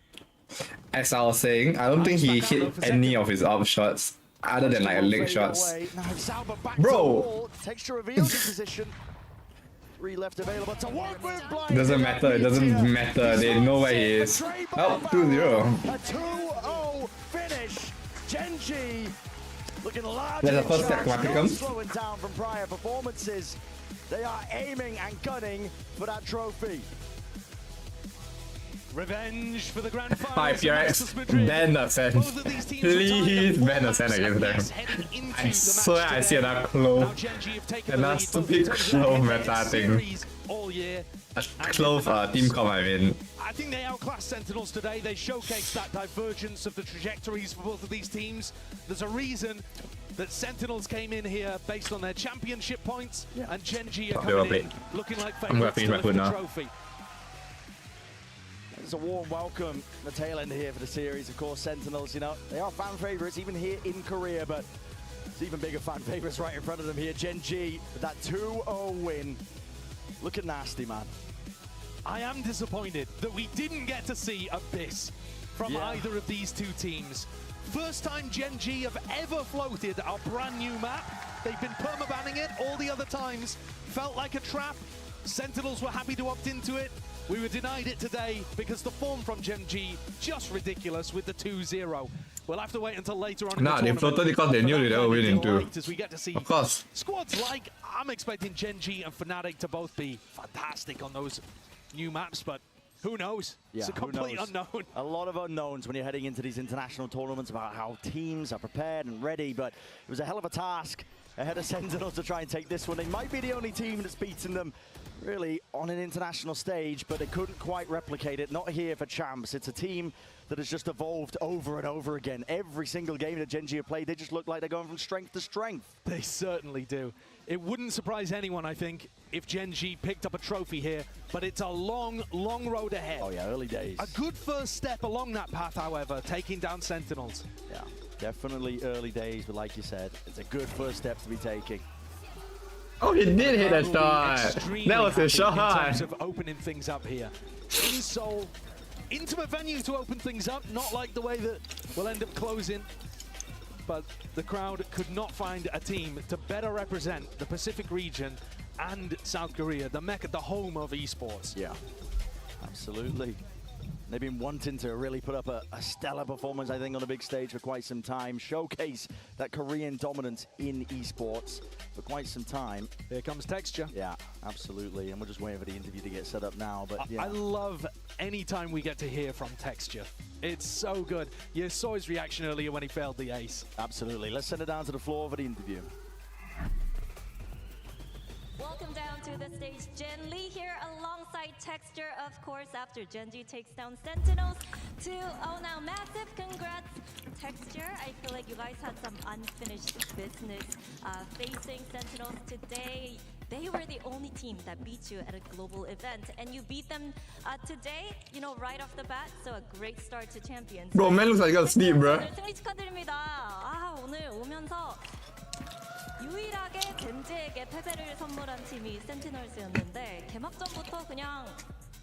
As I was saying, I don't think he hit any of his up shots other than like leg shots. Bro, Texture reveals his position. 3 left available to work with blind. doesn't matter. It doesn't matter. They know where he is. Oh, 2-0. A 2-0 finish. GenG looking large. There's a first step Clapicum. Slowing down from prior performances. They are aiming and gunning for that trophy. Revenge for the grand final. Hi, PRX. Ban Ascent. Please ban Ascent against them. I swear I see another Clove. Another stupid Clove meta thing. A Clove team comp, I mean. I think they outclassed Sentinels today. They showcased that divergence of the trajectories for both of these teams. There's a reason that Sentinels came in here based on their championship points, and GenG are coming in looking like favourites to lift the trophy. It's a warm welcome, the tail end here for the series. Of course, Sentinels, you know, they are fan favourites even here in Korea, but it's even bigger fan favourites right in front of them here. GenG with that 2-0 win. Looking nasty, man. I am disappointed that we didn't get to see Abyss from either of these two teams. First time GenG have ever floated a brand new map. They've been permabanning it all the other times. Felt like a trap. Sentinels were happy to opt into it. We were denied it today because the form from GenG just ridiculous with the 2-0. We'll have to wait until later on. Nah, they floated because they knew they were winning too. As we get to see of course. Squads like, I'm expecting GenG and Fnatic to both be fantastic on those new maps, but who knows? Yeah, it's a complete unknown. A lot of unknowns when you're heading into these international tournaments about how teams are prepared and ready, but it was a hell of a task ahead of Sentinels to try and take this one. They might be the only team that's beaten them really on an international stage, but they couldn't quite replicate it. Not here for champs. It's a team that has just evolved over and over again. Every single game that GenG have played, they just look like they're going from strength to strength. They certainly do. It wouldn't surprise anyone, I think, if GenG picked up a trophy here, but it's a long, long road ahead. Oh yeah, early days. A good first step along that path, however, taking down Sentinels. Yeah, definitely early days, but like you said, it's a good first step to be taking. Oh, he did hit a shot. That was a shot. In terms of opening things up here. In Seoul, intimate venue to open things up, not like the way that we'll end up closing. But the crowd could not find a team to better represent the Pacific region and South Korea, the mecca, the home of esports. Yeah. Absolutely. They've been wanting to really put up a stellar performance, I think, on a big stage for quite some time. Showcase that Korean dominance in esports for quite some time. Here comes Texture. Yeah, absolutely. And we're just waiting for the interview to get set up now. But yeah. I love any time we get to hear from Texture. It's so good. You saw his reaction earlier when he failed the ace. Absolutely. Let's send it down to the floor for the interview. Welcome down to the stage, Jin Lee here alongside Texture, of course, after GenG takes down Sentinels. Oh, now massive congrats, Texture. I feel like you guys had some unfinished business facing Sentinels today. They were the only team that beat you at a global event, and you beat them today, you know, right off the bat. So a great start to Champions. Bro, man looks like he got sleep, bro. 승리 축하드립니다. 오늘 오면서 유일하게 젠지에게 패배를 선물한 팀이 센티널스였는데 개막전부터 그냥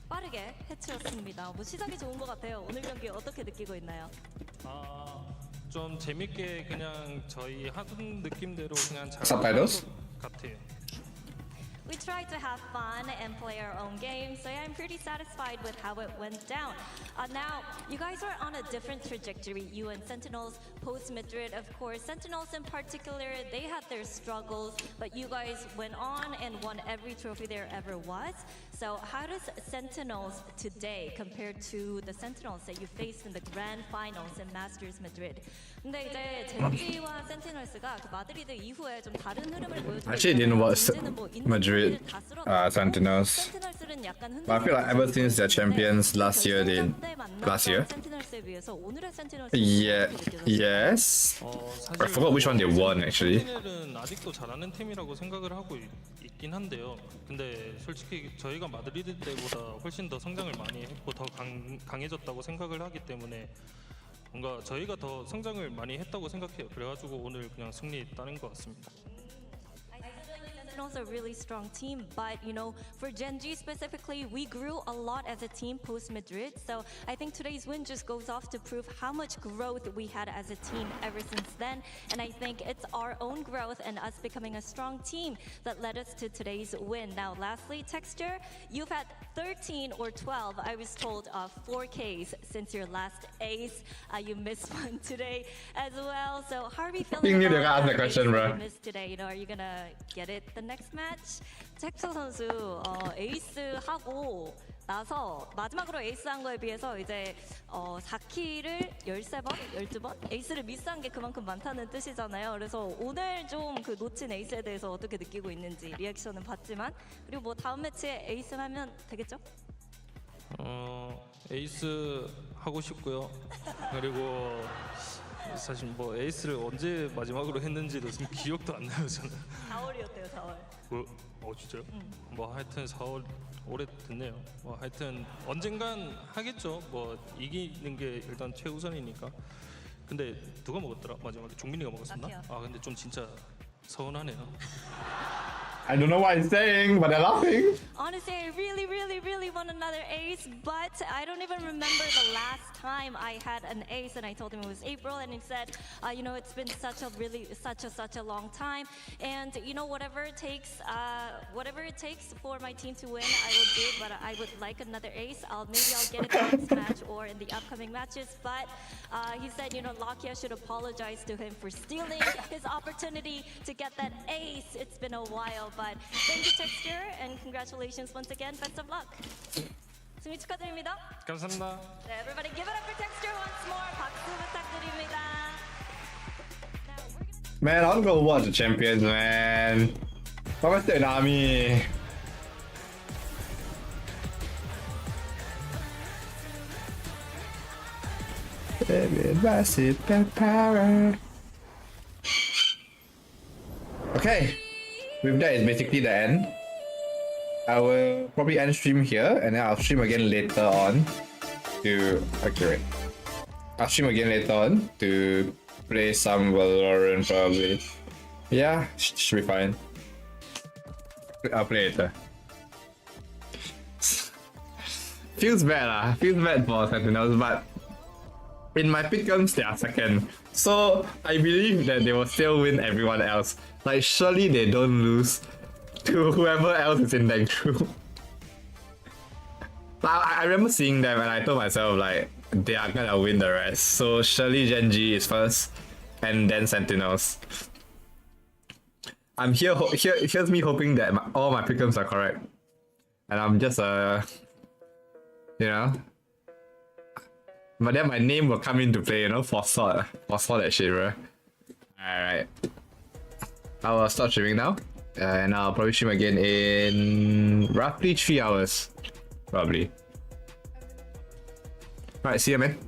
빠르게 해치웠습니다. 뭐 시작이 좋은 것 같아요. 오늘 경기 어떻게 느끼고 있나요? 좀 재밌게 그냥 저희 하던 느낌대로 그냥 잘 Subtitles? 같아요. We tried to have fun and play our own game, so yeah, I'm pretty satisfied with how it went down. Now, you guys were on a different trajectory, you and Sentinels, post-Madrid, of course. Sentinels in particular, they had their struggles, but you guys went on and won every trophy there ever was. So how does Sentinels today compare to the Sentinels that you faced in the grand finals in Masters Madrid? 근데 이제 젠지와 센티널스가 그 마드리드 이후에 좀 다른 흐름을 보여주고 Actually didn't watch Madrid Sentinels. But I feel like ever since they're champions last year, 센티널스에 비해서 오늘의 센티널스 yes. I forgot which one they won actually. 센티넬은 아직도 잘하는 팀이라고 생각을 하고 있긴 한데요. 근데 솔직히 저희가 마드리드 때보다 훨씬 더 성장을 많이 했고 더 강해졌다고 생각을 하기 때문에 뭔가 저희가 더 성장을 많이 했다고 생각해요. 그래가지고 오늘 그냥 승리 따는 것 같습니다. Sentinels are a really strong team, but you know, for GenG specifically, we grew a lot as a team post-Madrid, so I think today's win just goes off to prove how much growth we had as a team ever since then, and I think it's our own growth and us becoming a strong team that led us to today's win. Now lastly, Texture, you've had 13 or 12, I was told, 4Ks since your last ace. You missed one today as well, so how are we feeling about the ace you missed today? You know, are you gonna get it the next match? 텍처 선수 에이스 하고 나서 마지막으로 에이스 한 거에 비해서 이제 4킬을 13번, 12번 에이스를 미스한 게 그만큼 많다는 뜻이잖아요. 그래서 오늘 좀 그 놓친 에이스에 대해서 어떻게 느끼고 있는지 리액션은 봤지만 그리고 뭐 다음 매치에 에이스 하면 되겠죠? 에이스 하고 싶고요. 그리고 사실 뭐 에이스를 언제 마지막으로 했는지도 지금 기억도 안 나요 저는. 4월이었대요 4월. 진짜요? 뭐 하여튼 4월 오래됐네요. 뭐 하여튼 언젠간 하겠죠. 뭐 이기는 게 일단 최우선이니까. 근데 누가 먹었더라 마지막에? 종민이가 먹었었나? 근데 좀 진짜 서운하네요. I don't know what he's saying, but they're laughing. Honestly, I really want another ace, but I don't even remember the last time I had an ace, and I told him it was April, and he said, you know, it's been such a long time, and you know, whatever it takes for my team to win, I will do. But I would like another ace. Maybe I'll get it in the next match or in the upcoming matches. But he said, you know, Lakia should apologize to him for stealing his opportunity to get that ace. It's been a while. But thank you, Texture, and congratulations once again. Best of luck. 승리 축하드립니다. 감사합니다. 네, everybody give it up for Texture once more. 박수 부탁드립니다. Man, I wanna go watch the champions, man. Why am I still in army? Massive power. Okay. With that, it's basically the end. I will probably end stream here, and then I'll stream again later on to I'll stream again later on to play some Valorant probably. Yeah, should be fine. I'll play later. Feels bad for Sentinels, but in my pick'ems they are second. So I believe that they will still win everyone else. Like surely they don't lose to whoever else is in that group. I remember seeing them and I told myself like they are gonna win the rest. So surely GenG is first, and then Sentinels. I'm here's me hoping that all my pickums are correct, and I'm just you know. But then my name will come into play, you know, for that shit, bro. Alright. I will start streaming now. And I'll probably stream again in roughly 3 hours. Probably. Alright, see ya, man.